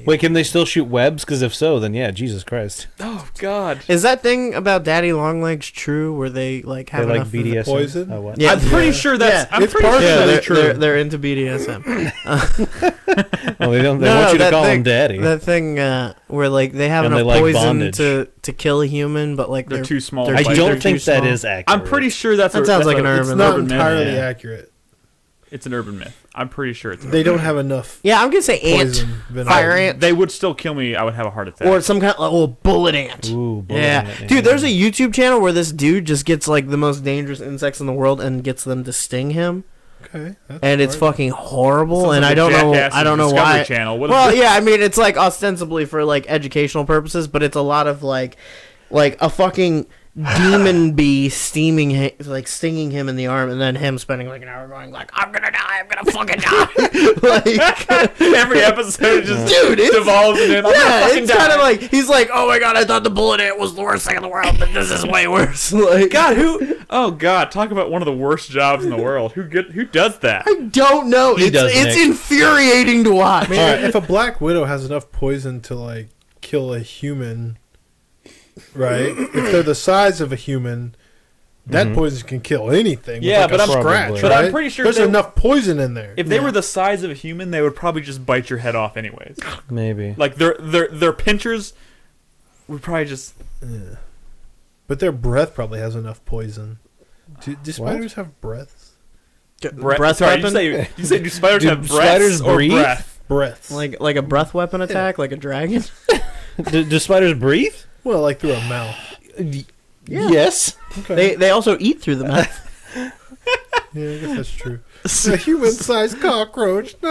Wait, can they still shoot webs? Because if so, then yeah, Jesus Christ. Oh God. Is that thing about daddy long legs true? Where they like have They like enough of the- BDSM. poison? Oh, what? Yeah, I'm pretty sure that's. Yeah. I'm It's pretty part sure of Yeah, that that's is true. they're into BDSM. Well, they don't. They No, want you to that call thing- him daddy. That thing where like they have And enough they like poison bondage. to kill a human, but like They're too small. they're I Like, don't they're think too that small. is accurate. I'm pretty sure that's. That sounds like an It's urban not myth. entirely yeah. accurate. It's an urban myth. I'm pretty sure it's. They don't have enough Yeah, I'm gonna say ant, poison. venom. fire ant, They would still kill me. I would have a heart attack. or some kind of bullet ant. Ooh, bullet Yeah, ant, dude, there's a YouTube channel where this dude just gets like the most dangerous insects in the world and gets them to sting him, Okay, that's and it's smart. fucking horrible. Sounds And like I a don't know, Jackass I don't know Discovery why. Channel. What is Well, this? yeah, I mean, it's like ostensibly for like educational purposes, but it's a lot of like a fucking demon bee stinging him in the arm, and then him spending like an hour going like, I'm gonna die, I'm gonna fucking die. Like Every episode just Dude, it's- devolves into. yeah, it's kind of like he's like, oh my god, I thought the bullet ant was the worst thing in the world, but this is way worse. Like, God, who? Oh God, talk about one of the worst jobs in the world. Who does that? I don't know. He does, It's Nick. infuriating to watch. I mean, if a Black Widow has enough poison to like kill a human, right? If they're the size of a human, that poison can kill anything. Yeah, with like but a I'm- scratch, Probably. But I'm right? pretty sure there's they- enough poison in there. If they were the size of a human, they would probably just bite your head off anyways. maybe. Like their pinchers would probably just. Yeah. But their breath probably has enough poison. Do spiders have breaths? breath Sorry, weapon, you say do spiders Do have breaths spiders or breathe? breath? Breaths. like a breath weapon attack, like a dragon. Do spiders breathe? Well, like through a mouth. Yeah. Yes. Okay. They also eat through the mouth. Yeah, I guess that's true. A human-sized cockroach. No.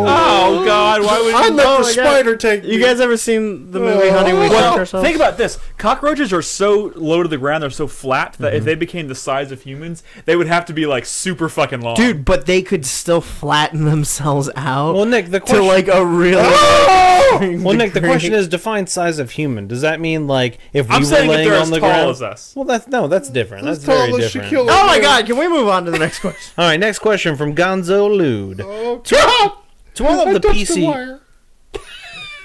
Oh God, why would I'd you? let Oh the my God. spider take me. You guys ever seen the movie Honey We Shrunk Well, Ourselves? think about this. Cockroaches are so low to the ground, they're so flat that if they became the size of humans, they would have to be like super fucking long. Dude, but they could still flatten themselves out Well, Nick, the to question. like a really. Well, Nick, the question is define size of human. Does that mean like if we I'm were saying if laying they're on as the tall ground? as us. Well, that's different. That's As very tall as different. Shaquille Oh my O'Neal. God! Can we move on to the next question? All right, next question from Gonzo Lude. Oh, To all I of the touched the PC, wire.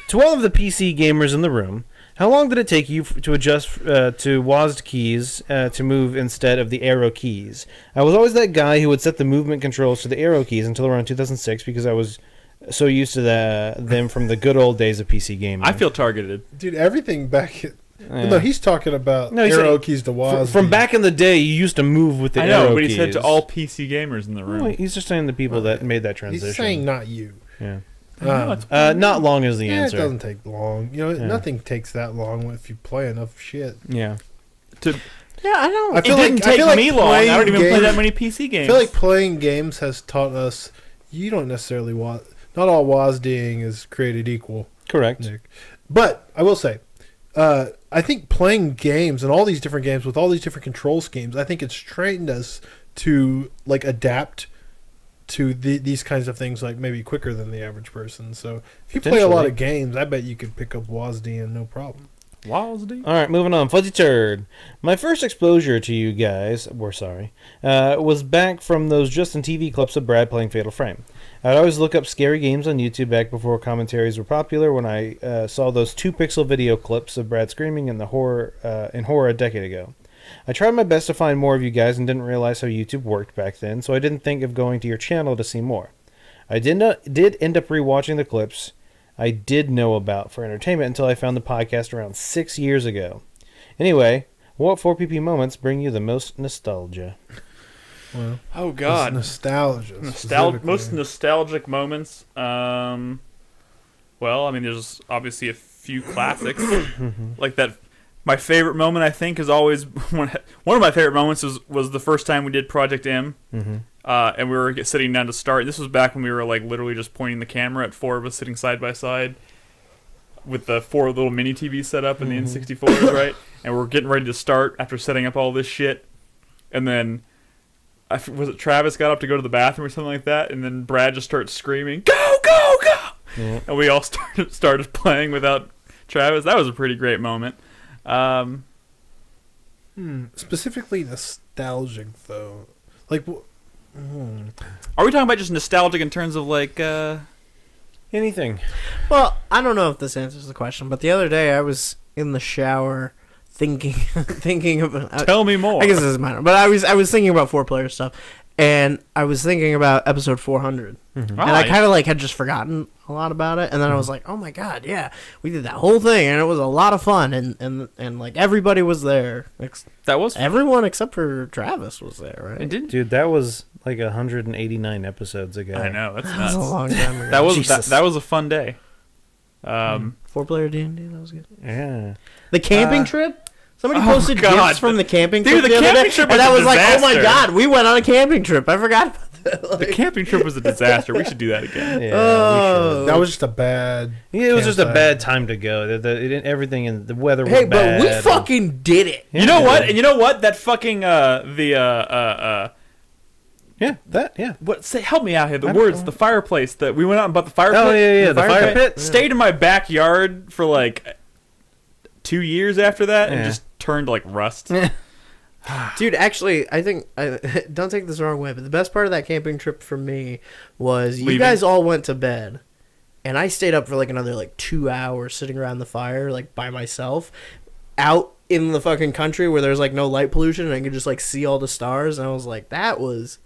to all of the PC gamers in the room, how long did it take you to adjust to WASD keys to move instead of the arrow keys? I was always that guy who would set the movement controls to the arrow keys until around 2006 because I was so used to them from the good old days of PC gaming. I feel targeted. Dude, everything back. Yeah. No, he's talking about No, he arrow said- keys to WASD. From back in the day, you used to move with the I arrow know, but keys. he said to all PC gamers in the Oh, room. he's just saying the people that made that transition. He's saying not you. Yeah. No, it's- Not long is the Yeah, it answer. doesn't take long. You know, Yeah. nothing takes that long if you play enough shit. Yeah. Yeah, I don't. I It feel didn't like- I take feel like me long. I don't playing even play games- that many PC I games. feel like playing games has taught us you don't necessarily want. Not all WASDing is created equal, Correct. Nick. But I will say, I think playing games and all these different games with all these different control schemes, I think it's trained us to like adapt to these kinds of things like maybe quicker than the average person. So if you play a lot of games, I bet you could pick up WASD and no problem. WASD? All right, moving on. Fuzzy Turd. My first exposure to you guys, was back from those Justin TV clips of Brad playing Fatal Frame. I'd always look up scary games on YouTube back before commentaries were popular when I saw those 2-pixel video clips of Brad screaming in horror a decade ago. I tried my best to find more of you guys and didn't realize how YouTube worked back then, so I didn't think of going to your channel to see more. I did end up rewatching the clips I did know about for entertainment until I found the podcast around 6 years ago. Anyway, what 4PP moments bring you the most nostalgia? Well, Oh God. nostalgia. Most specifically. nostalgic moments. Well, I mean, there's obviously a few classics like that. My favorite moment, I think, is always one of my favorite moments was the first time we did Project M, and we were sitting down to start. This was back when we were like literally just pointing the camera at 4 of us sitting side by side with the 4 little mini TVs set up in the N64s, right? And we're getting ready to start after setting up all this shit, and then. Was it Travis got up to go to the bathroom or something like that, and then Brad just starts screaming, "Go, go, go!" Yeah. And we all started playing without Travis. That was a pretty great moment. Specifically nostalgic though, like. Are we talking about just nostalgic in terms of like? Anything. Well, I don't know if this answers the question, but the other day I was in the shower thinking about. Tell me more. I guess this is minor, but I was thinking about 4-player stuff, and I was thinking about episode 400, and I kind of like had just forgotten a lot about it, and then I was like, oh my god, yeah, we did that whole thing, and it was a lot of fun, and like everybody was there. That was Everyone except for Travis was there, right? It did. Dude, that was like 189 episodes ago. I know that's That nuts. was a long time ago. that was a fun day. 4-player D&D, that was good. Yeah. The camping trip? Somebody Oh, posted God. gifts from the camping Dude, trip the other camping day, trip and was I a was like, oh my disaster. god, we went on a camping trip. I forgot about that. The camping trip was a disaster. We should do that again. Yeah, Oh. That was just a bad. Yeah, it was just a campsite. bad time to go. Everything in the weather was Hey, bad. but we fucking did it. You know what? And you know what? That fucking what? Say, help me out here. The words, the fireplace. That we went out and bought the fire pit. Oh, yeah, the fire pit. Stayed in my backyard for like 2 years after that, and Yeah. just turned like rust. Dude, actually, I think don't take this the wrong way, but the best part of that camping trip for me was you Leaving. guys all went to bed, and I stayed up for like another like 2 hours sitting around the fire like by myself, out in the fucking country where there's like no light pollution and I could just like see all the stars, and I was like, that was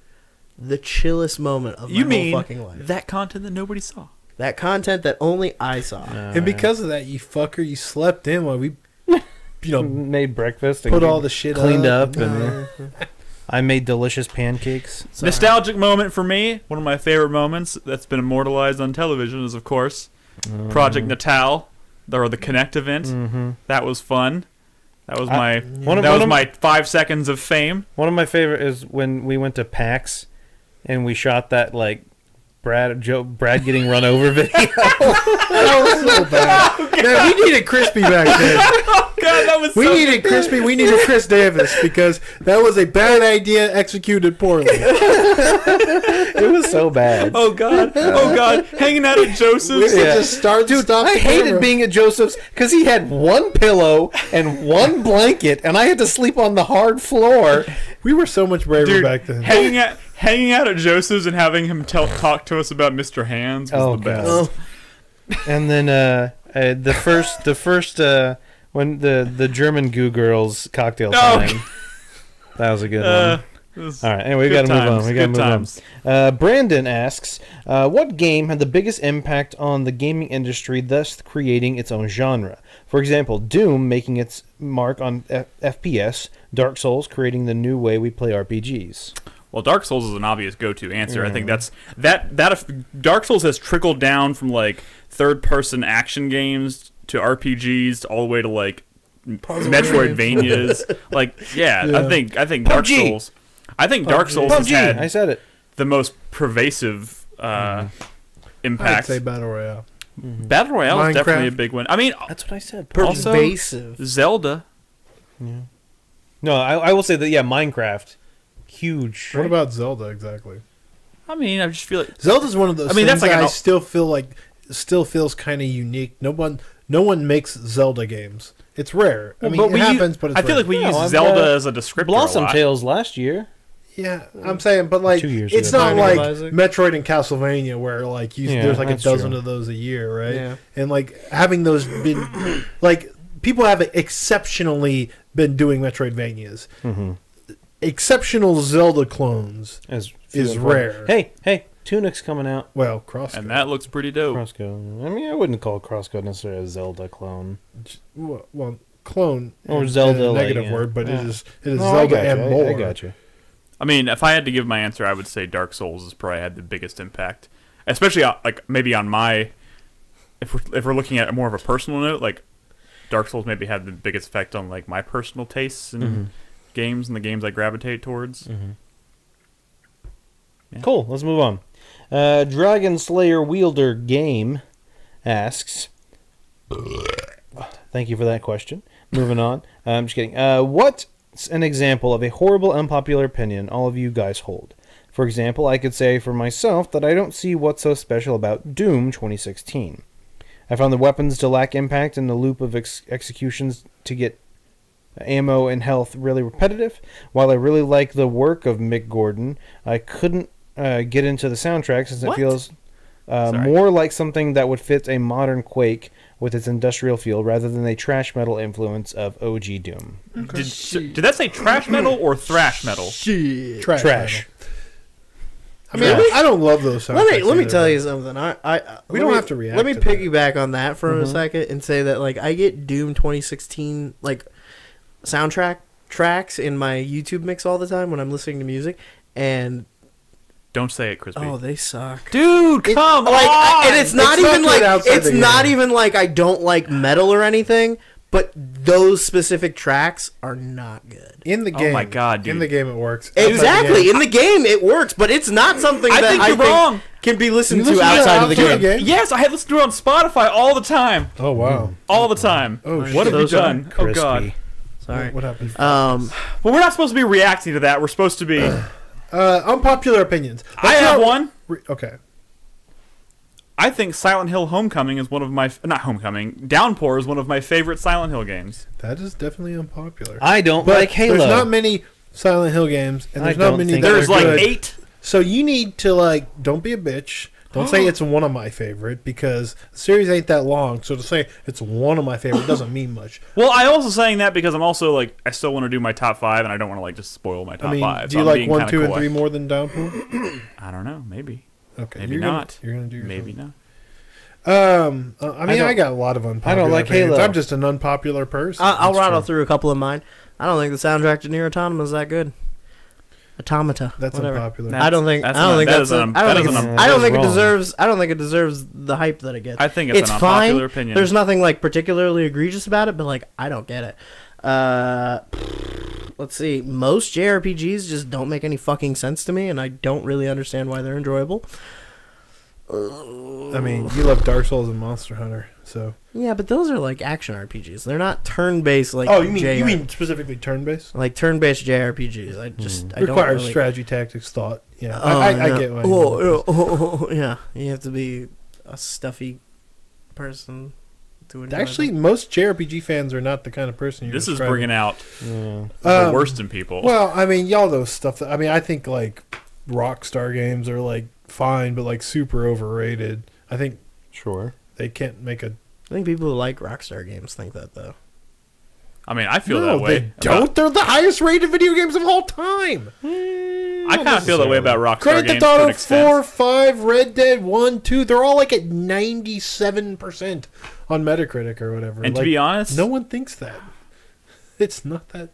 the chillest moment of my whole fucking life. that content that nobody saw? That content that only I saw. And because of that, you fucker, you slept in while we, made breakfast and put all the shit cleaned up. up, and I made delicious pancakes. Sorry. Nostalgic moment for me. One of my favorite moments that's been immortalized on television is, of course, Project Natal, or the Connect event. That was fun. That was my 5 seconds of fame. One of my favorite is when we went to PAX and we shot that like Brad getting run over video. That was so bad. Man, we needed Crispy back then. God, that was We needed Crispy. We needed Chris Davis because that was a bad idea executed poorly. It was so bad. Oh God! Oh God! Hanging out at We Joseph's. could just start. Dude, stop I the hated camera. being at Joseph's because he had one pillow and one blanket, and I had to sleep on the hard floor. We were so much braver Dude, back then. hanging out at Joseph's and having him talk to us about Mr. Hands was the best. God. And then the first when the German Goo Girls cocktail time. That was a good one. All right, anyway, we got to move on. We got to move on. Brandon asks, what game had the biggest impact on the gaming industry, thus creating its own genre? For example, Doom making its mark on FPS, Dark Souls creating the new way we play RPGs. Well, Dark Souls is an obvious go-to answer. I think that's Dark Souls has trickled down from like third-person action games to RPGs all the way to like Metroidvanias. I think Dark PUBG. Souls. I think Dark Souls has PUBG, had I said it. the most pervasive I'd impact. say Battle Royale. Battle Royale is definitely a Minecraft. big one. I mean, That's what I said. Also- Pervasive. Zelda. No, I will say that, yeah, Minecraft. Huge. What about Zelda exactly? I mean, I just feel like Zelda's one of those. I mean, things that's like that an- I still feel like still feels kind of unique. No one makes Zelda games. It's rare. I mean, it happens, but it's I feel rare. like we No, use I've Zelda got as a descriptor. Blossom a lot. Tales last year. Yeah, I'm saying, but like, 2 years it's ago. not Binding of like Isaac. Metroid and Castlevania where like Yeah, there's like a that's dozen true. of those a year, right? Yeah. And like having those been like people have exceptionally been doing Metroidvanias. Mm-hmm. Exceptional Zelda clones is rare. Hey, Tunic's coming out. Well, Crosscode. And that looks pretty dope. Crosscode. I mean, I wouldn't call Crosscode necessarily a Zelda clone. Well, clone Or is Zelda, a like, negative yeah. word, but Yeah. it is Oh, Zelda I got and you. more. I got you. I mean, if I had to give my answer, I would say Dark Souls has probably had the biggest impact, especially like maybe on my. If we're looking at more of a personal note, like Dark Souls maybe had the biggest effect on like my personal tastes in games and the games I gravitate towards. Yeah. Cool. Let's move on. Dragon Slayer Wielder Game asks. Thank you for that question. Moving on. I'm just kidding. What's an example of a horrible, unpopular opinion all of you guys hold? For example, I could say for myself that I don't see what's so special about Doom 2016. I found the weapons to lack impact and the loop of executions to get ammo and health really repetitive. While I really like the work of Mick Gordon, I couldn't get into the soundtrack since it What? feels... more like something that would fit a modern Quake with its industrial feel rather than a trash metal influence of OG Doom. Okay. Did that say trash metal or thrash metal? Shit. Trash. I mean, I don't love those soundtracks. Let me tell you something. We don't have to react. Let me to piggyback on that for a second and say that like I get Doom 2016 like soundtrack tracks in my YouTube mix all the time when I'm listening to music, and don't say it, Crispy. Oh, they suck, dude. Come on, and it's not even like it's not even like I don't like metal or anything. But those specific tracks are not good. In the game. Oh my god, dude. In the game it works. Exactly. In the game it works, but it's not something that I think can be listened to outside of the game. Yes, I had listened to it on Spotify all the time. Oh wow. All the time. Oh, what have you done? Crispy. Oh god. Sorry. What happened? Well, we're not supposed to be reacting to that. We're supposed to be unpopular opinions. I have one. Okay. I think Silent Hill Homecoming is one of my... Not Homecoming. Downpour is one of my favorite Silent Hill games. That is definitely unpopular. I don't like Halo. There's not many Silent Hill games, and there's not many that there's are like good. 8. So you need to, like, don't be a bitch. Don't say it's one of my favorite, because the series ain't that long. So to say it's one of my favorite doesn't mean much. Well, I'm also saying that because I'm also, like, I still want to do my top 5, and I don't want to, like, just spoil my top 5. Do you like 1, 2, and 3 more than Downpour? I don't know. Maybe. Okay. Maybe not. You're going to do your Maybe not. I got a lot of unpopular I don't like opinions. Halo. I'm just an unpopular person. I'll rattle through a couple of mine. I don't think the soundtrack to Nier Automata is that good. Automata. That's whatever. unpopular. I don't think it deserves the hype that it gets. I think it's an unpopular opinion. There's nothing like particularly egregious about it, but like I don't get it. Let's see. Most JRPGs just don't make any fucking sense to me, and I don't really understand why they're enjoyable. I mean, you love Dark Souls and Monster Hunter, so yeah, but those are like action RPGs. They're not turn-based like. Oh, you mean specifically turn-based? Like turn-based JRPGs. I just I requires don't really... strategy, tactics, thought. Yeah, I get why. Yeah, you have to be a stuffy person to enjoy Actually, them. most JRPG fans are not the kind of person you're This is describing. bringing out the worst in people. Well, I mean, y'all those stuff. I think like Rockstar games are like fine, but like super overrated. I think they can't make a. I think people who like Rockstar games think that though. I mean, I feel that way. They don't. They're the highest rated video games of all time. I kind of feel that way about Rockstar Grand games Theft to an Auto extent. 4, 5, Red Dead 1, 2. They're all like at 97% on Metacritic or whatever. And to be honest, no one thinks that. It's not that.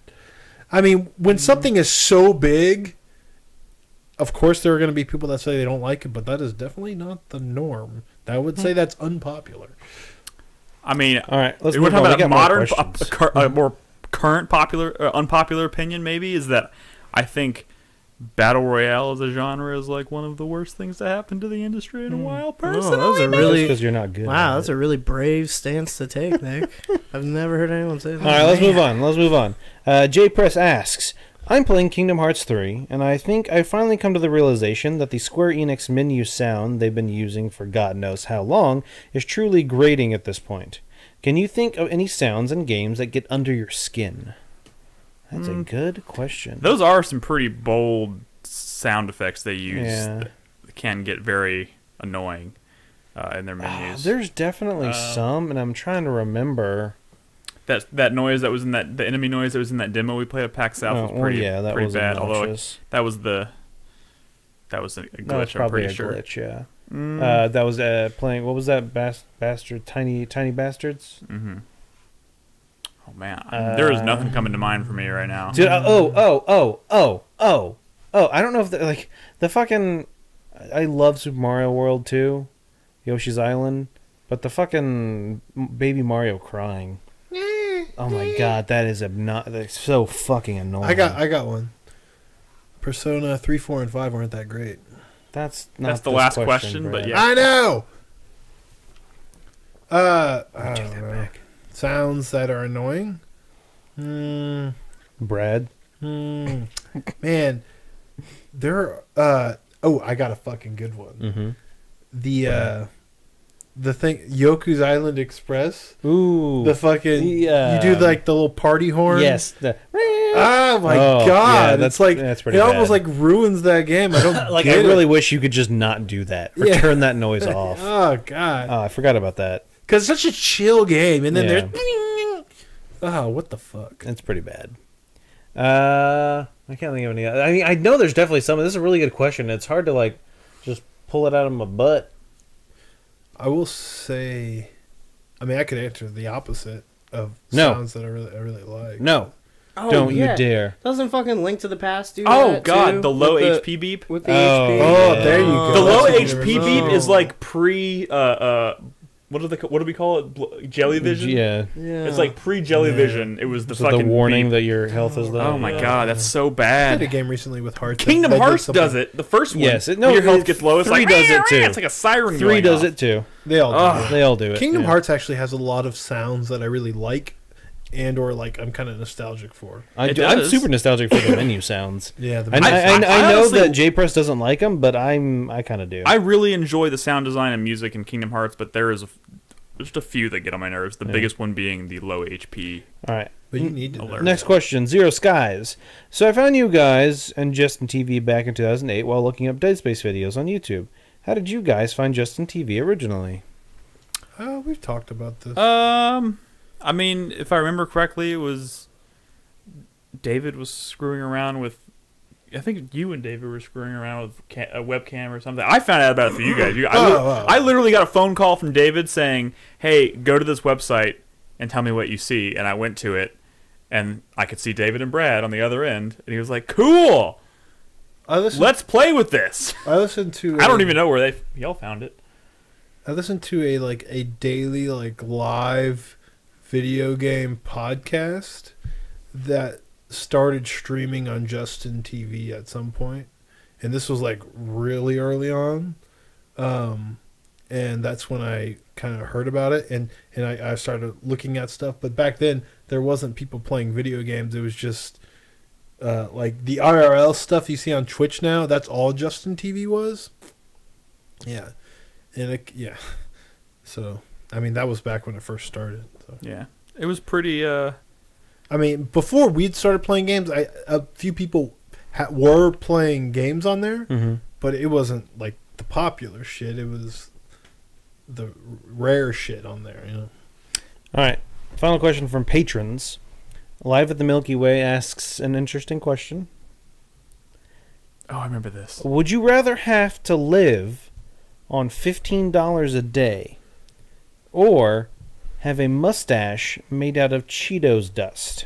I mean, when something is so big, of course there are going to be people that say they don't like it, but that is definitely not the norm. I would say that's unpopular. I mean, all right, let's we're move on. talking about a modern, more a more current unpopular opinion. Maybe is that I think battle royale as a genre is like one of the worst things to happen to the industry in a while. Personally, those are really because you're not good. Wow, that's a really brave stance to take, Nick. I've never heard anyone say that. All right, let's move on. J Press asks, I'm playing Kingdom Hearts 3, and I think I've finally come to the realization that the Square Enix menu sound they've been using for God knows how long is truly grating at this point. Can you think of any sounds in games that get under your skin? That's a good question. Those are some pretty bold sound effects they use that can get very annoying in their menus. There's definitely some, and I'm trying to remember... That noise that was in the enemy noise that was in that demo we played at PAX South was pretty bad. Obnoxious. Although that was a glitch. That was probably I'm pretty glitch, yeah. That was playing. What was that? Bastard, tiny bastards. Mm-hmm. Oh man, there is nothing coming to mind for me right now. Dude, I don't know if the fucking. I love Super Mario World 2, Yoshi's Island, but the fucking Baby Mario crying. Oh my god, that is that's so fucking annoying. I got one. Persona 3, 4, and 5 aren't that great. That's not the last question, but yeah. I know. I don't know. Sounds that are annoying. Brad. Man, there. I got a fucking good one. Mm-hmm. The thing, Yoku's Island Express. Ooh. The fucking you do like the little party horn. Yes. Oh my Oh, god! yeah, It's like that's pretty it almost bad. like ruins that game. I don't Like, get I really it. wish you could just not do that. Or Yeah. turn that noise off. Oh god! Oh, I forgot about that. Because it's such a chill game, and then Yeah. there's oh, what the fuck? It's pretty bad. I can't think of any. I mean, I know there's definitely some. This is a really good question. It's hard to like just pull it out of my butt. I will say, I mean, I could answer the opposite of No. sounds that I really like. No, Oh, don't yeah. you dare. Doesn't fucking Link to the Past do Oh that, god, too? the low With HP beep. With the Oh, HP. Oh, yeah. there you go. The low That's what HP you beep never is know. like pre what do we call it? Jellyvision? Yeah. Yeah. It's like pre Jellyvision. It was the So the fucking warning beep. that your health is low. Oh my Yeah. god, that's so I played a bad. game recently with Hearts. Kingdom that did Hearts something- does it. The first one. Yes, when your health it- gets low, it's 3 like does it too. It's like a siren. 3 going does off. it too. They all do. Ugh. it. They all do it. Kingdom yeah. Hearts actually has a lot of sounds that I really like, and or like I'm kind of nostalgic for. It I'm does. super nostalgic for the menu sounds. Yeah, the I know honestly- that JPress doesn't like them, but I kind of do. I really enjoy the sound design and music in Kingdom Hearts, but there's just a few that get on my nerves. The Yeah. biggest one being the low HP. All right. but you need to know. Alert. Next question, Zero Skies. So I found you guys and Justin TV back in 2008 while looking up Dead Space videos on YouTube. How did you guys find Justin TV originally? We've talked about this. I mean, if I remember correctly, it was David was screwing around with. I think you and David were screwing around with a webcam or something. I found out about it through you guys. I literally got a phone call from David saying, "Hey, go to this website and tell me what you see." And I went to it, and I could see David and Brad on the other end, and he was like, "Cool, let's play with this." I listened to. I don't even know where y'all found it. I listened to a daily live video game podcast that started streaming on Justin TV at some point, and this was like really early on, and that's when I kind of heard about it, and I started looking at stuff. But back then there wasn't people playing video games. It was just like the IRL stuff you see on Twitch now. That's all Justin TV was. Yeah, and yeah. So I mean that was back when it first started. So. Yeah, it was pretty. I mean, before we'd started playing games, a few people were playing games on there, Mm-hmm. but it wasn't like the popular shit. It was the rare shit on there, you know. All right. Final question from patrons. Live at the Milky Way asks an interesting question. Oh, I remember this. Would you rather have to live on $15 a day or have a mustache made out of Cheetos dust?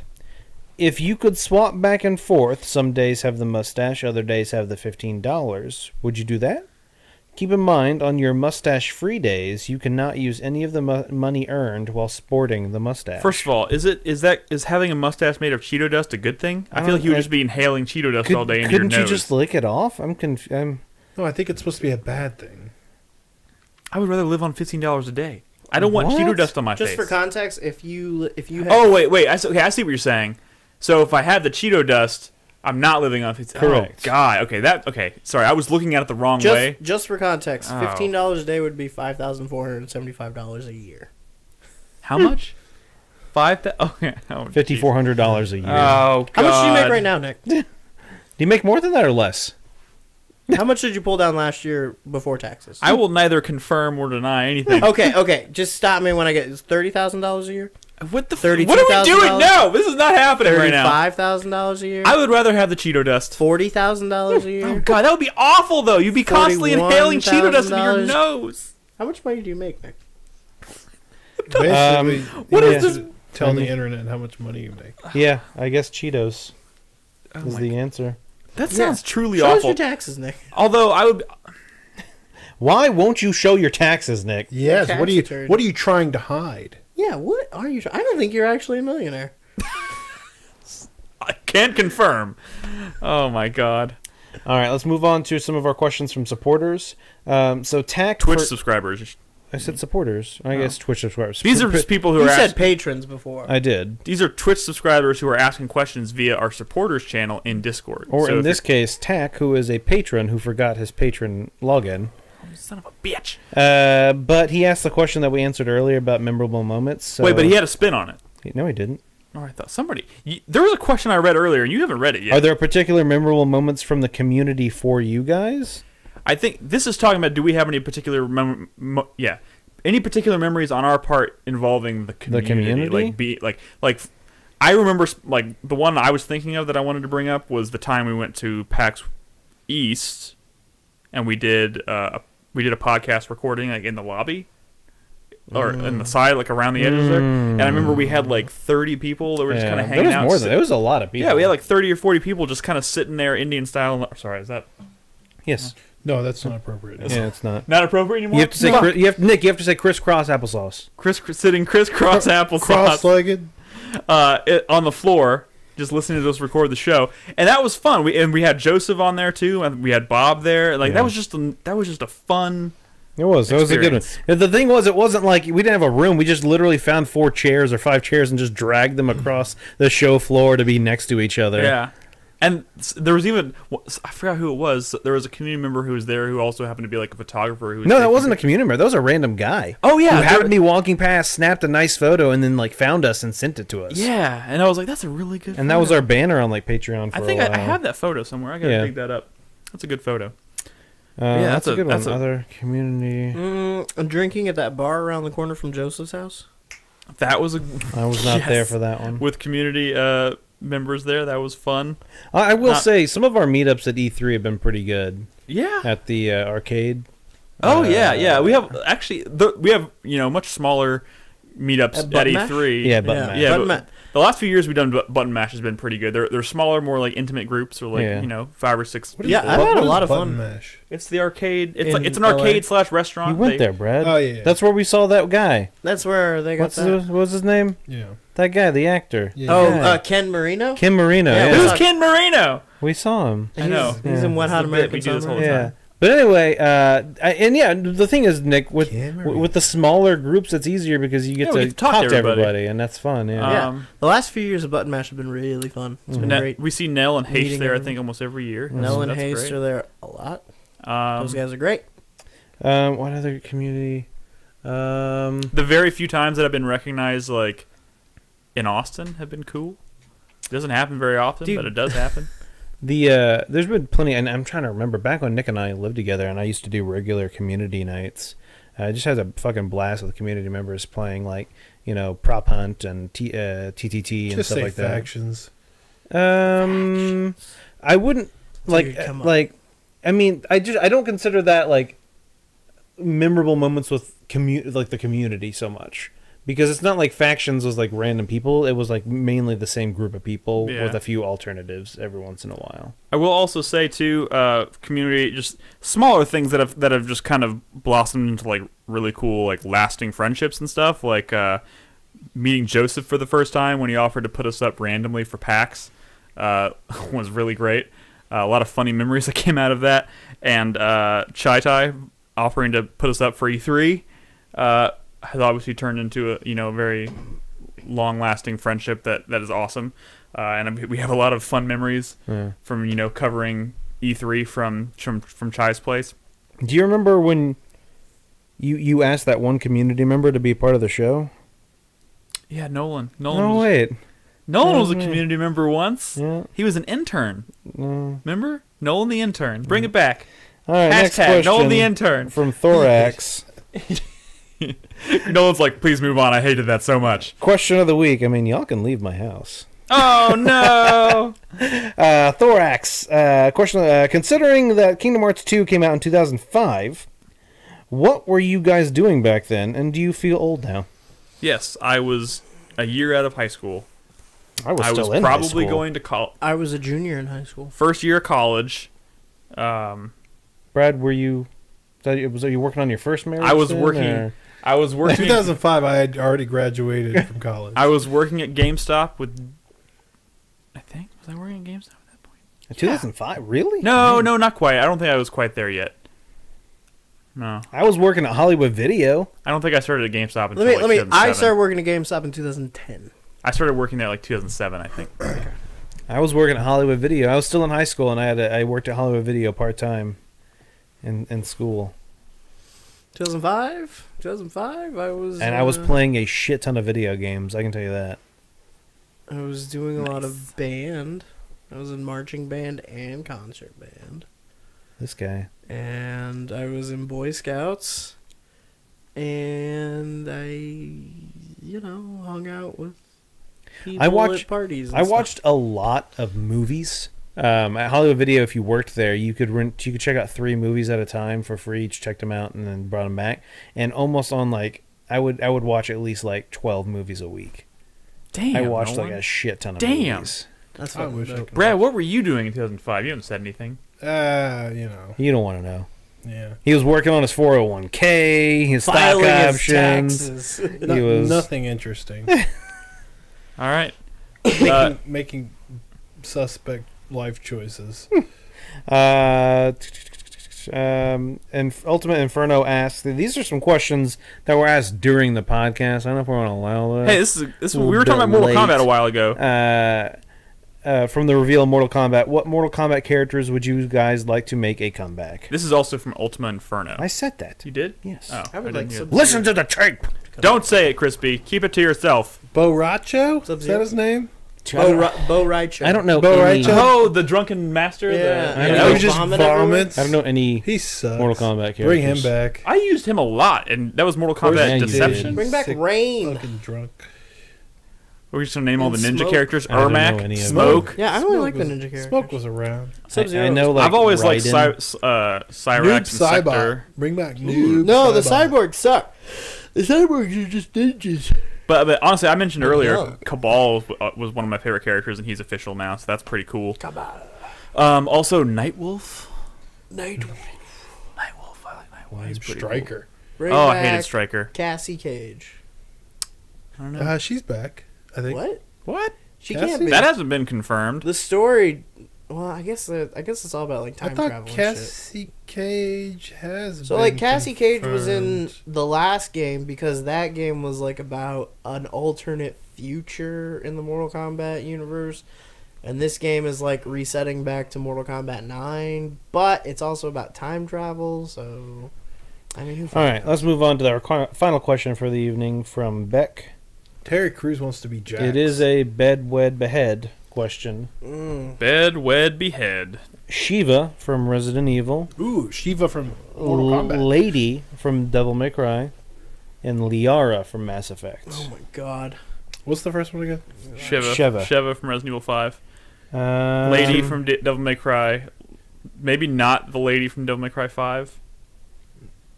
If you could swap back and forth, some days have the mustache, other days have the $15, would you do that? Keep in mind, on your mustache-free days, you cannot use any of the money earned while sporting the mustache. First of all, is having a mustache made of Cheeto dust a good thing? I feel like you would just be inhaling Cheeto dust all day into your couldn't nose. you just lick it off? I'm No, I think it's supposed to be a bad thing. I would rather live on $15 a day. I don't want What? Cheeto dust on my Just face. for context, if you have, Oh wait! I see what you're saying. So if I have the Cheeto dust, I'm not living on $15. Correct. Oh God. Okay. Sorry, I was looking at it the wrong way. just for context, Oh. $15 a day would be $5,475 a year. How much? Okay. Oh, $5,400 a year. Oh God. How much do you make right now, Nick? Do you make more than that or less? How much did you pull down last year before taxes? I will neither confirm or deny anything. Okay. Just stop me when I get $30,000 a year. What the? What $32,000? are we doing? No, this is not happening right now. $35,000 a year. I would rather have the Cheeto dust. $40,000 a year. Oh God, that would be awful though. You'd be constantly inhaling Cheeto dust into your $41,000. nose. How much money do you make, Nick? Basically, what you is have this? to tell the internet how much money you make. Yeah, I guess Cheetos Oh is my the answer. That sounds truly Show us awful. your taxes, Nick. Although I would. Why won't you show your taxes, Nick? Yes. Tax What are you? return. What are you trying to hide? Yeah, what are you? I don't think you're actually a millionaire. I can't confirm. Oh my God. All right, let's move on to some of our questions from supporters. So TAC Twitch subscribers. I said supporters. I guess Twitch subscribers. These are just people who You are. said patrons before. I did. These are Twitch subscribers who are asking questions via our supporters channel in Discord. Or So in if this case, TAC, who is a patron who forgot his patron login. you're- son of a bitch. But he asked the question that we answered earlier about memorable moments. So Wait, but he had a spin on it. No, he didn't. Oh, I thought there was a question I read earlier, and you haven't read it yet. Are there particular memorable moments from the community for you guys? I think this is talking about, do we have any particular any particular memories on our part involving the community? Like I remember, like, the one I was thinking of that I wanted to bring up was the time we went to PAX East, and we did a podcast recording, like, in the lobby. Or in the side, like, around the edges there. And I remember we had, like, 30 people that were just kind of hanging out. There was a lot of people. Yeah, we had, like, 30 or 40 people just kind of sitting there, Indian style. Sorry, is that... Yes. No, that's not appropriate. Yeah, it's not. Not appropriate anymore? You have to say, Nick, you have to say crisscross applesauce. Sitting crisscross applesauce. Cross-legged. On the floor, just listening to us record the show. And that was fun. We had Joseph on there, too, and we had Bob there. Like, that was just a fun... It was. That was a good one. The thing was, it wasn't like we didn't have a room. We just literally found 4 chairs or 5 chairs and just dragged them across the show floor to be next to each other. Yeah. And there was even, I forgot who it was. There was a community member who was there who also happened to be like a photographer. No, that wasn't a community member. That was a random guy. Oh, yeah. Who happened to be walking past, snapped a nice photo, and then like found us and sent it to us. Yeah. And I was like, that's a really good And that was our banner on like Patreon for I think I have that photo somewhere. I got to dig that up. That's a good photo. Yeah, that's a good one. Other community. Drinking at that bar around the corner from Joseph's house. That was I was not there for that one. With community members there, that was fun. I will say some of our meetups at E3 have been pretty good. Yeah. At the arcade. Oh yeah. We have much smaller meetups at E3. Yeah, Button Mash. The last few years we've done Button Mash has been pretty good. They're smaller, more like intimate groups, or like 5 or 6 people. Yeah, I've had a lot of fun. Mash? It's the arcade. It's an arcade / restaurant. You went there, Brad. Oh yeah. That's where we saw that guy. That's where they got what was his name? Yeah. That guy, the actor. Yeah. Ken Marino? Kim Marino. Yeah, Who's Ken Marino? We saw him. I know. He's in Wet Hot American Summer. Yeah. But anyway, the thing is, Nick, with the smaller groups, it's easier because you get to talk to everybody, and that's fun. Yeah. The last few years of Button Mash have been really fun. It's been great. We see Nell and Haste there, I think, almost every year. Nell and Haste are there a lot. Those guys are great. What other community? The very few times that I've been recognized, like in Austin, have been cool. It doesn't happen very often, but it does happen. There's been plenty, and I'm trying to remember back when Nick and I lived together, and I used to do regular community nights. I just had a fucking blast with community members playing, like, Prop Hunt and TTT and stuff like that. Factions. I wouldn't I mean, I don't consider that like memorable moments with the community so much. Because it's not like factions was like random people. It was like mainly the same group of people with a few alternatives every once in a while. I will also say too, community, just smaller things that have just kind of blossomed into like really cool, like lasting friendships and stuff. Like meeting Joseph for the first time when he offered to put us up randomly for PAX was really great. A lot of funny memories that came out of that. And Chai Tai offering to put us up for E3. Has obviously turned into a very long-lasting friendship that is awesome, and we have a lot of fun memories from covering E3 from Chai's place. Do you remember when you asked that one community member to be part of the show? Yeah, Nolan. Nolan was a community member once. Yeah. He was an intern. Remember? Nolan the intern. Bring it back. All right, next question. Nolan the intern from Thorax. Nolan's like, please move on. I hated that so much. Question of the week. I mean, y'all can leave my house. Oh, no. Thorax. Question. Considering that Kingdom Hearts 2 came out in 2005, what were you guys doing back then, and do you feel old now? Yes, I was a year out of high school. I was probably going to college. I was a junior in high school. First year of college. Brad, were you working on your first marriage? I was working. In 2005, I had already graduated from college. I was working at GameStop with. I think was I working at GameStop at that point? 2005, really? No, not quite. I don't think I was quite there yet. No, I was working at Hollywood Video. I don't think I started at GameStop until 2007. I started working at GameStop in 2010. I started working there like 2007, I think. I was working at Hollywood Video. I was still in high school, and I worked at Hollywood Video part time in school. 2005, I was. And I was playing a shit ton of video games. I can tell you that. I was doing a lot of band. I was in marching band and concert band. This guy. And I was in Boy Scouts. And I, hung out with people at parties. I watched a lot of movies. At Hollywood Video, if you worked there, you could check out 3 movies at a time for free. Just checked them out and then brought them back. And almost on I would watch at least 12 movies a week. Damn, I watched a shit ton of movies. That's I what wish I could. Brad, what were you doing in 2005? You haven't said anything. You don't want to know. Yeah. He was working on his 401k, his Filing stock his options. taxes. He was Nothing interesting. All right. making suspect life choices. And Ultimate Inferno asks, these are some questions that were asked during the podcast. I don't know if we're going to allow that. Hey, this we were talking about Mortal Kombat a while ago. From the reveal of Mortal Kombat, what Mortal Kombat characters would you guys like to make a comeback? This is also from Ultima Inferno. I said that. You did? Yes. Oh, I would like some. Listen to the tape. Don't say it, Crispy. Keep it to yourself. Boracho? Is that his name? Bo Raicho. I don't know Bo any. Raicho? Oh, the drunken master. Yeah. I don't That know. was just Vomit vomits. I don't know any He sucks. Mortal Kombat characters. Bring him back. I used him a lot, and that was Mortal course Kombat you Deception. did. Bring back Sick Rain. Fucking drunk. We're just gonna name all the And ninja Smoke. characters. I don't know Ermac, any of them. Smoke. Yeah, I really Smoke like the was- ninja character. Smoke was around. I know, I've always liked Raiden. Cyrax Noob and Cybot. Sector. Bring back Noob No, the Cybot. cyborgs suck. The cyborgs are just ninjas. But honestly, I mentioned earlier, young. Cabal was one of my favorite characters, and he's official now, so that's pretty cool. Cabal. Also, Nightwolf. Nightwolf. Nightwolf, I like Nightwolf. Why He's pretty Striker? Bring Cool. Oh, I back hated Striker. Cassie Cage. I don't know. She's back. I think. What? What? She Cassie? can't be. That hasn't been confirmed. The story. Well, I guess it's all about I time thought travel and shit. Cassie Cage has. So been Cassie Cage was in confirmed. the last game because that game was about an alternate future in the Mortal Kombat universe, and this game is resetting back to Mortal Kombat 9, but it's also about time travel. So, I mean, who All right, let's move on to our final question for the evening from Beck. Terry Crews wants to be Jax. It is a bed, wed, behead question. Bed, wed, behead. Shiva from Resident Evil. Ooh, Shiva from Mortal Kombat. Lady from Devil May Cry. And Liara from Mass Effect. Oh my god. What's the first one again? Sheva from Resident Evil 5. Uh, Lady from Devil May Cry. Maybe not the lady from Devil May Cry 5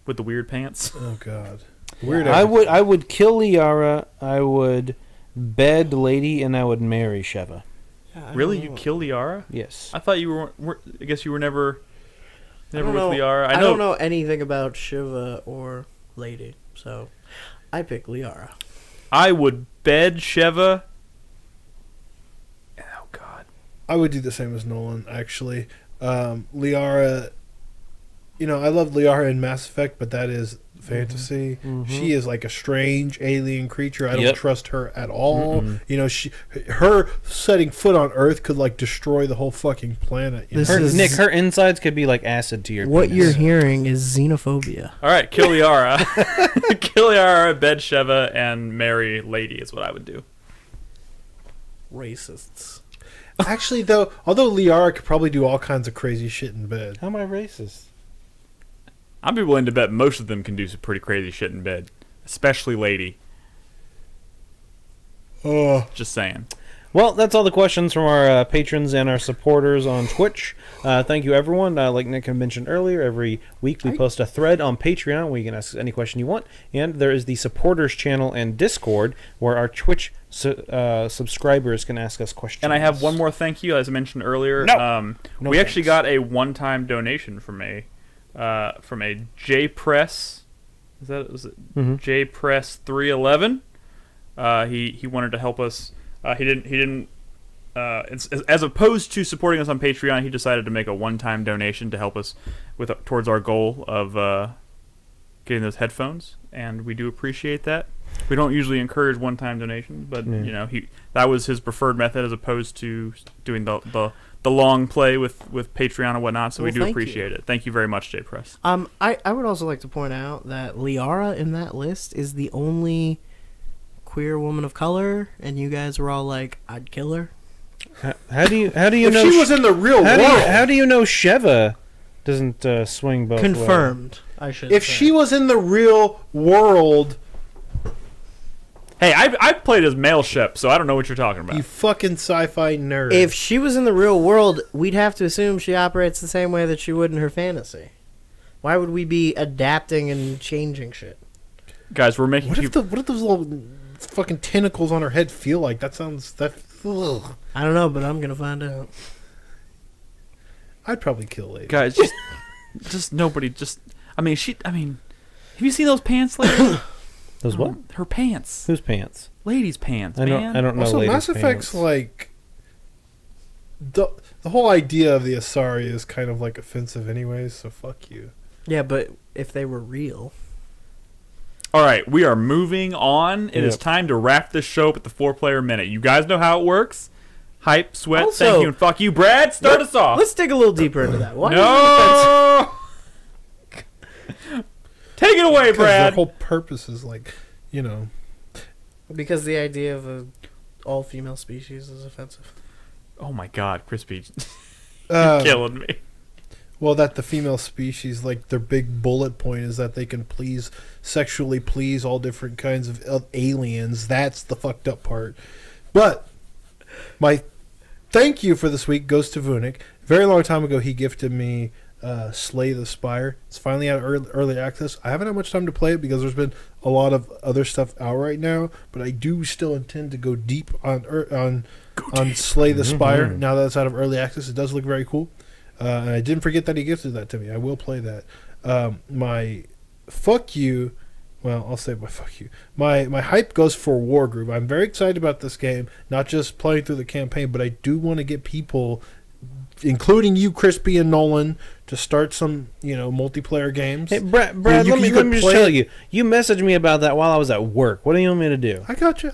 with the weird pants. Oh God. Weird. I would kill Liara, I would bed Lady, and I would marry Sheva. Yeah, Really, you kill Liara? Yes. I thought you were. I guess you were never with know. Liara. I don't know anything about Shiva or Lady, so I pick Liara. I would bed Sheva. Oh God. I would do the same as Nolan, actually. Liara, I love Liara in Mass Effect, but that is fantasy. Mhm. She is like a strange alien creature. I don't Yep. trust her at all. Her setting foot on Earth could destroy the whole fucking planet. This Her, is- Nick, her insides could be like acid to your What penis. you're hearing is xenophobia. All right, kill Liara. Kill Liara, bed Sheva, and marry Lady is what I would do. Racists. Actually, though, although Liara could probably do all kinds of crazy shit in bed. How am I racist? I'd be willing to bet most of them can do some pretty crazy shit in bed, especially Lady. Just saying. Well, that's all the questions from our patrons and our supporters on Twitch. Thank you, everyone. Like Nick had mentioned earlier, every week we post a thread on Patreon where you can ask any question you want. And there is the supporters channel and Discord where our Twitch subscribers can ask us questions. And I have one more thank you, as I mentioned earlier. No We actually thanks. got a one-time donation from a J Press. Was it Mhm. J Press 311? He wanted to help us. He didn't. As opposed to supporting us on Patreon, he decided to make a one-time donation to help us towards our goal of getting those headphones, and we do appreciate that. We don't usually encourage one-time donations, but that was his preferred method as opposed to doing the long play with Patreon and whatnot. So we Well, do thank appreciate it. Thank you very much, J Press. I would also like to point out that Liara in that list is the only queer woman of color, and you guys were all like, "I'd kill her." How do you if know she was in the real world? How do you know Sheva doesn't swing both ways? Confirmed. I should. If she was in the real world, Hey, I've played as male ship, so I don't know what you're talking about. you fucking sci-fi nerd. If she was in the real world, we'd have to assume she operates the same way that she would in her fantasy. Why would we be adapting and changing shit? Guys, we're making what if those little fucking tentacles on her head feel like? That sounds ugh. I don't know, but I'm gonna find out. I'd probably kill lady. Guys, just nobody. I mean, have you seen those pants, lady? Those what? Her pants. Whose pants? Ladies' pants, I man. don't know. Also, ladies' Mass Effect's pants. like the whole idea of the Asari is kind of like offensive, anyways. So fuck you. Yeah, but if they were real, All right, we are moving on. It is Yep. time to wrap this show up at the 4-player minute. You guys know how it works. Hype, sweat, Also- thank you, and fuck you. Brad, start us off. let's dig a little deeper into that. Why No! Take it away, Because their Brad. whole purpose is like, Because the idea of a all-female species is offensive. Oh my god, Crispy. uh, Killing me. well, that the female species, like their big bullet point is that they can sexually please all different kinds of aliens. That's the fucked up part. But my thank you for this week goes to Vunik. Very long time ago, he gifted me Slay the Spire. It's finally out of early access. I haven't had much time to play it because there's been a lot of other stuff out right now, but I do still intend to go deep on Slay the Spire. Now that it's out of early access, it does look very cool. And I didn't forget that he gifted that to me. I will play that. My fuck you. Well, I'll say my fuck you. My hype goes for Wargroove. I'm very excited about this game. Not just playing through the campaign, but I do want to get people, including you, Crispy and Nolan, to start some multiplayer games. Hey, Brad, You let me could just play tell it. you. You messaged me about that while I was at work. What do you want me to do? I got you.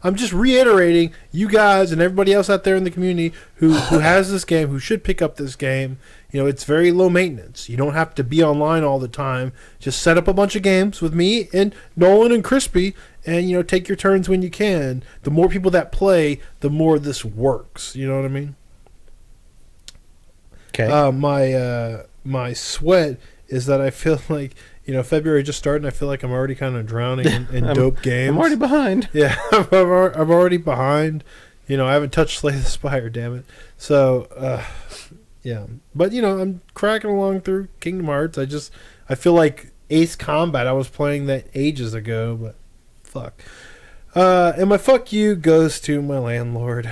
I'm just reiterating, you guys and everybody else out there in the community who has this game, who should pick up this game. It's very low maintenance. You don't have to be online all the time. Just set up a bunch of games with me and Nolan and Crispy, and take your turns when you can. The more people that play, the more this works. You know what I mean? Okay. My sweat is that I feel like February just started, and I feel like I'm already kind of drowning in dope games. I'm already behind. Yeah, I'm already behind. I haven't touched Slay the Spire, damn it. So, yeah. But, I'm cracking along through Kingdom Hearts. I feel like Ace Combat, I was playing that ages ago, but fuck. And my fuck you goes to my landlord,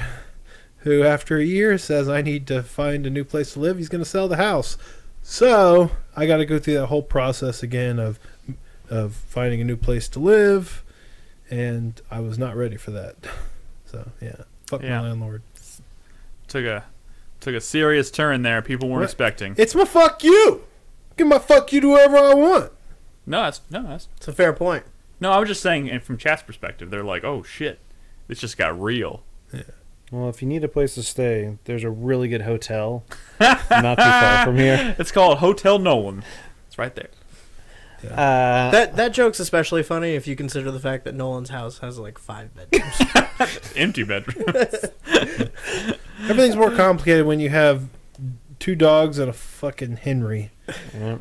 who after a year says I need to find a new place to live. He's going to sell the house. So, I got to go through that whole process again of finding a new place to live, and I was not ready for that. So, yeah. Fuck my landlord. Took a serious turn there. People weren't expecting. It's my fuck you. Give my fuck you to whoever I want. No, it's a fair point. No, I was just saying, and from chat's perspective, they're like, "Oh shit, this just got real." Yeah. Well, if you need a place to stay, there's a really good hotel not too far from here. It's called Hotel Nolan. It's right there. Yeah. That joke's especially funny if you consider the fact that Nolan's house has like 5 bedrooms. Empty bedrooms. Everything's more complicated when you have 2 dogs and a fucking Henry. Yeah.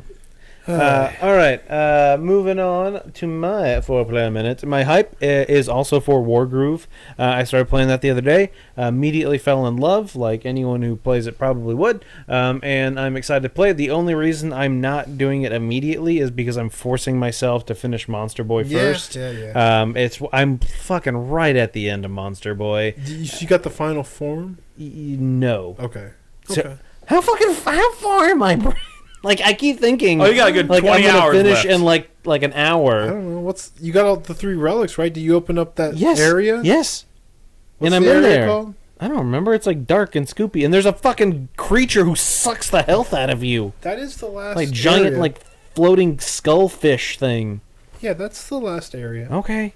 All right, moving on to my 4-player minute. My hype is also for Wargroove. I started playing that the other day. Immediately fell in love, like anyone who plays it probably would. And I'm excited to play it. The only reason I'm not doing it immediately is because I'm forcing myself to finish Monster Boy first. Yeah. I'm fucking right at the end of Monster Boy. You got the final form? No. Okay. So, how far am I? Like, I keep thinking, Oh, you got a good 20 I'm gonna hours finish left. in like an I hour. don't know. You got all the 3 relics, right? Do you open up that Yes. area? Yes. What's And the I'm in area there. called? I don't remember. It's like dark and scoopy, and there's a fucking creature who sucks the health out of you, That is the last like giant, area. like floating skullfish thing. Yeah, that's the last area. Okay.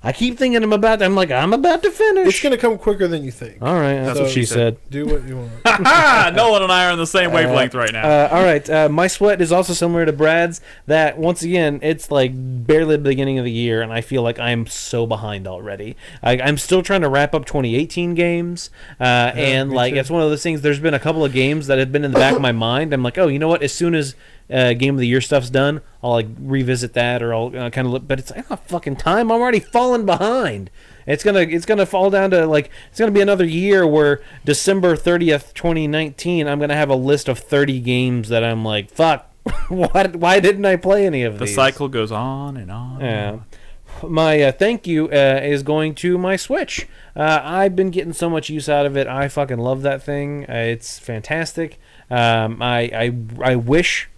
I keep thinking I'm about to finish. It's going to come quicker than you think. All right, that's what she said. Do what you want. Nolan and I are on the same wavelength right now. All right, my sweat is also similar to Brad's. That, once again, it's like barely the beginning of the year, and I feel like I'm so behind already. I'm still trying to wrap up 2018 games, and like it's one of those things. There's been a couple of games that have been in the back of my mind. I'm like, oh, you know what? As soon as Game of the Year stuff's done, I'll like revisit that, or I'll kind of look. But it's not fucking time. I'm already falling behind. It's gonna fall down to like it's gonna be another year where December 30th, 2019, I'm gonna have a list of 30 games that I'm like, fuck. Why didn't I play any of these? The cycle goes on and on. Yeah. My thank you is going to my Switch. I've been getting so much use out of it. I fucking love that thing. It's fantastic. I wish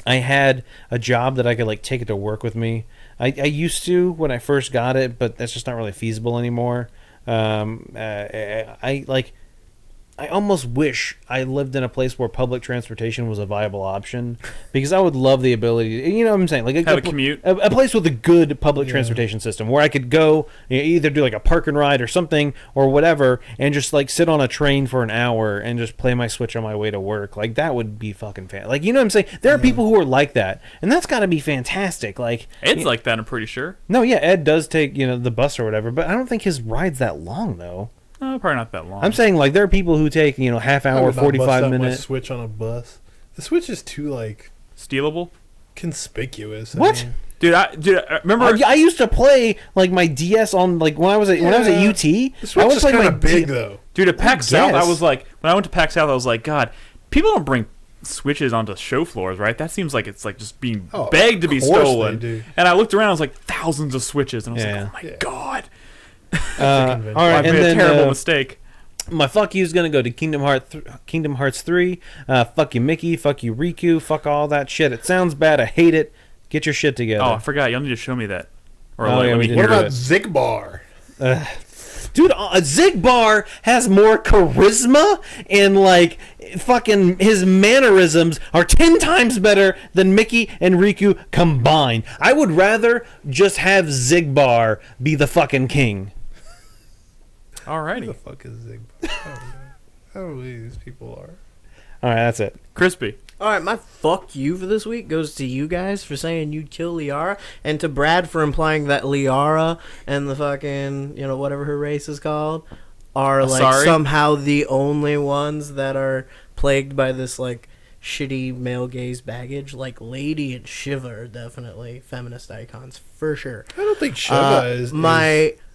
I had a job that I could like take it to work with me. I used to when I first got it, but that's just not really feasible anymore. I almost wish I lived in a place where public transportation was a viable option, because I would love the ability. You know what I'm saying? Like have a commute, a place with a good public transportation system where I could go, either do like a park and ride or something or whatever, and just like sit on a train for an hour and just play my Switch on my way to work. Like that would be fucking fan. Like, you know what I'm saying? There are people who are like that, and that's got to be fantastic. Like Ed's like that, I'm pretty sure. No, yeah, Ed does take the bus or whatever, but I don't think his ride's that long though. No, probably not that long. I'm saying like there are people who take half hour, 45 minutes. Switch on a bus. The Switch is too like stealable, conspicuous. What? Dude, I remember. I used to play like my DS on like when I was at UT. The Switch is kind of big though. Dude, at PAX South, I was like, when I went to PAX South, I was like, God, people don't bring Switches onto show floors, right? That seems like it's like just being begged to be stolen. And I looked around, I was like, thousands of Switches, and I was like, oh my God. All right, and then a terrible mistake. My fuck you is gonna go to Kingdom Hearts 3. Fuck you, Mickey. Fuck you, Riku. Fuck all that shit. It sounds bad. I hate it. Get your shit together. Oh, I forgot. You'll need to show me that. Or what about Zigbar? Dude, Zigbar has more charisma, and like fucking his mannerisms are 10 times better than Mickey and Riku combined. I would rather just have Zigbar be the fucking king. Alrighty. Who the fuck is Zigbar? I don't know who these people are. Alright, that's it. Crispy. Alright, my fuck you for this week goes to you guys for saying you'd kill Liara, and to Brad for implying that Liara and the fucking, whatever her race is called, are like somehow the only ones that are plagued by this like shitty male gaze baggage. Like Lady and Shiva are definitely feminist icons for sure. I don't think Shiva is.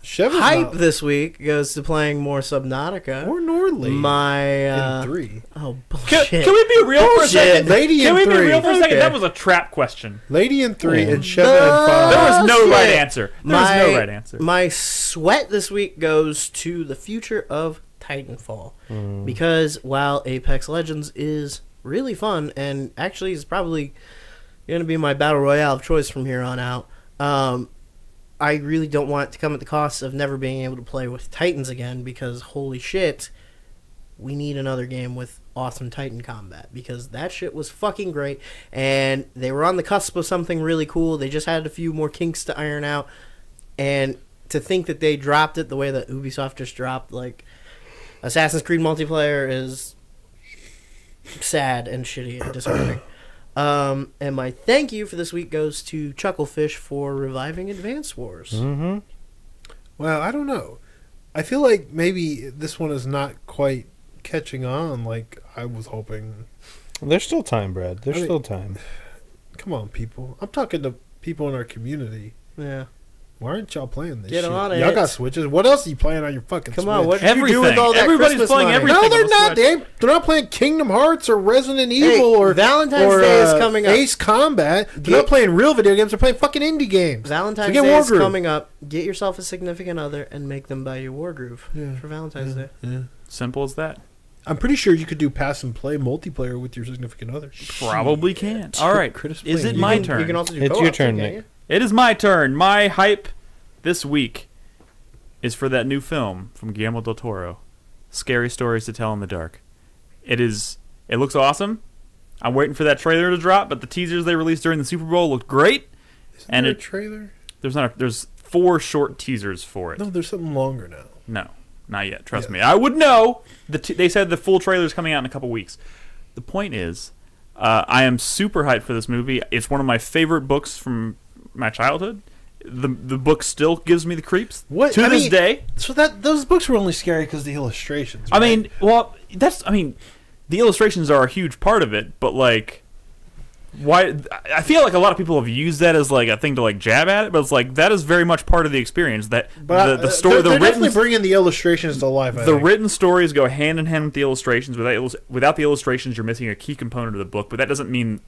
Shiva's hype this week goes to playing more Subnautica. Or Nordley. In 3. Oh, bullshit. Can we be real for a second? Lady in 3. Can we be real for a second? That was a trap question. Lady in 3 and Shiva in 5. There was no right answer. There was no right answer. My sweat this week goes to the future of Titanfall. Because while Apex Legends is really fun, and actually is probably going to be my battle royale of choice from here on out, I really don't want it to come at the cost of never being able to play with Titans again, because holy shit, we need another game with awesome Titan combat, because that shit was fucking great, and they were on the cusp of something really cool. They just had a few more kinks to iron out, and to think that they dropped it the way that Ubisoft just dropped like Assassin's Creed multiplayer is sad and shitty and disappointing. And my thank you for this week goes to Chucklefish for reviving Advance Wars. Mm-hmm. Well, I don't know. I feel like maybe this one is not quite catching on like I was hoping. There's still time, Brad. There's still time. Come on, people. I'm talking to people in our community. Yeah. Why aren't y'all playing this Get shit? on it. Y'all got Switches. What else are you playing on your fucking Come Switch? on, what did Everything. you do with all that Everybody's Christmas playing money? everything. No, they're on the not. Switch. They're not playing Kingdom Hearts or Resident Evil or Valentine's Day is coming up. Ace Combat. They're not playing real video games. They're playing fucking indie games. Valentine's Day is coming up. Get yourself a significant other and make them buy you Wargroove for Valentine's Day. Yeah. Simple as that. I'm pretty sure you could do pass and play multiplayer with your significant other. Probably can. All right. Is it my turn? You can also do It's co-op, your turn, can't Nick. you? It is my turn. My hype this week is for that new film from Guillermo del Toro, Scary Stories to Tell in the Dark. It looks awesome. I'm waiting for that trailer to drop, but the teasers they released during the Super Bowl looked great. Isn't there a trailer? There's 4 short teasers for it. No, there's something longer now. No, not yet. Trust me. I would know. They said the full trailer is coming out in a couple weeks. The point is, I am super hyped for this movie. It's one of my favorite books from my childhood. The book still gives me the creeps to this day. So those books were only scary because the illustrations. Right? I mean, well, the illustrations are a huge part of it, but like, why? I feel like a lot of people have used that as like a thing to like jab at it, but it's like that is very much part of the experience. That the story, they're definitely bringing the illustrations to life. The written stories go hand in hand with the illustrations. Without the illustrations, you're missing a key component of the book. But that doesn't mean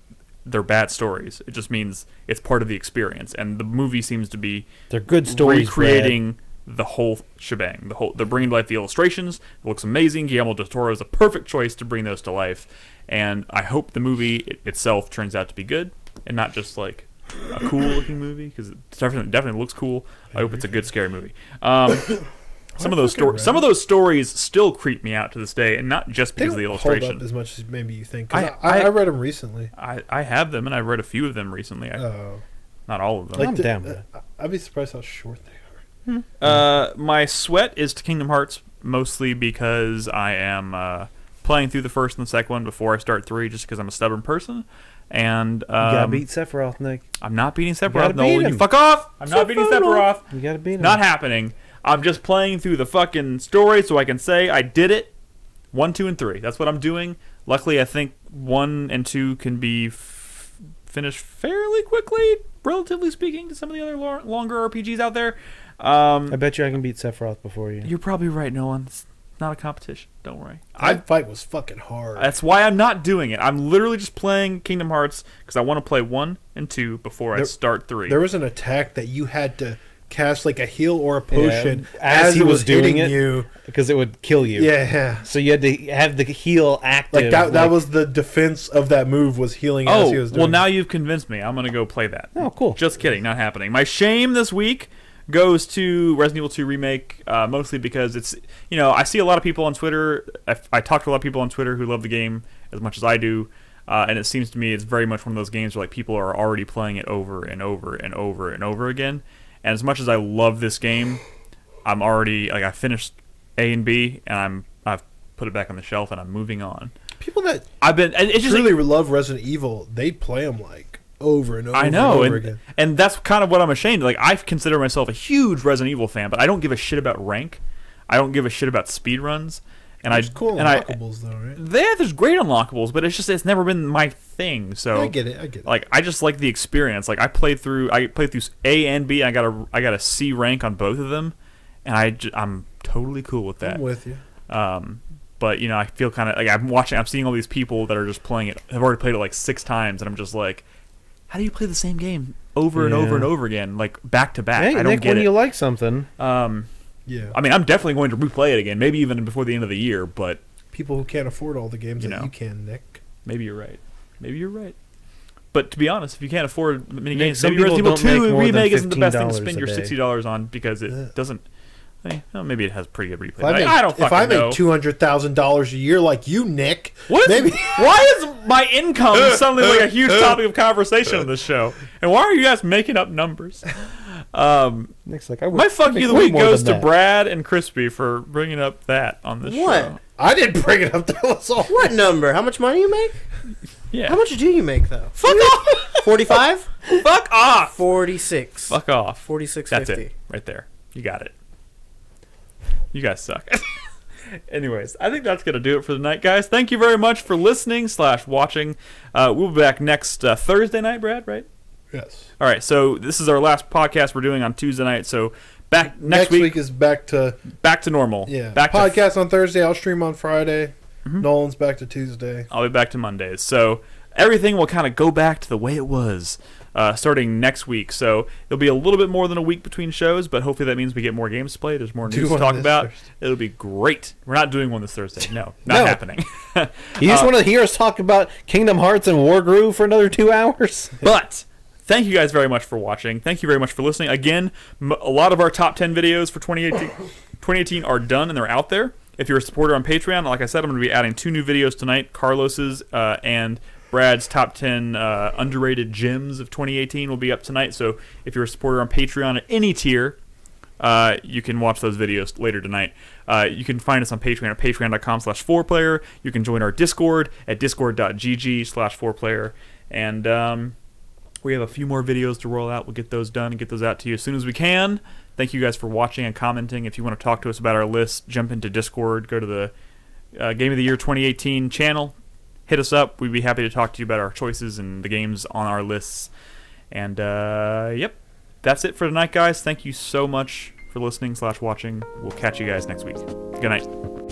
they're bad stories. It just means it's part of the experience. And the movie seems to be they're good stories, recreating the whole shebang. They're bringing to life the illustrations. It looks amazing. Guillermo del Toro is a perfect choice to bring those to life. And I hope the movie itself turns out to be good and not just like a cool looking movie, because it definitely looks cool. I hope it's a good scary movie. Some of those stories still creep me out to this day, and not just because of the illustration. Hold up as much as maybe you think. I read them recently. I have them, and I read a few of them recently. Not all of them. Like I'm down with it. I'd be surprised how short they are. My sweat is to Kingdom Hearts mostly because I am playing through the first and the second one before I start 3, just because I'm a stubborn person. And you gotta beat Sephiroth, Nick. I'm not beating Sephiroth. No, you fuck off! I'm not beating Sephiroth. You gotta beat him. Not happening. I'm just playing through the fucking story so I can say I did it. 1, 2, and 3. That's what I'm doing. Luckily, I think 1 and 2 can be finished fairly quickly, relatively speaking, to some of the other longer RPGs out there. I bet you I can beat Sephiroth before you. You're probably right, Nolan. It's not a competition. Don't worry. That fight was fucking hard. That's why I'm not doing it. I'm literally just playing Kingdom Hearts because I want to play 1 and 2 before I start 3. There was an attack that you had to cast like a heal or a potion as he was doing it, you, because it would kill you. Yeah. So you had to have the heal active. Like that was the defense of that move, was healing as he was doing well, now you've convinced me. I'm going to go play that. Oh, cool. Just kidding. Not happening. My shame this week goes to Resident Evil 2 Remake, mostly because it's, I see a lot of people on Twitter. I talk to a lot of people on Twitter who love the game as much as I do. And it seems to me it's very much one of those games where like people are already playing it over and over and over and over again. And as much as I love this game, I'm already I finished A and B, and I've put it back on the shelf, and I'm moving on. People that it's just truly love Resident Evil, they play them like over and over. I know, and over again. And that's kind of what I'm ashamed of. Like, I consider myself a huge Resident Evil fan, but I don't give a shit about rank. I don't give a shit about speedruns. And there's cool unlockables though, right? There's great unlockables, but it's never been my thing. So I get it. Like, I just like the experience. Like, I played through A and B. I got a C rank on both of them, and I'm totally cool with that. I'm with you. But I feel kind of like I'm seeing all these people that are just playing it. Have already played it like 6 times, and I'm just like, how do you play the same game over and over and over again, like back to back? Hey, I don't Nick, get when it. you like something. Yeah. I mean, I'm definitely going to replay it again, maybe even before the end of the year, but people who can't afford all the games that you can, Nick. Maybe you're right. But to be honest, if you can't afford many games, some maybe Resident Evil people don't 2 make more Remake than isn't the best thing to $15 spend a your day. $60 on, because it doesn't. Maybe it has pretty good replay. I don't fucking If I know. make $200,000 a year like you, Nick, maybe. Why is my income suddenly like a huge topic of conversation on this show? And why are you guys making up numbers? Nick's like, my fuck you of the week goes to Brad and Crispy for bringing up that on this show. I didn't bring it up. That was all. What number? How much money you make? Yeah. How much do you make though? Fuck off. 45? Fuck off. 46. Fuck off. 46.50. That's it. Right there. You got it. You guys suck. Anyways, I think that's going to do it for the night, guys. Thank you very much for listening / watching. We'll be back next Thursday night, Brad, right? Yes. All right, so this is our last podcast we're doing on Tuesday night. So back next week is back to normal. Yeah. Back podcast on Thursday. I'll stream on Friday. Mm-hmm. Nolan's back to Tuesday. I'll be back to Mondays. So everything will kind of go back to the way it was starting next week. So it'll be a little bit more than a week between shows, but hopefully that means we get more games to play. There's more news to talk about. It'll be great. We're not doing one this Thursday. No, not happening. You just want to hear us talk about Kingdom Hearts and Wargroove for another 2 hours? But thank you guys very much for watching. Thank you very much for listening. Again, a lot of our top 10 videos for 2018 are done, and they're out there. If you're a supporter on Patreon, like I said, I'm going to be adding 2 new videos tonight, Carlos's and Brad's top 10 underrated gems of 2018 will be up tonight. So if you're a supporter on Patreon at any tier, you can watch those videos later tonight. You can find us on Patreon at patreon.com/4player. You can join our Discord at discord.gg/4player. And we have a few more videos to roll out. We'll get those done and get those out to you as soon as we can. Thank you guys for watching and commenting. If you want to talk to us about our list, jump into Discord. Go to the Game of the Year 2018 channel. Hit us up. We'd be happy to talk to you about our choices and the games on our lists. And, yep. That's it for tonight, guys. Thank you so much for listening/watching. We'll catch you guys next week. Good night.